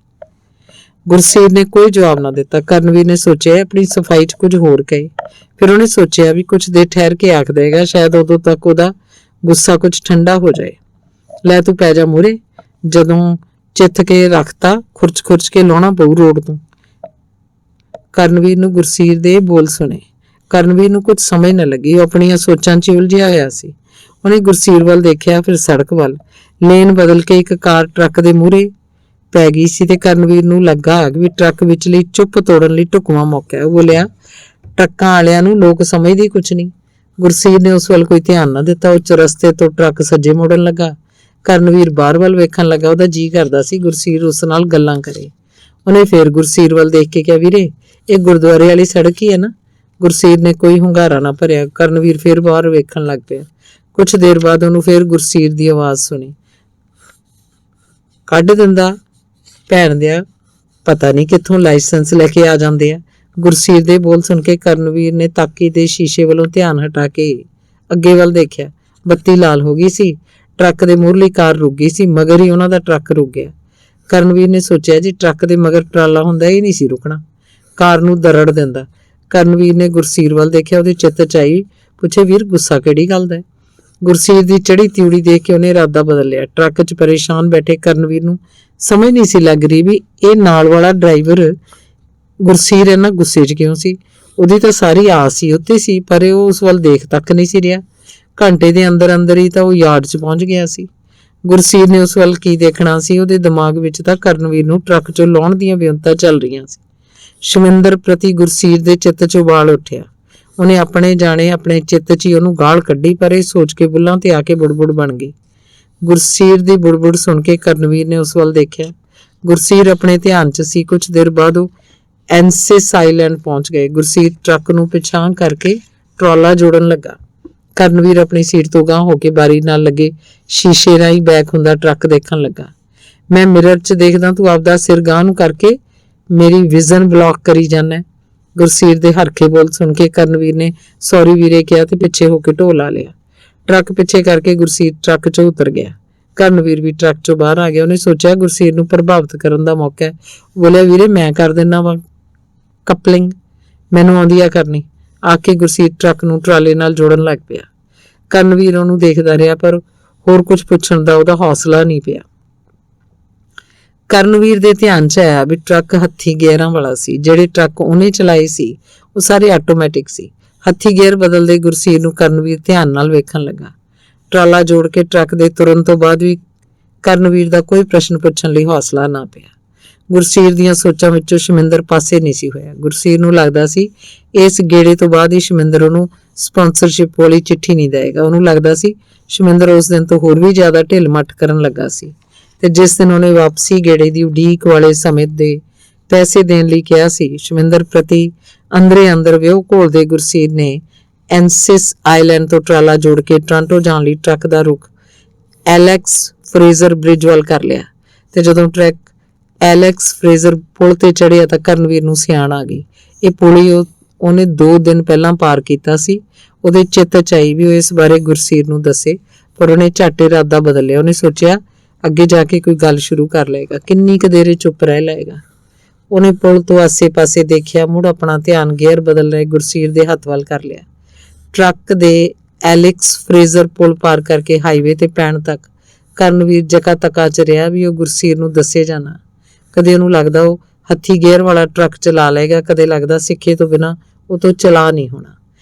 ਗੁਰਸੀਰ ਨੇ ਕੋਈ ਜਵਾਬ ਨਾ ਦਿੱਤਾ। ਕਰਨਵੀਰ ਨੇ ਸੋਚਿਆ ਆਪਣੀ ਸਫਾਈ 'ਚ ਕੁਝ ਹੋਰ ਕਹੇ। ਫਿਰ ਉਹਨੇ ਸੋਚਿਆ ਵੀ ਕੁਝ ਦੇਰ ਠਹਿਰ ਕੇ ਆਖ ਦੇਗਾ, ਸ਼ਾਇਦ ਉਦੋਂ ਤੱਕ ਉਹਦਾ ਗੁੱਸਾ ਕੁਝ ਠੰਡਾ ਹੋ ਜਾਏ। ਲੈ ਤੂੰ ਪੈ ਜਾ ਮੂਹਰੇ, ਜਦੋਂ ਚਿੱਥ ਕੇ ਰੱਖਤਾ ਖੁਰਚ ਕੇ ਲਾਉਣਾ ਪਊ ਰੋਡ ਤੋਂ। ਕਰਨਵੀਰ ਨੂੰ ਗੁਰਸੀਰ ਦੇ ਬੋਲ ਸੁਣੇ। ਕਰਨਵੀਰ ਨੂੰ ਕੁਝ ਸਮਝ ਨਾ ਲੱਗੀ। ਉਹ ਆਪਣੀਆਂ ਸੋਚਾਂ 'ਚ ਉਲਝਿਆ ਹੋਇਆ ਸੀ। ਉਹਨੇ ਗੁਰਸੀਰ ਵੱਲ ਦੇਖਿਆ, ਫਿਰ ਸੜਕ ਵੱਲ। ਲੇਨ ਬਦਲ ਕੇ ਇੱਕ ਕਾਰ ਟਰੱਕ ਦੇ ਮੂਹਰੇ ਪੈ ਗਈ ਸੀ ਤੇ ਕਰਨਵੀਰ ਨੂੰ ਲੱਗਾ ਵੀ ਟਰੱਕ ਵਿਚਲੀ ਚੁੱਪ ਤੋੜਨ ਲਈ ਢੁਕਵਾਂ ਮੌਕਾ ਹੈ। ਉਹ ਬੋਲਿਆ, ਟਰੱਕਾਂ ਵਾਲਿਆਂ ਨੂੰ ਲੋਕ ਸਮਝਦੇ ਕੁਝ ਨਹੀਂ। ਗੁਰਸੀਰ ਨੇ ਉਸ ਵੱਲ ਕੋਈ ਧਿਆਨ ਨਾ ਦਿੱਤਾ। ਉਹ ਚਰਸਤੇ ਤੋਂ ਟਰੱਕ ਸੱਜੇ ਮੋੜਨ ਲੱਗਾ। ਕਰਨਵੀਰ ਬਾਹਰ ਵੱਲ ਵੇਖਣ ਲੱਗਾ। ਉਹਦਾ ਜੀ ਕਰਦਾ ਸੀ ਗੁਰਸੀਰ ਉਸ ਨਾਲ ਗੱਲਾਂ ਕਰੇ। ਉਹਨੇ ਫੇਰ ਗੁਰਸੀਰ ਵੱਲ ਦੇਖ ਕੇ ਕਿਹਾ, ਵੀਰੇ, ਇਹ ਗੁਰਦੁਆਰੇ ਵਾਲੀ ਸੜਕ ਹੀ ਹੈ ਨਾ? ਗੁਰਸੀਰ ਨੇ ਕੋਈ ਹੁੰਗਾਰਾ ਨਾ ਭਰਿਆ। ਕਰਨਵੀਰ ਫੇਰ ਬਾਹਰ ਵੇਖਣ ਲੱਗ ਪਿਆ। ਕੁਛ ਦੇਰ ਬਾਅਦ ਉਹਨੂੰ ਫੇਰ ਗੁਰਸੀਰ ਦੀ ਆਵਾਜ਼ ਸੁਣੀ, ਕੱਢ ਦਿੰਦਾ ਭੈਣ ਦਿਆ, ਪਤਾ ਨਹੀਂ ਕਿੱਥੋਂ ਲਾਇਸੈਂਸ ਲੈ ਕੇ ਆ ਜਾਂਦੇ ਆ। ਗੁਰਸੀਰ ਦੇ ਬੋਲ ਸੁਣ ਕੇ ਕਰਨਵੀਰ ਨੇ ਤਾਕੀ ਦੇ ਸ਼ੀਸ਼ੇ ਵੱਲੋਂ ਧਿਆਨ ਹਟਾ ਕੇ ਅੱਗੇ ਵੱਲ ਦੇਖਿਆ। ਬੱਤੀ ਲਾਲ ਹੋ ਗਈ ਸੀ। ਟਰੱਕ ਦੇ ਮੂਹਰਲੀ ਕਾਰ ਰੁਕ ਗਈ ਸੀ। ਮਗਰ ਹੀ ਉਹਨਾਂ ਦਾ ਟਰੱਕ ਰੁਕ ਗਿਆ। ਕਰਨਵੀਰ ਨੇ ਸੋਚਿਆ, ਜੀ ਟਰੱਕ ਦੇ ਮਗਰ ਟਰਾਲਾ ਹੁੰਦਾ ਇਹ ਨਹੀਂ ਸੀ ਰੁਕਣਾ, ਕਾਰ ਨੂੰ ਦਰੜ ਦਿੰਦਾ। ਕਰਨਵੀਰ ਨੇ ਗੁਰਸੀਰ ਵੱਲ ਦੇਖਿਆ। ਉਹਦੇ ਚਿੱਤ 'ਚ ਆਈ, ਪੁੱਛੇ, ਵੀਰ ਗੁੱਸਾ ਕਿਹੜੀ ਗੱਲ ਦਾ? ਗੁਰਸੀਰ ਦੀ ਚੜੀ ਤਿਉੜੀ ਦੇਖ ਕੇ ਉਹਨੇ ਇਰਾਦਾ ਬਦਲ ਲਿਆ। ਟਰੱਕ 'ਚ ਪਰੇਸ਼ਾਨ ਬੈਠੇ ਕਰਨਵੀਰ ਨੂੰ ਸਮਝ ਨਹੀਂ ਸੀ ਲੱਗ ਰਹੀ ਵੀ ਇਹ ਨਾਲ ਵਾਲਾ ਡਰਾਈਵਰ ਗੁਰਸੀਰ ਇਹਨਾਂ ਗੁੱਸੇ 'ਚ ਕਿਉਂ ਸੀ। ਉਹਦੀ ਤਾਂ ਸਾਰੀ ਆਸ ਸੀ ਉੱਤੇ ਸੀ, ਪਰ ਉਹ ਉਸ ਵੱਲ ਦੇਖ ਤੱਕ ਨਹੀਂ ਸੀ ਰਿਹਾ। ਘੰਟੇ ਦੇ ਅੰਦਰ ਹੀ ਤਾਂ ਉਹ ਯਾਰਡ 'ਚ ਪਹੁੰਚ ਗਿਆ ਸੀ। ਗੁਰਸੀਰ ਨੇ ਉਸ ਵੱਲ ਕੀ ਦੇਖਣਾ ਸੀ? ਉਹਦੇ ਦਿਮਾਗ ਵਿੱਚ ਤਾਂ ਕਰਨਵੀਰ ਨੂੰ ਟਰੱਕ 'ਚੋਂ ਲਾਉਣ ਦੀਆਂ ਵਿਉਂਤਾਂ ਚੱਲ ਰਹੀਆਂ ਸੀ। ਸ਼ਮਿੰਦਰ ਪ੍ਰਤੀ ਗੁਰਸੀਰ ਦੇ ਚਿੱਤ 'ਚ ਉਬਾਲ ਉੱਠਿਆ। ਉਹਨੇ ਆਪਣੇ ਜਾਣੇ ਆਪਣੇ ਚਿੱਤ 'ਚ ਹੀ ਉਹਨੂੰ ਗਾਲ ਕੱਢੀ, ਪਰ ਇਹ ਸੋਚ ਕੇ ਬੁੱਲਾਂ ਤੇ ਆ ਕੇ ਬੁੜਬੁੜ ਬਣ ਗਈ। ਗੁਰਸੀਰ ਦੀ ਬੁੜਬੁੜ ਸੁਣ ਕੇ ਕਰਨਵੀਰ ਨੇ ਉਸ ਵੱਲ ਦੇਖਿਆ। ਗੁਰਸੀਰ ਆਪਣੇ ਧਿਆਨ 'ਚ ਸੀ। ਕੁਝ ਦੇਰ ਬਾਅਦ ਉਹ ਐਨਸਿਸ ਆਈਲੈਂਡ ਪਹੁੰਚ ਗਏ। ਗੁਰਸੀਰ ਟਰੱਕ ਨੂੰ ਪਿਛਾਂਹ ਕਰਕੇ ਟਰਾਲਾ ਜੋੜਨ ਲੱਗਾ। ਕਰਨਵੀਰ ਆਪਣੀ ਸੀਟ ਤੋਂ ਗਾਂਹ ਹੋ ਕੇ ਬਾਰੀ ਨਾਲ ਲੱਗੇ ਸ਼ੀਸ਼ੇ ਰਾਹੀਂ ਬੈਕ ਹੁੰਦਾ ਟਰੱਕ ਦੇਖਣ ਲੱਗਾ। ਮੈਂ ਮਿਰਰ 'ਚ ਦੇਖਦਾ, ਤੂੰ ਆਪਦਾ ਸਿਰ ਗਾਂਹ ਨੂੰ ਕਰਕੇ ਮੇਰੀ ਵਿਜ਼ਨ ਬਲੌਕ ਕਰੀ ਜਾਂਦਾ। ਗੁਰਸੀਰ ਦੇ ਹਰਖੇ ਬੋਲ ਸੁਣ ਕੇ ਕਰਨਵੀਰ ਨੇ ਸੌਰੀ ਵੀਰੇ ਕਿਹਾ ਤੇ ਪਿੱਛੇ ਹੋ ਕੇ ਢੋਲ ਲਾ ਲਿਆ। ਟਰੱਕ ਪਿੱਛੇ ਕਰਕੇ ਗੁਰਸੀਰ ਟਰੱਕ 'ਚੋਂ ਉਤਰ ਗਿਆ। ਕਰਨਵੀਰ ਵੀ ਟਰੱਕ 'ਚੋਂ ਬਾਹਰ ਆ ਗਿਆ। ਉਹਨੇ ਸੋਚਿਆ ਗੁਰਸੀਰ ਨੂੰ ਪ੍ਰਭਾਵਿਤ ਕਰਨ ਦਾ ਮੌਕਾ ਹੈ। ਬੋਲਿਆ, ਵੀਰੇ, ਮੈਂ ਕਰ ਦਿੰਦਾ ਵਾ ਕਪਲਿੰਗ, ਮੈਨੂੰ ਆਉਂਦੀ ਆ ਕਰਨੀ। ਆ ਕੇ ਗੁਰਸੀਰ ਟਰੱਕ ਨੂੰ ਟਰਾਲੇ ਨਾਲ ਜੋੜਨ ਲੱਗ ਪਿਆ। ਕਰਨਵੀਰ ਉਹਨੂੰ ਦੇਖਦਾ ਰਿਹਾ, ਪਰ ਹੋਰ ਕੁਝ ਪੁੱਛਣ ਦਾ ਉਹਦਾ ਹੌਸਲਾ ਨਹੀਂ ਪਿਆ। ਕਰਨਵੀਰ ਦੇ ਧਿਆਨ 'ਚ ਆਇਆ ਵੀ ਟਰੱਕ ਹੱਥੀ ਗੇਅਰਾਂ ਵਾਲਾ ਸੀ। ਜਿਹੜੇ ਟਰੱਕ ਉਹਨੇ ਚਲਾਏ ਸੀ ਉਹ ਸਾਰੇ ਆਟੋਮੈਟਿਕ ਸੀ। ਹੱਥੀ ਗੇਅਰ ਬਦਲਦੇ ਗੁਰਸੀਰ ਨੂੰ ਕਰਨਵੀਰ ਧਿਆਨ ਨਾਲ ਵੇਖਣ ਲੱਗਾ। ਟਰਾਲਾ ਜੋੜ ਕੇ ਟਰੱਕ ਦੇ ਤੁਰਨ ਤੋਂ ਬਾਅਦ ਵੀ ਕਰਨਵੀਰ ਦਾ ਕੋਈ ਪ੍ਰਸ਼ਨ ਪੁੱਛਣ ਲਈ ਹੌਸਲਾ ਨਾ ਪਿਆ। ਗੁਰਸੀਰ ਦੀਆਂ ਸੋਚਾਂ ਵਿੱਚੋਂ ਸ਼ਮਿੰਦਰ ਪਾਸੇ ਨਹੀਂ ਸੀ ਹੋਇਆ। ਗੁਰਸੀਰ ਨੂੰ ਲੱਗਦਾ ਸੀ ਇਸ ਗੇੜੇ ਤੋਂ ਬਾਅਦ ਹੀ ਸ਼ਮਿੰਦਰ ਉਹਨੂੰ ਸਪਾਂਸਰਸ਼ਿਪ ਵਾਲੀ ਚਿੱਠੀ ਨਹੀਂ ਦੇਵੇਗਾ। ਉਹਨੂੰ ਲੱਗਦਾ ਸੀ ਸ਼ਮਿੰਦਰ ਉਸ ਦਿਨ ਤੋਂ ਹੋਰ ਵੀ ਜ਼ਿਆਦਾ ਢਿੱਲ ਮੱਠ ਕਰਨ ਲੱਗਾ ਸੀ ਤੇ ਜਿਸ ਦਿਨ ਉਹਨੇ ਵਾਪਸੀ ਗੇੜੇ ਦੀ ਉਡੀਕ ਵਾਲੇ ਸਮੇਂ ਦੇ ਪੈਸੇ ਦੇਣ ਲਈ ਕਿਹਾ ਸੀ, ਸ਼ਮਿੰਦਰ ਪ੍ਰਤੀ ਅੰਦਰੇ ਅੰਦਰ ਵਿਉ ਘੋਲਦੇ ਗੁਰਸੀਰ ਨੇ ਐਨਸਿਸ ਆਈਲੈਂਡ ਤੋਂ ਟਰਾਲਾ ਜੋੜ ਕੇ ਟੋਰਾਂਟੋ ਜਾਣ ਲਈ ਟਰੱਕ ਦਾ ਰੁਖ ਐਲੈਕਸ ਫਰੇਜ਼ਰ ਬ੍ਰਿਜ ਵੱਲ ਕਰ ਲਿਆ। ਤੇ ਜਦੋਂ ਟਰੱਕ ਐਲੈਕਸ ਫਰੇਜ਼ਰ ਪੁਲ ਤੇ ਚੜ੍ਹਿਆ ਤਾਂ ਕਰਨਵੀਰ ਨੂੰ ਸਿਆਣ ਆ ਗਈ। ਇਹ ਪੁਲ ਹੀ ਉਹਨੇ 2 ਦਿਨ ਪਹਿਲਾਂ ਪਾਰ ਕੀਤਾ ਸੀ। ਉਹਦੇ ਚਿੱਤ 'ਚ ਆਈ ਵੀ ਉਹ ਇਸ ਬਾਰੇ ਗੁਰਸੀਰ ਨੂੰ ਦੱਸੇ, ਪਰ ਉਹਨੇ ਝੱਟ ਇਰਾਦਾ ਬਦਲ ਲਿਆ। ਉਹਨੇ ਸੋਚਿਆ ਅੱਗੇ ਜਾ ਕੇ ਕੋਈ ਗੱਲ ਸ਼ੁਰੂ ਕਰ ਲਏਗਾ, ਕਿੰਨੀ ਕੁ ਦੇਰ ਚੁੱਪ ਰਹਿ ਲਏਗਾ। ਉਹਨੇ ਪੁਲ ਤੋਂ ਆਸੇ-ਪਾਸੇ ਦੇਖਿਆ, ਮੁੜ ਆਪਣਾ ਧਿਆਨ ਗੇਅਰ ਬਦਲ ਰਹੇ ਗੁਰਸੀਰ ਦੇ ਹੱਥ ਵੱਲ ਕਰ ਲਿਆ। ਟਰੱਕ ਦੇ ਐਲੈਕਸ ਫਰੇਜ਼ਰ ਪੁਲ ਪਾਰ ਕਰਕੇ ਹਾਈਵੇ ਤੇ ਪੈਣ ਤੱਕ ਕਰਨਵੀਰ ਜਕਾ ਤਕਾ 'ਚ ਰਿਹਾ ਵੀ ਉਹ ਗੁਰਸੀਰ ਨੂੰ ਦੱਸੇ ਜਾਣਾ। ਕਦੇ ਉਹਨੂੰ ਲੱਗਦਾ ਉਹ ਹੱਥੀ ਗੇਅਰ ਵਾਲਾ ਟਰੱਕ ਚਲਾ ਲਏਗਾ, ਕਦੇ ਲੱਗਦਾ ਸਿੱਖੇ ਤੋਂ ਬਿਨਾਂ ਉਹ ਤੋਂ ਚਲਾ ਨਹੀਂ ਹੋਣਾ।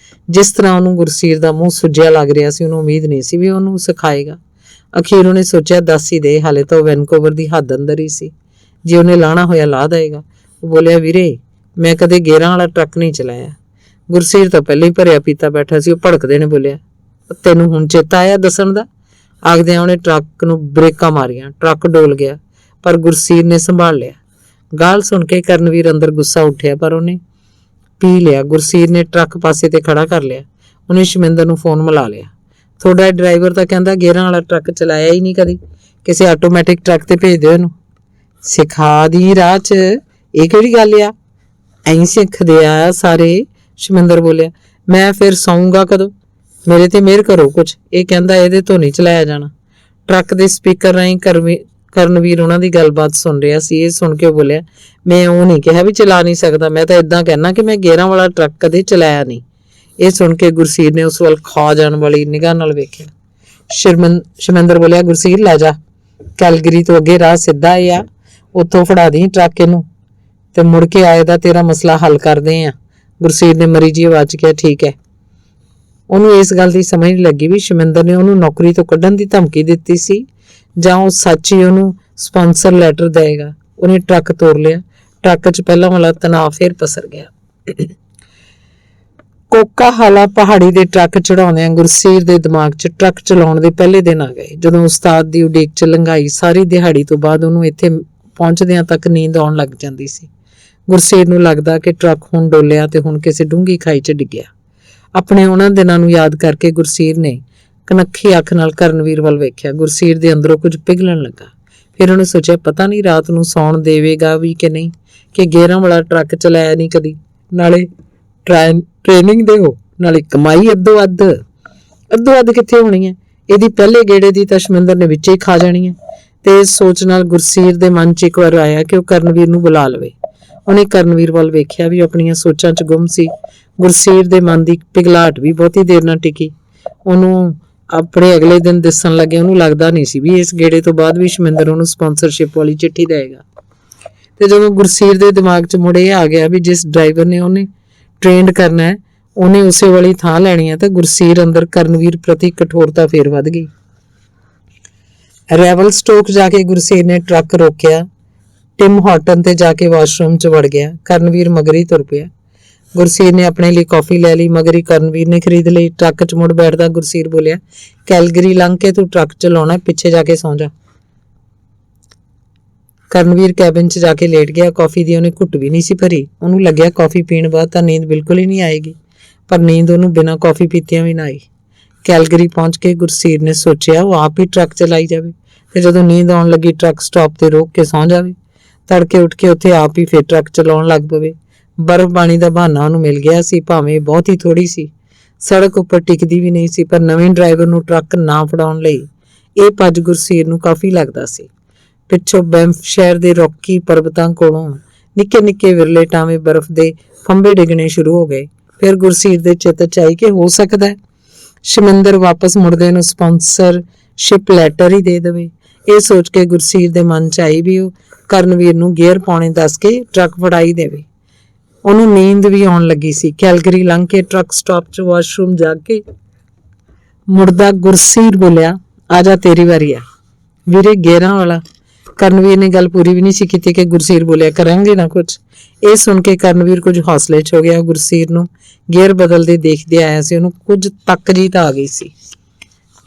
ਜਿਸ ਤਰ੍ਹਾਂ ਉਹਨੂੰ ਗੁਰਸੀਰ ਦਾ ਮੂੰਹ ਸੁੱਜਿਆ ਲੱਗ ਰਿਹਾ ਸੀ, ਉਹਨੂੰ ਉਮੀਦ ਨਹੀਂ ਸੀ ਵੀ ਉਹਨੂੰ ਸਿਖਾਏਗਾ। ਅਖੀਰ ਉਹਨੇ ਸੋਚਿਆ ਦੱਸ ਹੀ ਦੇ, ਹਾਲੇ ਤਾਂ ਉਹ ਵੈਨਕੂਵਰ ਦੀ ਹੱਦ ਅੰਦਰ ਹੀ ਸੀ, ਜੇ ਉਹਨੇ ਲਾਣਾ ਹੋਇਆ ਲਾ ਦੇਗਾ। ਉਹ ਬੋਲਿਆ ਵੀਰੇ ਮੈਂ ਕਦੇ ਗੇਅਰਾਂ ਵਾਲਾ ਟਰੱਕ ਨਹੀਂ ਚਲਾਇਆ। ਗੁਰਸੀਰ ਤਾਂ ਪਹਿਲਾਂ ਹੀ ਭਰਿਆ ਪੀਤਾ ਬੈਠਾ ਸੀ। ਉਹ ਭੜਕਦੇ ਨੇ ਬੋਲਿਆ ਤੈਨੂੰ ਹੁਣ ਚੇਤਾ ਆਇਆ ਦੱਸਣ ਦਾ? ਆਖਦਿਆਂ ਉਹਨੇ ਟਰੱਕ ਨੂੰ ਬ੍ਰੇਕਾਂ ਮਾਰੀਆਂ। ਟਰੱਕ ਡੋਲ ਗਿਆ ਪਰ ਗੁਰਸੀਰ ਨੇ ਸੰਭਾਲ ਲਿਆ। ਗਾਲ ਸੁਣ ਕੇ ਕਰਨਵੀਰ ਅੰਦਰ ਗੁੱਸਾ ਉੱਠਿਆ ਪਰ ਉਹਨੇ ਪੀ ਲਿਆ। ਗੁਰਸੀਰ ਨੇ ਟਰੱਕ ਪਾਸੇ ਤੇ ਖੜਾ ਕਰ ਲਿਆ। ਉਹਨੇ ਸ਼ਮਿੰਦਰ ਨੂੰ ਫੋਨ ਮਿਲਾ ਲਿਆ। ਤੁਹਾਡਾ ਡਰਾਈਵਰ ਤਾਂ ਕਹਿੰਦਾ ਗੇਅਰਾਂ ਵਾਲਾ ਟਰੱਕ ਚਲਾਇਆ ਹੀ ਨਹੀਂ ਕਦੀ, ਕਿਸੇ ਆਟੋਮੈਟਿਕ ਟਰੱਕ ਤੇ ਭੇਜ ਦਿਓ ਇਹਨੂੰ। ਸਿਖਾ ਦੀ ਰਾਹ 'ਚ, ਇਹ ਕਿਹੜੀ ਗੱਲ ਆ? ਐਂ ਸਿੱਖਦੇ ਆ ਸਾਰੇ। ਸ਼ਮਿੰਦਰ ਬੋਲਿਆ ਮੈਂ ਫਿਰ ਸੌਂਗਾ ਕਦੋਂ? ਮੇਰੇ ਤੇ ਮਿਹਰ ਕਰੋ ਕੁਝ। ਇਹ ਕਹਿੰਦਾ ਇਹਦੇ ਤੋਂ ਨਹੀਂ ਚਲਾਇਆ ਜਾਣਾ। ਟਰੱਕ ਦੇ ਸਪੀਕਰ ਰਾਹੀਂ ਕਰਨਵੀਰ ਉਹਨਾਂ ਦੀ ਗੱਲਬਾਤ ਸੁਣ ਰਿਹਾ ਸੀ। ਇਹ ਸੁਣ ਕੇ ਬੋਲਿਆ ਮੈਂ ਉਹ ਨਹੀਂ ਕਿਹਾ ਵੀ ਚਲਾ ਨਹੀਂ ਸਕਦਾ, ਮੈਂ ਤਾਂ ਇਦਾਂ ਕਹਿਣਾ ਕਿ ਮੈਂ ਗੇਅਰਾਂ ਵਾਲਾ ਟਰੱਕ ਕਦੇ ਚਲਾਇਆ ਨਹੀਂ। ਇਹ ਸੁਣ ਕੇ ਗੁਰਸੀਰ ਨੇ ਉਸ ਵੱਲ ਖਾ ਜਾਣ ਵਾਲੀ ਨਿਗਾਹ ਨਾਲ ਵੇਖਿਆ। ਸ਼ਮਿੰਦਰ ਬੋਲਿਆ ਗੁਰਸੀਰ ਲੈ ਜਾ, ਕੈਲਗਰੀ ਤੋਂ ਅੱਗੇ ਰਾਹ ਸਿੱਧਾ ਆ, ਉੱਥੋਂ ਫੜਾ ਦੀ ਟਰੱਕ ਇਹਨੂੰ ਤੇ ਮੁੜ ਕੇ ਆਏ ਦਾ ਤੇਰਾ ਮਸਲਾ ਹੱਲ ਕਰਦੇ ਆ। ਗੁਰਸੀਰ ਨੇ ਮਰੀ ਜਿਹੀ ਆਵਾਜ਼ 'ਚ ਕਿਹਾ ਠੀਕ ਹੈ। ਉਹਨੂੰ ਇਸ ਗੱਲ ਦੀ ਸਮਝ ਨਹੀਂ ਲੱਗੀ ਵੀ ਸ਼ਮਿੰਦਰ ਨੇ ਉਹਨੂੰ ਨੌਕਰੀ ਤੋਂ ਕੱਢਣ ਦੀ ਧਮਕੀ ਦਿੱਤੀ ਸੀ ਜਾਂ ਉਹ ਸੱਚ ਹੀ ਉਹਨੂੰ ਸਪਾਂਸਰ ਲੈਟਰ ਦੇਏਗਾ। ਉਹਨੇ ਟਰੱਕ ਤੋੜ ਲਿਆ। ਟਰੱਕ 'ਚ ਪਹਿਲਾਂ ਵਾਲਾ ਤਣਾਅ ਫੇਰ ਪਸਰ ਗਿਆ। ਕੋਕਾ ਹਾਲਾ ਪਹਾੜੀ ਦੇ ਟਰੱਕ ਚੜਾਉਂਦਿਆਂ ਗੁਰਸੀਰ ਦੇ ਦਿਮਾਗ 'ਚ ਟਰੱਕ ਚਲਾਉਣ ਦੇ ਪਹਿਲੇ ਦਿਨ ਆ ਗਏ, ਜਦੋਂ ਉਸਤਾਦ ਦੀ ਉਡੀਕ 'ਚ ਲੰਘਾਈ ਸਾਰੀ ਦਿਹਾੜੀ ਤੋਂ ਬਾਅਦ ਉਹਨੂੰ ਇੱਥੇ ਪਹੁੰਚਦਿਆਂ ਤੱਕ ਨੀਂਦ ਆਉਣ ਲੱਗ ਜਾਂਦੀ ਸੀ। ਗੁਰਸੀਰ ਨੂੰ ਲੱਗਦਾ ਕਿ ਟਰੱਕ ਹੁਣ ਡੋਲਿਆ ਤੇ ਹੁਣ ਕਿਸੇ ਡੂੰਘੀ ਖਾਈ 'ਚ ਡਿੱਗਿਆ। ਆਪਣੇ ਉਹਨਾਂ ਦਿਨਾਂ ਨੂੰ ਯਾਦ ਕਰਕੇ ਗੁਰਸੀਰ ਨੇ ਕਨੱਖੀ ਅੱਖ ਨਾਲ ਕਰਨਵੀਰ ਵੱਲ ਵੇਖਿਆ। ਗੁਰਸੀਰ ਦੇ ਅੰਦਰੋਂ ਕੁਝ ਪਿਘਲਣ ਲੱਗਾ। ਫਿਰ ਉਹਨੇ ਸੋਚਿਆ ਪਤਾ ਨਹੀਂ ਰਾਤ ਨੂੰ ਸੌਣ ਦੇਵੇਗਾ ਵੀ ਕਿ ਨਹੀਂ, ਕਿ ਗੇਅਰਾਂ ਵਾਲਾ ਟਰੱਕ ਚਲਾਇਆ ਨਹੀਂ ਕਦੀ, ਨਾਲੇ ਟ੍ਰੇਨਿੰਗ ਦੇ ਹੋ, ਨਾਲੇ ਕਮਾਈ ਅੱਧੋ ਅੱਧ ਕਿੱਥੇ ਹੋਣੀ ਹੈ? ਇਹਦੀ ਪਹਿਲੇ ਗੇੜੇ ਦੀ ਤਾਂ ਸ਼ਮਿੰਦਰ ਨੇ ਵਿੱਚੇ ਹੀ ਖਾ ਜਾਣੀ ਹੈ। ਤੇ ਇਸ ਸੋਚ ਨਾਲ ਗੁਰਸੀਰ ਦੇ ਮਨ 'ਚ ਇੱਕ ਵਾਰ ਆਇਆ ਕਿ ਉਹ ਕਰਨਵੀਰ ਨੂੰ ਬੁਲਾ ਲਵੇ। ਉਹਨੇ ਕਰਨਵੀਰ ਵੱਲ ਵੇਖਿਆ ਵੀ ਆਪਣੀਆਂ ਸੋਚਾਂ 'ਚ ਗੁੰਮ ਸੀ। ਗੁਰਸੀਰ ਦੇ ਮਨ ਦੀ ਪਿਘਲਾਹਟ ਵੀ ਬਹੁਤੀ ਦੇਰ ਨਾ ਟਿਕੀ। ਉਹਨੂੰ ਆਪਣੇ ਅਗਲੇ ਦਿਨ ਦਿਸਣ ਲੱਗੇ। ਉਹਨੂੰ ਲੱਗਦਾ ਨਹੀਂ ਸੀ ਵੀ ਇਸ ਗੇੜੇ ਤੋਂ ਬਾਅਦ ਵੀ ਸ਼ਮਿੰਦਰ ਉਹਨੂੰ ਸਪਾਂਸਰਸ਼ਿਪ ਵਾਲੀ ਚਿੱਠੀ ਦੇਵੇਗਾ। ਤੇ ਜਦੋਂ ਗੁਰਸੀਰ ਦੇ ਦਿਮਾਗ 'ਚ ਮੁੜ ਇਹ ਆ ਗਿਆ ਵੀ ਜਿਸ ਡਰਾਈਵਰ ਨੇ ਉਹਨੇ ਟ੍ਰੇਨਡ ਕਰਨਾ ਹੈ ਉਹਨੇ ਉਸੇ ਵਾਲੀ ਥਾਂ ਲੈਣੀ ਹੈ, ਤਾਂ ਗੁਰਸੀਰ ਅੰਦਰ ਕਰਨਵੀਰ ਪ੍ਰਤੀ ਕਠੋਰਤਾ ਫੇਰ ਵੱਧ ਗਈ। ਰੈਵਲ ਸਟੋਕ ਜਾ ਕੇ ਗੁਰਸੀਰ ਨੇ ਟਰੱਕ ਰੋਕਿਆ। ਟਿਮ ਹਾਰਟਨ ਤੇ ਜਾ ਕੇ ਵਾਸ਼ਰੂਮ 'ਚ ਵੜ ਗਿਆ। ਕਰਨਵੀਰ ਮਗਰੀ ਤੁਰ ਪਿਆ। ਗੁਰਸੀਰ ਨੇ ਆਪਣੇ ਲਈ ਕਾਫੀ ਲੈ ਲਈ, ਮਗਰੀ ਕਰਨਵੀਰ ਨੇ ਖਰੀਦ ਲਈ। ਟਰੱਕ 'ਚ ਮੁੜ ਬੈਠਦਾ ਗੁਰਸੀਰ ਬੋਲਿਆ ਕੈਲਗਰੀ ਲੰਘ ਕੇ ਤੂੰ ਟਰੱਕ ਚਲਾਉਣਾ, ਪਿੱਛੇ ਜਾ ਕੇ ਸੌਂ ਜਾ। ਕਰਨਵੀਰ ਕੈਬਿਨ 'ਚ ਜਾ ਕੇ ਲੇਟ ਗਿਆ। ਕਾਫੀ ਦੀ ਉਹਨੇ ਘੁੱਟ ਵੀ ਨਹੀਂ ਸੀ ਭਰੀ। ਉਹਨੂੰ ਲੱਗਿਆ ਕਾਫੀ ਪੀਣ ਬਾਅਦ ਤਾਂ ਨੀਂਦ ਬਿਲਕੁਲ ਹੀ ਨਹੀਂ ਆਏਗੀ, ਪਰ ਨੀਂਦ ਉਹਨੂੰ ਬਿਨਾਂ ਕਾਫੀ ਪੀਤਿਆਂ ਵੀ ਨਾ ਆਈ। ਕੈਲਗਰੀ ਪਹੁੰਚ ਕੇ ਗੁਰਸੀਰ ਨੇ ਸੋਚਿਆ ਉਹ ਆਪ ਹੀ ਟਰੱਕ ਚਲਾਈ ਜਾਵੇ ਤੇ ਜਦੋਂ ਨੀਂਦ ਆਉਣ ਲੱਗੀ ਟਰੱਕ ਸਟਾਪ ਤੇ ਰੋਕ ਕੇ ਸੌਂ ਜਾਵੇ। ਤੜਕੇ ਉੱਠ ਕੇ ਉੱਥੇ ਆਪ ਹੀ ਫੇਰ ਟਰੱਕ ਚਲਾਉਣ ਲੱਗ ਪਵੇ। ਬਰਫ਼ ਪਾਣੀ ਦਾ ਬਹਾਨਾ ਉਹਨੂੰ ਮਿਲ ਗਿਆ ਸੀ, ਭਾਵੇਂ ਬਹੁਤ ਹੀ ਥੋੜੀ ਸੀ। ਸੜਕ ਉੱਪਰ ਟਿਕਦੀ ਵੀ ਨਹੀਂ ਸੀ, ਪਰ ਨਵੇਂ ਡਰਾਈਵਰ ਨੂੰ ਟਰੱਕ ਨਾ ਫੜਾਉਣ ਲਈ ਇਹ ਭੱਜ ਗੁਰਸੀਰ ਨੂੰ ਕਾਫੀ ਲੱਗਦਾ ਸੀ। ਪਿੱਛੋਂ ਬੈਂਫ ਸ਼ਹਿਰ ਦੇ ਰੌਕੀ ਪਰਬਤਾਂ ਕੋਲੋਂ ਨਿੱਕੇ ਨਿੱਕੇ ਵਿਰਲੇ ਟਾਵੇਂ ਬਰਫ਼ ਦੇ ਫੰਬੇ ਡਿੱਗਣੇ ਸ਼ੁਰੂ ਹੋ ਗਏ। ਫਿਰ ਗੁਰਸੀਰ ਦੇ ਚਿੱਤ 'ਚ ਆਈ ਕਿ ਹੋ ਸਕਦਾ ਹੈ ਸ਼ਮਿੰਦਰ ਵਾਪਸ ਮੁੜਦੇ ਨੂੰ ਸਪਾਂਸਰਸ਼ਿਪ ਲੈਟਰ ਹੀ ਦੇ ਦੇਵੇ। ਇਹ ਸੋਚ ਕੇ ਗੁਰਸੀਰ ਦੇ ਮਨ 'ਚ ਆਈ ਵੀ ਉਹ ਕਰਨਵੀਰ ਨੂੰ ਗੇਅਰ ਪਾਉਣੇ ਦੱਸ ਕੇ ਟਰੱਕ ਫੜਾਈ ਦੇਵੇ। ਉਹਨੂੰ ਨੀਂਦ ਵੀ ਆਉਣ ਲੱਗੀ ਸੀ। ਕੈਲਗਰੀ ਲੰਘ ਕੇ ਟਰੱਕ ਸਟਾਪ 'ਚ ਵਾਸ਼ਰੂਮ ਜਾ ਕੇ ਮੁੜਦਾ ਗੁਰਸੀਰ ਬੋਲਿਆ ਆ ਜਾ ਤੇਰੀ ਵਾਰੀ ਆ ਵੀਰੇ ਗੇਅਰਾਂ ਵਾਲਾ। ਕਰਨਵੀਰ ਨੇ ਗੱਲ ਪੂਰੀ ਵੀ ਨਹੀਂ ਸੀ ਕੀਤੀ ਕਿ ਗੁਰਸੀਰ ਬੋਲਿਆ ਕਰਾਂਗੇ ਨਾ ਕੁਝ। ਇਹ ਸੁਣ ਕੇ ਕਰਨਵੀਰ ਕੁਝ ਹੌਸਲੇ 'ਚ ਹੋ ਗਿਆ। ਗੁਰਸੀਰ ਨੂੰ ਗੇਅਰ ਬਦਲਦੇ ਦੇਖਦੇ ਆਇਆ ਸੀ। ਉਹਨੂੰ ਕੁਝ ਤੱਕ ਜੀ ਤਾਂ ਆ ਗਈ ਸੀ।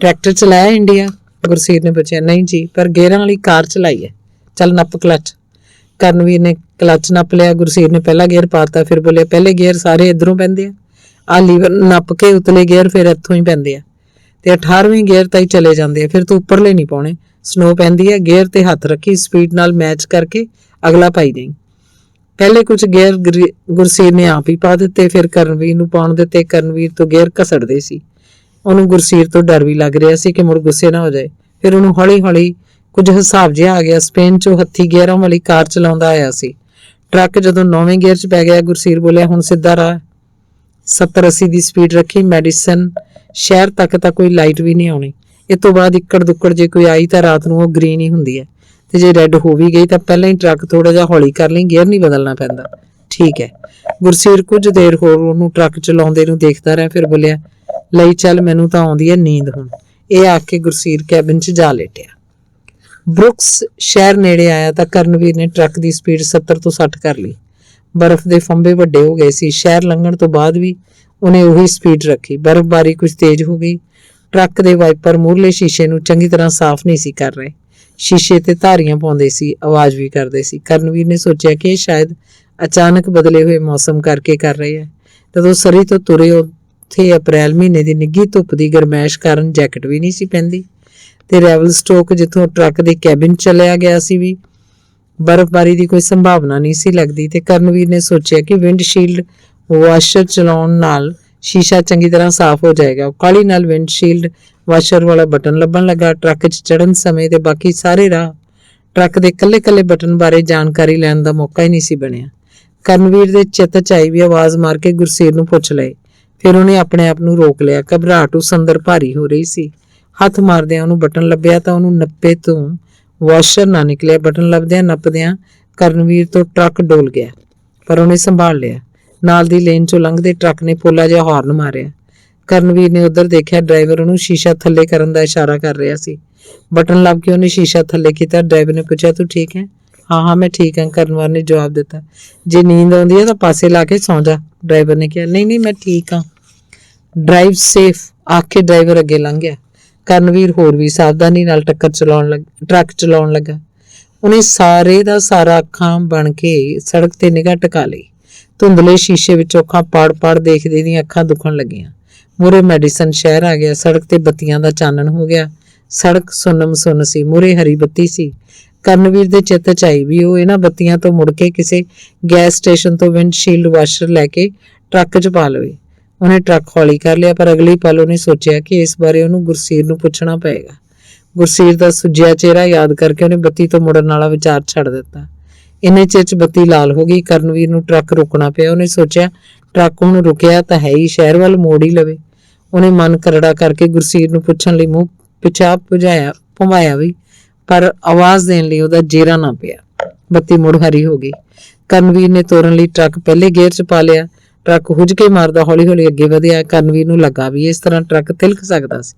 ਟਰੈਕਟਰ ਚਲਾਇਆ ਇੰਡੀਆ? ਗੁਰਸੀਰ ਨੇ ਪੁੱਛਿਆ। ਨਹੀਂ ਜੀ, ਪਰ ਗੇਅਰਾਂ ਵਾਲੀ ਕਾਰ ਚਲਾਈ ਹੈ। ਚੱਲ ਨੱਪ ਕਲੱਚ। ਕਰਨਵੀਰ ਨੇ ਕਲੱਚ ਨੱਪ ਲਿਆ। ਗੁਰਸੀਰ ਨੇ ਪਹਿਲਾ ਗੇਅਰ ਪਾਤਾ। ਫਿਰ ਬੋਲਿਆ ਪਹਿਲੇ ਗੇਅਰ ਸਾਰੇ ਇੱਧਰੋਂ ਪੈਂਦੇ ਆ ਲੀਵਰ ਨੱਪ ਕੇ ਉਤਲੇ ਗੇਅਰ ਫਿਰ ਇੱਥੋਂ ਹੀ ਪੈਂਦੇ ਆ ਤੇ 18ਵੇਂ ਗੇਅਰ ਤਾਈਂ ਚਲੇ ਜਾਂਦੇ ਆ। ਫਿਰ ਤੂੰ ਉੱਪਰਲੇ ਨਹੀਂ ਪਾਉਣੇ, ਸਨੋ ਪੈਂਦੀ ਹੈ। ਗੇਅਰ ਤੇ ਹੱਥ ਰੱਖੀ, ਸਪੀਡ ਨਾਲ ਮੈਚ ਕਰਕੇ ਅਗਲਾ ਪਾਈ ਜਾਈਂ। ਪਹਿਲੇ ਕੁਝ ਗੇਅਰ ਗੁਰਸੀਰ ਨੇ ਆਪ ਹੀ ਪਾ ਦਿੱਤੇ, ਫਿਰ ਕਰਨਵੀਰ ਨੂੰ ਪਾਉਣ ਦਿੱਤੇ। ਕਰਨਵੀਰ ਤੋਂ ਗੇਅਰ ਘਸੜਦੇ ਸੀ। ਉਹਨੂੰ ਗੁਰਸੀਰ ਤੋਂ ਡਰ ਵੀ ਲੱਗ ਰਿਹਾ ਸੀ ਕਿ ਮੁੜ ਗੁੱਸੇ ਨਾ ਹੋ ਜਾਏ। ਫਿਰ ਉਹਨੂੰ ਹੌਲੀ ਹੌਲੀ ਕੁਝ ਹਿਸਾਬ ਜਿਹਾ ਆ ਗਿਆ। ਸਪੇਨ 'ਚੋਂ ਹੱਥੀ ਗੇਅਰਾਂ ਵਾਲੀ ਕਾਰ ਚਲਾਉਂਦਾ ਆਇਆ ਸੀ। ਟਰੱਕ ਜਦੋਂ 9ਵੇਂ ਗੇਅਰ 'ਚ ਪੈ ਗਿਆ, ਗੁਰਸੀਰ ਬੋਲਿਆ ਹੁਣ ਸਿੱਧਾ ਰਾਹ। 70-80 ਦੀ ਸਪੀਡ ਰੱਖੀ। ਮੈਡੀਸਨ ਸ਼ਹਿਰ ਤੱਕ ਤਾਂ ਕੋਈ ਲਾਈਟ ਵੀ ਨਹੀਂ ਆਉਣੀ। ਇਹ ਤੋਂ ਬਾਅਦ ਇੱਕੜ ਦੁੱਕੜ ਜੇ ਕੋਈ ਆਈ ਤਾਂ ਰਾਤ ਨੂੰ ਉਹ ਗ੍ਰੀਨ ਹੀ ਹੁੰਦੀ ਹੈ, ਤੇ ਜੇ ਰੈੱਡ ਹੋ ਵੀ ਗਈ ਤਾਂ ਪਹਿਲਾਂ ਹੀ ਟਰੱਕ ਥੋੜਾ ਜਿਹਾ ਹੌਲੀ ਕਰ ਲਈ, ਗੇਅਰ ਨਹੀਂ ਬਦਲਣਾ ਪੈਂਦਾ। ਠੀਕ ਹੈ। ਗੁਰਸੀਰ ਕੁਝ ਦੇਰ ਹੋਰ ਉਹਨੂੰ ਟਰੱਕ ਚਲਾਉਂਦੇ ਨੂੰ ਦੇਖਦਾ ਰਿਹਾ, ਫਿਰ ਬੋਲਿਆ ਲਈ ਚੱਲ, ਮੈਨੂੰ ਤਾਂ ਆਉਂਦੀ ਹੈ ਨੀਂਦ ਹੁਣ। ਇਹ ਆਖ ਕੇ ਗੁਰਸੀਰ ਕੈਬਿਨ 'ਚ ਜਾ ਲੇਟਿਆ। ਬਰੁਕਸ ਸ਼ਹਿਰ ਨੇੜੇ ਆਇਆ ਤਾਂ ਕਰਨਵੀਰ ਨੇ ਟਰੱਕ ਦੀ ਸਪੀਡ 70 ਤੋਂ 60 ਕਰ ਲਈ। ਬਰਫ਼ ਦੇ ਫੰਬੇ ਵੱਡੇ ਹੋ ਗਏ ਸੀ। ਸ਼ਹਿਰ ਲੰਘਣ ਤੋਂ ਬਾਅਦ ਵੀ ਉਹਨੇ ਉਹੀ ਸਪੀਡ ਰੱਖੀ। ਬਰਫ਼ਬਾਰੀ ਕੁਝ ਤੇਜ਼ ਹੋ ਗਈ। ਟਰੱਕ ਦੇ ਵਾਈਪਰ ਮੂਹਰਲੇ ਸ਼ੀਸ਼ੇ ਨੂੰ ਚੰਗੀ ਤਰ੍ਹਾਂ ਸਾਫ਼ ਨਹੀਂ ਸੀ ਕਰ ਰਹੇ। ਸ਼ੀਸ਼ੇ ਤੇ ਧਾਰੀਆਂ ਪਾਉਂਦੇ ਸੀ, ਆਵਾਜ਼ ਵੀ ਕਰਦੇ ਸੀ। ਕਰਨਵੀਰ ਨੇ ਸੋਚਿਆ ਕਿ ਇਹ ਸ਼ਾਇਦ ਅਚਾਨਕ ਬਦਲੇ ਹੋਏ ਮੌਸਮ ਕਰਕੇ ਕਰ ਰਹੇ ਹੈ। ਜਦੋਂ ਸਰੀ ਤੋਂ ਤੁਰੇ ਉੱਥੇ ਅਪ੍ਰੈਲ ਮਹੀਨੇ ਦੀ ਨਿੱਘੀ ਧੁੱਪ ਦੀ ਗਰਮੈਸ਼ ਕਾਰਨ ਜੈਕਟ ਵੀ ਨਹੀਂ ਸੀ ਪੈਂਦੀ ਤੇ ਰੈਵਲਸਟੋਕ ਜਿੱਥੋਂ ਟਰੱਕ ਦੇ ਕੈਬਿਨ ਚਲਿਆ ਗਿਆ ਸੀ ਵੀ ਬਰਫ਼ਬਾਰੀ ਦੀ ਕੋਈ ਸੰਭਾਵਨਾ ਨਹੀਂ ਸੀ ਲੱਗਦੀ ਤੇ ਕਰਨਵੀਰ ਨੇ ਸੋਚਿਆ ਕਿ ਵਿੰਡਸ਼ੀਲਡ ਵਾਸ਼ਰ ਚਲਾਉਣ ਨਾਲ ਸ਼ੀਸ਼ਾ ਚੰਗੀ ਤਰ੍ਹਾਂ ਸਾਫ਼ ਹੋ ਜਾਏਗਾ। ਉਹ ਕਾਹਲੀ ਨਾਲ ਵਿੰਡਸ਼ੀਲਡ ਵਾਸ਼ਰ ਵਾਲਾ ਬਟਨ ਲੱਭਣ ਲੱਗਾ। ਟਰੱਕ 'ਚ ਚੜ੍ਹਨ ਸਮੇਂ ਤੇ ਬਾਕੀ ਸਾਰੇ ਰਾਹ ਟਰੱਕ ਦੇ ਇਕੱਲੇ-ਇਕੱਲੇ ਬਟਨ ਬਾਰੇ ਜਾਣਕਾਰੀ ਲੈਣ ਦਾ ਮੌਕਾ ਹੀ ਨਹੀਂ ਸੀ ਬਣਿਆ। ਕਰਨਵੀਰ ਦੇ ਚਿੱਤ 'ਚ ਆਈ ਵੀ ਆਵਾਜ਼ ਮਾਰ ਕੇ ਗੁਰਸੀਰ ਨੂੰ ਪੁੱਛ ਲਏ। ਫਿਰ ਉਹਨੇ ਆਪਣੇ ਆਪ ਨੂੰ ਰੋਕ ਲਿਆ। ਘਬਰਾਹਟ ਉਸ ਅੰਦਰ ਭਾਰੀ ਹੋ ਰਹੀ ਸੀ। ਹੱਥ ਮਾਰਦਿਆਂ ਉਹਨੂੰ ਬਟਨ ਲੱਭਿਆ ਤਾਂ ਉਹਨੂੰ ਨੱਪੇ ਤੋਂ ਵਾਸ਼ਰ ਨਾ ਨਿਕਲਿਆ। ਬਟਨ ਲੱਭਦਿਆਂ ਨੱਪਦਿਆਂ ਕਰਨਵੀਰ ਤੋਂ ਟਰੱਕ ਡੋਲ ਗਿਆ, ਪਰ ਉਹਨੇ ਸੰਭਾਲ ਲਿਆ। ਨਾਲ ਦੀ ਲੇਨ 'ਚੋਂ ਲੰਘਦੇ ਟਰੱਕ ਨੇ ਪੋਲਾ ਜਿਹਾ ਹਾਰਨ ਮਾਰਿਆ। ਕਰਨਵੀਰ ਨੇ ਉੱਧਰ ਦੇਖਿਆ, ਡਰਾਈਵਰ ਉਹਨੂੰ ਸ਼ੀਸ਼ਾ ਥੱਲੇ ਕਰਨ ਦਾ ਇਸ਼ਾਰਾ ਕਰ ਰਿਹਾ ਸੀ। ਬਟਨ ਲੱਭ ਕੇ ਉਹਨੇ ਸ਼ੀਸ਼ਾ ਥੱਲੇ ਕੀਤਾ। ਡਰਾਈਵਰ ਨੇ ਪੁੱਛਿਆ, ਤੂੰ ਠੀਕ ਹੈ? ਹਾਂ ਮੈਂ ਠੀਕ ਹਾਂ, ਕਰਨਵੀਰ ਨੇ ਜਵਾਬ ਦਿੱਤਾ। ਜੇ ਨੀਂਦ ਆਉਂਦੀ ਹੈ ਤਾਂ ਪਾਸੇ ਲਾ ਕੇ ਸੌਂ ਜਾ, ਡਰਾਈਵਰ ਨੇ ਕਿਹਾ। ਨਹੀਂ ਮੈਂ ਠੀਕ ਹਾਂ। ਡਰਾਈਵ ਸੇਫ ਆਖ ਕੇ ਡਰਾਈਵਰ ਅੱਗੇ ਲੰਘ ਗਿਆ। ਕਰਨਵੀਰ ਹੋਰ ਵੀ ਸਾਵਧਾਨੀ ਨਾਲ ਟਰੱਕ ਚਲਾਉਣ ਲੱਗਾ। ਉਹਨੇ ਸਾਰੇ ਦਾ ਸਾਰਾ ਅੱਖਾਂ ਬਣ ਕੇ ਸੜਕ ਤੇ ਨਿਗਾਹ ਟਿਕਾ ਲਈ। ਧੁੰਦਲੇ ਸ਼ੀਸ਼ੇ ਵਿੱਚੋਂ ਅੱਖਾਂ ਪਾੜ ਦੇਖਦੇ ਦੀਆਂ ਅੱਖਾਂ ਦੁਖਣ ਲੱਗੀਆਂ। ਮੂਹਰੇ ਮੈਡੀਸਨ ਸ਼ਹਿਰ ਆ ਗਿਆ। ਸੜਕ ਤੇ ਬੱਤੀਆਂ ਦਾ ਚਾਨਣ ਹੋ ਗਿਆ। ਸੜਕ ਸੁੰਨ ਸੀ। ਮੂਹਰੇ ਹਰੀ ਬੱਤੀ ਸੀ। ਕਰਨਵੀਰ ਦੇ ਚਿੱਤ 'ਚ ਆਈ ਵੀ ਉਹ ਇਹਨਾਂ ਬੱਤੀਆਂ ਤੋਂ ਮੁੜ ਕੇ ਕਿਸੇ ਗੈਸ ਸਟੇਸ਼ਨ ਤੋਂ ਵਿੰਡਸ਼ੀਲਡ ਵਾਸ਼ਰ ਲੈ ਕੇ ਟਰੱਕ 'ਚ ਪਾ ਲਵੇ। ਉਹਨੇ ਟਰੱਕ ਹੌਲੀ ਕਰ ਲਿਆ, ਪਰ ਅਗਲੀ ਪਲ ਉਹਨੇ ਸੋਚਿਆ ਕਿ ਇਸ ਬਾਰੇ ਉਹਨੂੰ ਗੁਰਸੀਰ ਨੂੰ ਪੁੱਛਣਾ ਪਏਗਾ। ਗੁਰਸੀਰ ਦਾ ਸੁੱਜਿਆ ਚਿਹਰਾ ਯਾਦ ਕਰਕੇ ਉਹਨੇ ਬੱਤੀ ਤੋਂ ਮੁੜਨ ਵਾਲਾ ਵਿਚਾਰ ਛੱਡ ਦਿੱਤਾ। ਇੰਨੇ ਚਿਰ 'ਚ ਬੱਤੀ ਲਾਲ ਹੋ ਗਈ। ਕਰਨਵੀਰ ਨੂੰ ਟਰੱਕ ਰੋਕਣਾ ਪਿਆ। ਉਹਨੇ ਸੋਚਿਆ ਟਰੱਕ ਹੁਣ ਰੁਕਿਆ ਤਾਂ ਹੈ ਹੀ, ਸ਼ਹਿਰ ਵੱਲ ਮੋੜ ਹੀ ਲਵੇ। ਉਹਨੇ ਮਨ ਕਰੜਾ ਕਰਕੇ ਗੁਰਸੀਰ ਨੂੰ ਪੁੱਛਣ ਲਈ ਮੂੰਹ ਪਿਛਾ ਭੁਮਾਇਆ ਵੀ, ਪਰ ਆਵਾਜ਼ ਦੇਣ ਲਈ ਉਹਦਾ ਜੇਰਾ ਨਾ ਪਿਆ। ਬੱਤੀ ਮੁੜ ਹਰੀ ਹੋ ਗਈ। ਕਰਨਵੀਰ ਨੇ ਤੋਰਨ ਲਈ ਟਰੱਕ ਪਹਿਲੇ ਗੇਅਰ 'ਚ ਪਾ ਲਿਆ। ਟਰੱਕ ਹੁਜਕੇ ਮਾਰਦਾ ਹੌਲੀ ਅੱਗੇ ਵਧਿਆ। ਕਰਨਵੀਰ ਨੂੰ ਲੱਗਾ ਵੀ ਇਸ ਤਰ੍ਹਾਂ ਟਰੱਕ ਤਿਲਕ ਸਕਦਾ ਸੀ।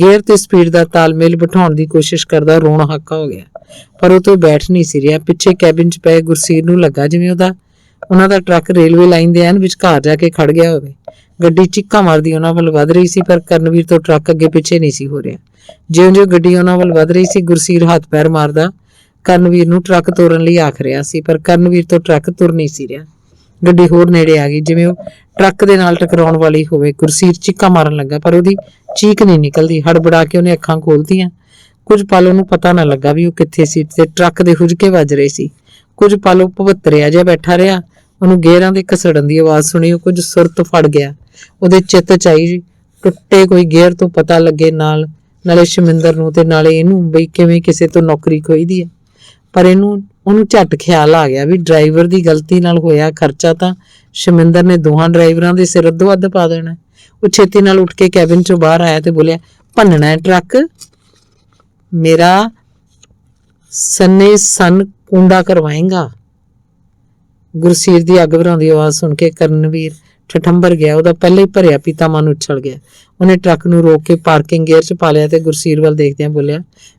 ਗੇਅਰ ਤੇ ਸਪੀਡ ਦਾ ਤਾਲਮੇਲ ਬਿਠਾਉਣ ਦੀ ਕੋਸ਼ਿਸ਼ ਕਰਦਾ ਰੋਣ ਹਾਕਾ ਹੋ ਗਿਆ, ਪਰ ਉਹ ਤੋਂ ਬੈਠ ਨਹੀਂ ਸੀ ਰਿਹਾ। ਪਿੱਛੇ ਕੈਬਿਨ 'ਚ ਪਏ ਗੁਰਸੀਰ ਨੂੰ ਲੱਗਾ ਜਿਵੇਂ ਉਹਨਾਂ ਦਾ ਟਰੱਕ ਰੇਲਵੇ ਲਾਈਨ ਦੇ ਐਨ ਵਿਚਕਾਰ ਜਾ ਕੇ ਖੜ ਗਿਆ ਹੋਵੇ। ਗੱਡੀ ਚੀਕਾਂ ਮਾਰਦੀ ਉਹਨਾਂ ਵੱਲ ਵੱਧ ਰਹੀ ਸੀ, ਪਰ ਕਰਨਵੀਰ ਤੋਂ ਟਰੱਕ ਅੱਗੇ ਪਿੱਛੇ ਨਹੀਂ ਸੀ ਹੋ ਰਿਹਾ। ਜਿਉਂ-ਜਿਉਂ ਗੱਡੀ ਉਹਨਾਂ ਵੱਲ ਵੱਧ ਰਹੀ ਸੀ, ਗੁਰਸੀਰ ਹੱਥ ਪੈਰ ਮਾਰਦਾ ਕਰਨਵੀਰ ਨੂੰ ਟਰੱਕ ਤੋਰਨ ਲਈ ਆਖ ਰਿਹਾ ਸੀ, ਪਰ ਕਰਨਵੀਰ ਤੋਂ ਟਰੱਕ ਤੁਰ ਨਹੀਂ ਸੀ ਰਿਹਾ। ਗੱਡੀ ਹੋਰ ਨੇੜੇ ਆ ਗਈ, ਜਿਵੇਂ ਉਹ ਟਰੱਕ ਦੇ ਨਾਲ ਟਕਰਾਉਣ ਵਾਲੀ ਹੋਵੇ। ਗੁਰਸੀਰ ਚੀਕਾਂ ਮਾਰਨ ਲੱਗਾ, ਪਰ ਉਹਦੀ ਚੀਕ ਨਹੀਂ ਨਿਕਲਦੀ। ਹੜਬੜਾ ਕੇ ਉਹਨੇ ਅੱਖਾਂ ਖੋਲ੍ਹਤੀਆਂ। ਕੁਝ ਪਲ ਉਹਨੂੰ ਪਤਾ ਨਾ ਲੱਗਾ ਵੀ ਉਹ ਕਿੱਥੇ ਸੀ ਤੇ ਟਰੱਕ ਦੇ ਹੁਜਕੇ ਵੱਜ ਰਹੇ ਸੀ। ਕੁਝ ਪਲ ਉਹ ਭਵਤਰਿਆ ਜਿਹਾ ਬੈਠਾ ਰਿਹਾ। ਉਹਨੂੰ ਗੇਅਰਾਂ ਦੇ ਘਸੜਨ ਦੀ ਆਵਾਜ਼ ਸੁਣੀ। ਉਹ ਕੁਝ ਸੁਰਤ ਫੜ ਗਿਆ। ਉਹਦੇ ਚਿੱਤ 'ਚ ਆਈ ਟੁੱਟੇ ਕੋਈ ਗੇਅਰ ਤੋਂ ਪਤਾ ਲੱਗੇ ਨਾਲੇ ਸ਼ਮਿੰਦਰ ਨੂੰ ਤੇ ਨਾਲੇ ਇਹਨੂੰ ਬਈ ਕਿਵੇਂ ਕਿਸੇ ਤੋਂ ਨੌਕਰੀ ਖੋਈਦੀ ਹੈ। ਪਰ ਉਹਨੂੰ ਝੱਟ ਖਿਆਲ ਆ ਗਿਆ ਵੀ ਡਰਾਈਵਰ ਦੀ ਗਲਤੀ ਨਾਲ ਹੋਇਆ ਖਰਚਾ ਤਾਂ ਸ਼ਮਿੰਦਰ ਨੇ ਦੋਹਾਂ ਡਰਾਈਵਰਾਂ ਦੇ ਸਿਰ ਅੱਧੋ ਅੱਧ ਪਾ ਦੇਣਾ। ਉਹ ਛੇਤੀ ਨਾਲ ਉੱਠ ਕੇ ਕੈਬਿਨ 'ਚੋਂ ਬਾਹਰ ਆਇਆ ਤੇ ਬੋਲਿਆ, ਭੰਨਣਾ ਹੈ ਟਰੱਕ? ਮੇਰਾ ਸਨ ਕੁੰਡਾ ਕਰਵਾਏਗਾ? ਗੁਰਸੀਰ ਦੀ ਅੱਗ ਭਰਾਉਂਦੀ ਆਵਾਜ਼ ਸੁਣ ਕੇ ਕਰਨਵੀਰ ਠਠੰਬਰ ਗਿਆ। ਉਹਦਾ ਪਹਿਲਾਂ ਹੀ ਭਰਿਆ ਪੀਤਾ ਮਨ ਉਛਲ ਗਿਆ। ਉਹਨੇ ਟਰੱਕ ਨੂੰ ਰੋਕ ਕੇ ਪਾਰਕਿੰਗ ਗੇਅਰ 'ਚ ਪਾ ਲਿਆ ਤੇ ਗੁਰਸੀਰ ਵੱਲ ਦੇਖਦਿਆਂ ਬੋਲਿਆ,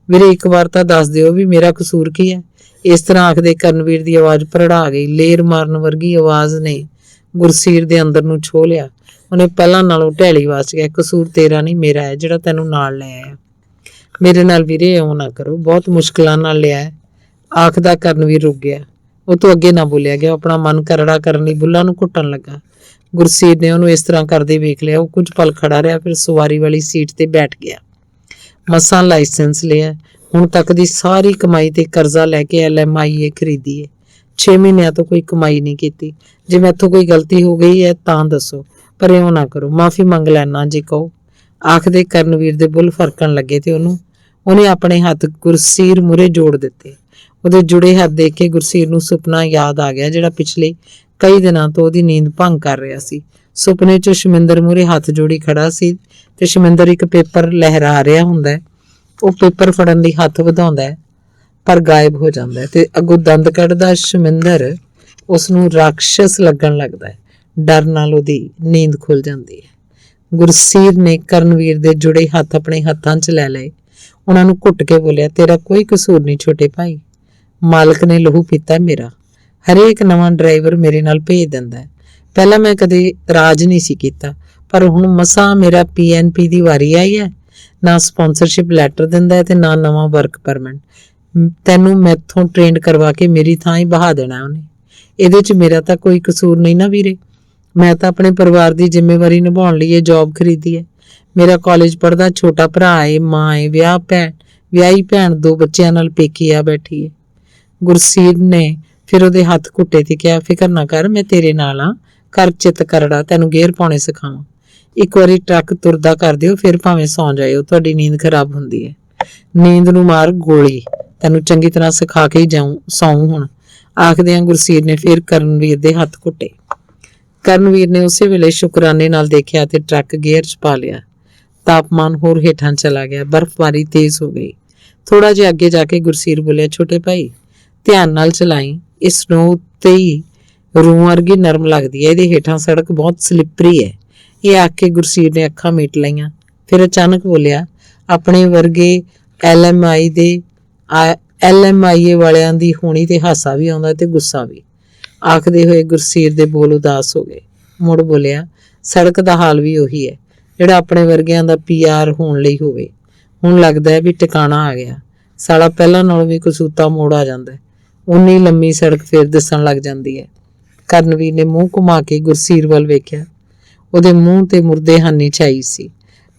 ਵੀਰੇ ਇੱਕ ਵਾਰ ਤਾਂ ਦੱਸ ਦਿਓ ਵੀ ਮੇਰਾ ਕਸੂਰ ਕੀ ਹੈ? ਇਸ ਤਰ੍ਹਾਂ ਆਖਦੇ ਕਰਨਵੀਰ ਦੀ ਆਵਾਜ਼ ਭਰੜਾ ਗਈ। ਲੇਰ ਮਾਰਨ ਵਰਗੀ ਆਵਾਜ਼ ਨੇ ਗੁਰਸੀਰ ਦੇ ਅੰਦਰ ਨੂੰ ਛੋਹ ਲਿਆ। ਉਹਨੇ ਪਹਿਲਾਂ ਨਾਲੋਂ ਢੈਲੀ ਆਵਾਜ਼ 'ਚ ਕਿਹਾ, ਕਸੂਰ ਤੇਰਾ ਨਹੀਂ ਮੇਰਾ ਹੈ, ਜਿਹੜਾ ਤੈਨੂੰ ਨਾਲ ਲੈ ਆਇਆ। ਮੇਰੇ ਨਾਲ ਵੀਰੇ ਇਉਂ ਨਾ ਕਰੋ, ਬਹੁਤ ਮੁਸ਼ਕਲਾਂ ਨਾਲ ਲਿਆ ਹੈ। ਆਖਦਾ ਕਰਨਵੀਰ ਰੁਕ ਗਿਆ। ਉਹ ਤੋਂ ਅੱਗੇ ਨਾ ਬੋਲਿਆ ਗਿਆ। ਆਪਣਾ ਮਨ ਕਰੜਾ ਕਰਨ ਲਈ ਬੁੱਲਾਂ ਨੂੰ ਘੁੱਟਣ ਲੱਗਾ। ਗੁਰਸੀਰ ਨੇ ਉਹਨੂੰ ਇਸ ਤਰ੍ਹਾਂ ਕਰਦੇ ਵੇਖ ਲਿਆ। ਉਹ ਕੁਝ ਪਲ ਖੜਾ ਰਿਹਾ, ਫਿਰ ਸਵਾਰੀ ਵਾਲੀ ਸੀਟ ਤੇ ਬੈਠ ਗਿਆ। ਮਸਾਂ ਲਾਇਸੈਂਸ ਲਿਆ। ਹੁਣ ਤੱਕ ਦੀ ਸਾਰੀ ਕਮਾਈ ਤੇ ਕਰਜ਼ਾ ਲੈ ਕੇ LMIA ਖਰੀਦੀ ਹੈ। 6 ਮਹੀਨਿਆਂ ਤੋਂ ਕੋਈ ਕਮਾਈ ਨਹੀਂ ਕੀਤੀ। ਜੇ ਮੈਥੋਂ ਕੋਈ ਗਲਤੀ ਹੋ ਗਈ ਹੈ ਤਾਂ ਦੱਸੋ, ਪਰ ਇਉਂ ਨਾ ਕਰੋ, ਮਾਫੀ ਮੰਗ ਲੈਣਾ ਜੇ ਕਹੋ। ਆਖਦੇ ਕਰਨਵੀਰ ਦੇ ਬੁੱਲ ਫਰਕਣ ਲੱਗੇ ਤੇ ਉਹਨੇ ਆਪਣੇ ਹੱਥ ਗੁਰਸੀਰ ਮੂਹਰੇ ਜੋੜ ਦਿੱਤੇ। ਉਹਦੇ ਜੁੜੇ ਹੱਥ ਦੇਖ ਕੇ ਗੁਰਸੀਰ ਨੂੰ ਸੁਪਨਾ ਯਾਦ ਆ ਗਿਆ, ਜਿਹੜਾ ਪਿਛਲੇ ਕਈ ਦਿਨਾਂ ਤੋਂ ਉਹਦੀ ਨੀਂਦ ਭੰਗ ਕਰ ਰਿਹਾ ਸੀ। ਸੁਪਨੇ 'ਚ ਸ਼ਮਿੰਦਰ ਮੂਹਰੇ ਹੱਥ ਜੋੜੀ ਖੜਾ ਸੀ ਤੇ ਸ਼ਮਿੰਦਰ ਇੱਕ ਪੇਪਰ ਲਹਿਰਾ ਰਿਹਾ ਹੁੰਦਾ ਹੈ। ਉਹ ਪੇਪਰ ਫੜਨ ਲਈ ਹੱਥ ਵਧਾਉਂਦਾ ਹੈ, ਪਰ ਗਾਇਬ ਹੋ ਜਾਂਦਾ ਹੈ ਤੇ ਅੱਗੋਂ ਦੰਦ ਕੱਢਦਾ ਸ਼ਮਿੰਦਰ ਉਸ ਨੂੰ ਰਾਖਸ਼ਸ ਲੱਗਣ ਲੱਗਦਾ ਹੈ। ਡਰ ਨਾਲ ਉਹਦੀ ਨੀਂਦ ਖੁੱਲ ਜਾਂਦੀ ਹੈ। ਗੁਰਸੀਰ ਨੇ ਕਰਨਵੀਰ ਦੇ ਜੁੜੇ ਹੱਥ ਆਪਣੇ ਹੱਥਾਂ 'ਚ ਲੈ ਲਏ। ਉਹਨਾਂ ਨੂੰ ਘੁੱਟ ਕੇ ਬੋਲਿਆ, ਤੇਰਾ ਕੋਈ ਕਸੂਰ ਨਹੀਂ ਛੋਟੇ ਭਾਈ, ਮਾਲਕ ਨੇ ਲਹੂ ਪੀਤਾ ਮੇਰਾ। ਹਰੇਕ ਨਵਾਂ ਡਰਾਈਵਰ ਮੇਰੇ ਨਾਲ ਭੇਜ ਦਿੰਦਾ ਹੈ। ਪਹਿਲਾਂ ਮੈਂ ਕਦੇ ਰਾਜ ਨਹੀਂ ਸੀ ਕੀਤਾ, ਪਰ ਹੁਣ ਮਸਾਂ ਮੇਰਾ PNP ਦੀ ਵਾਰੀ ਆਈ ਹੈ। ਨਾ ਸਪਾਂਸਰਸ਼ਿਪ ਲੈਟਰ ਦਿੰਦਾ ਹੈ ਤੇ ਨਾ ਨਵਾਂ ਵਰਕ ਪਰਮਿਟ। ਤੈਨੂੰ ਮੈਥੋਂ ਟ੍ਰੇਨਡ ਕਰਵਾ ਕੇ ਮੇਰੀ ਥਾਂ ਹੀ ਬਹਾ ਦੇਣਾ ਉਹਨੇ। ਇਹਦੇ 'ਚ ਮੇਰਾ ਤਾਂ ਕੋਈ ਕਸੂਰ ਨਹੀਂ ਨਾ ਵੀਰੇ। ਮੈਂ ਤਾਂ ਆਪਣੇ ਪਰਿਵਾਰ ਦੀ ਜ਼ਿੰਮੇਵਾਰੀ ਨਿਭਾਉਣ ਲਈ ਇਹ ਜੌਬ ਖਰੀਦੀ ਹੈ। ਮੇਰਾ ਕਾਲਜ ਪੜ੍ਹਦਾ ਛੋਟਾ ਭਰਾ ਏ, ਮਾਂ ਏ, ਵਿਆਹੀ ਭੈਣ, 2 ਬੱਚਿਆਂ ਨਾਲ ਪੇਕੀ ਆ ਬੈਠੀ ਏ। ਗੁਰਸੀਰ ਨੇ ਫਿਰ ਉਹਦੇ ਹੱਥ ਘੁੱਟੇ ਤੇ ਕਿਹਾ, ਫਿਕਰ ਨਾ ਕਰ, ਮੈਂ ਤੇਰੇ ਨਾਲ ਆ। ਕਰ ਚਿੱਤ ਕਰੜਾ, ਤੈਨੂੰ ਗੇਅਰ ਪਾਉਣੇ ਸਿਖਾਵਾਂ। ਇੱਕ ਵਾਰੀ ਟਰੱਕ ਤੁਰਦਾ ਕਰ ਦਿਓ, ਫਿਰ ਭਾਵੇਂ ਸੌਂ ਜਾਇਓ, ਤੁਹਾਡੀ ਨੀਂਦ ਖਰਾਬ ਹੁੰਦੀ ਹੈ। ਨੀਂਦ ਨੂੰ ਮਾਰ ਗੋਲੀ, ਤੈਨੂੰ ਚੰਗੀ ਤਰ੍ਹਾਂ ਸਿਖਾ ਕੇ ਹੀ ਸੌਂ ਹੁਣ। ਆਖਦਿਆਂ ਗੁਰਸੀਰ ਨੇ ਫਿਰ ਕਰਨਵੀਰ ਦੇ ਹੱਥ ਘੁੱਟੇ। ਕਰਨਵੀਰ ਨੇ ਉਸੇ ਵੇਲੇ ਸ਼ੁਕਰਾਨੇ ਨਾਲ ਦੇਖਿਆ ਤੇ ਟਰੱਕ ਗੇਅਰ 'ਚ ਪਾ ਲਿਆ। ਤਾਪਮਾਨ ਹੋਰ ਹੇਠਾਂ ਚਲਾ ਗਿਆ, ਬਰਫ਼ਬਾਰੀ ਤੇਜ਼ ਹੋ ਗਈ। ਥੋੜਾ ਜਿਹਾ ਅੱਗੇ ਜਾ ਕੇ ਗੁਰਸੀਰ ਬੋਲਿਆ, ਛੋਟੇ ਭਾਈ ਧਿਆਨ ਨਾਲ ਚਲਾਈ, ਇਸ ਸਨੋ ਉੱਤੇ ਹੀ ਰੂੰ ਵਰਗੀ ਨਰਮ ਲੱਗਦੀ ਹੈ, ਇਹਦੇ ਹੇਠਾਂ ਸੜਕ ਬਹੁਤ ਸਲਿੱਪਰੀ ਹੈ। ਇਹ ਆਖ ਕੇ ਗੁਰਸੀਰ ਨੇ ਅੱਖਾਂ ਮੀਟ ਲਈਆਂ। ਫਿਰ ਅਚਾਨਕ ਬੋਲਿਆ, ਆਪਣੇ ਵਰਗੇ LMIA ਵਾਲਿਆਂ ਦੀ ਹੋਣੀ ਤੇ ਹਾਸਾ ਵੀ ਆਉਂਦਾ ਤੇ ਗੁੱਸਾ ਵੀ। ਆਖਦੇ ਹੋਏ ਗੁਰਸੀਰ ਦੇ ਬੋਲ ਉਦਾਸ ਹੋ ਗਏ। ਮੁੜ ਬੋਲਿਆ, ਸੜਕ ਦਾ ਹਾਲ ਵੀ ਉਹੀ ਹੈ ਜਿਹੜਾ ਆਪਣੇ ਵਰਗਿਆਂ ਦਾ PR ਹੋਣ ਲਈ ਹੋਵੇ। ਹੁਣ ਲੱਗਦਾ ਹੈ ਵੀ ਟਿਕਾਣਾ ਆ ਗਿਆ, ਸਾਲਾ ਪਹਿਲਾਂ ਨਾਲੋਂ ਵੀ ਕਸੂਤਾ ਮੋੜ ਆ ਜਾਂਦਾ। ਉਨੀ ਲੰਮੀ ਸੜਕ ਫੇਰ ਦਿਸਣ ਲੱਗ ਜਾਂਦੀ ਹੈ। ਕਰਨਵੀਰ ਨੇ ਮੂੰਹ ਘੁਮਾ ਕੇ ਗੁਰਸੀਰ ਵੱਲ ਵੇਖਿਆ। ਉਹਦੇ ਮੂੰਹ ਤੇ ਮੁਰਦੇ ਹਾਨੀ ਛਾਈ ਸੀ।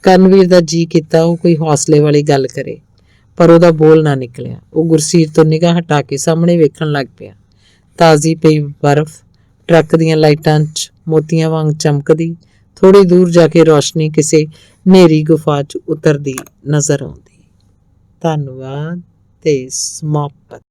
ਕਰਨਵੀਰ ਦਾ ਜੀ ਕੀਤਾ ਉਹ ਕੋਈ ਹੌਸਲੇ ਵਾਲੀ ਗੱਲ ਕਰੇ, ਪਰ ਉਹਦਾ ਬੋਲ ਨਾ ਨਿਕਲਿਆ। ਉਹ ਗੁਰਸੀਰ ਤੋਂ ਨਿਗਾਹ ਹਟਾ ਕੇ ਸਾਹਮਣੇ ਵੇਖਣ ਲੱਗ ਪਿਆ। ਤਾਜ਼ੀ ਪਈ ਬਰਫ਼ ਟਰੱਕ ਦੀਆਂ ਲਾਈਟਾਂ 'ਚ ਮੋਤੀਆਂ ਵਾਂਗ ਚਮਕਦੀ, ਥੋੜੀ ਦੂਰ ਜਾ ਕੇ ਰੌਸ਼ਨੀ ਕਿਸੇ ਹਨੇਰੀ ਗੁਫਾ 'ਚ ਉਤਰਦੀ ਨਜ਼ਰ ਆਉਂਦੀ। ਧੰਨਵਾਦ ਤੇ ਸਮਾਪਤ।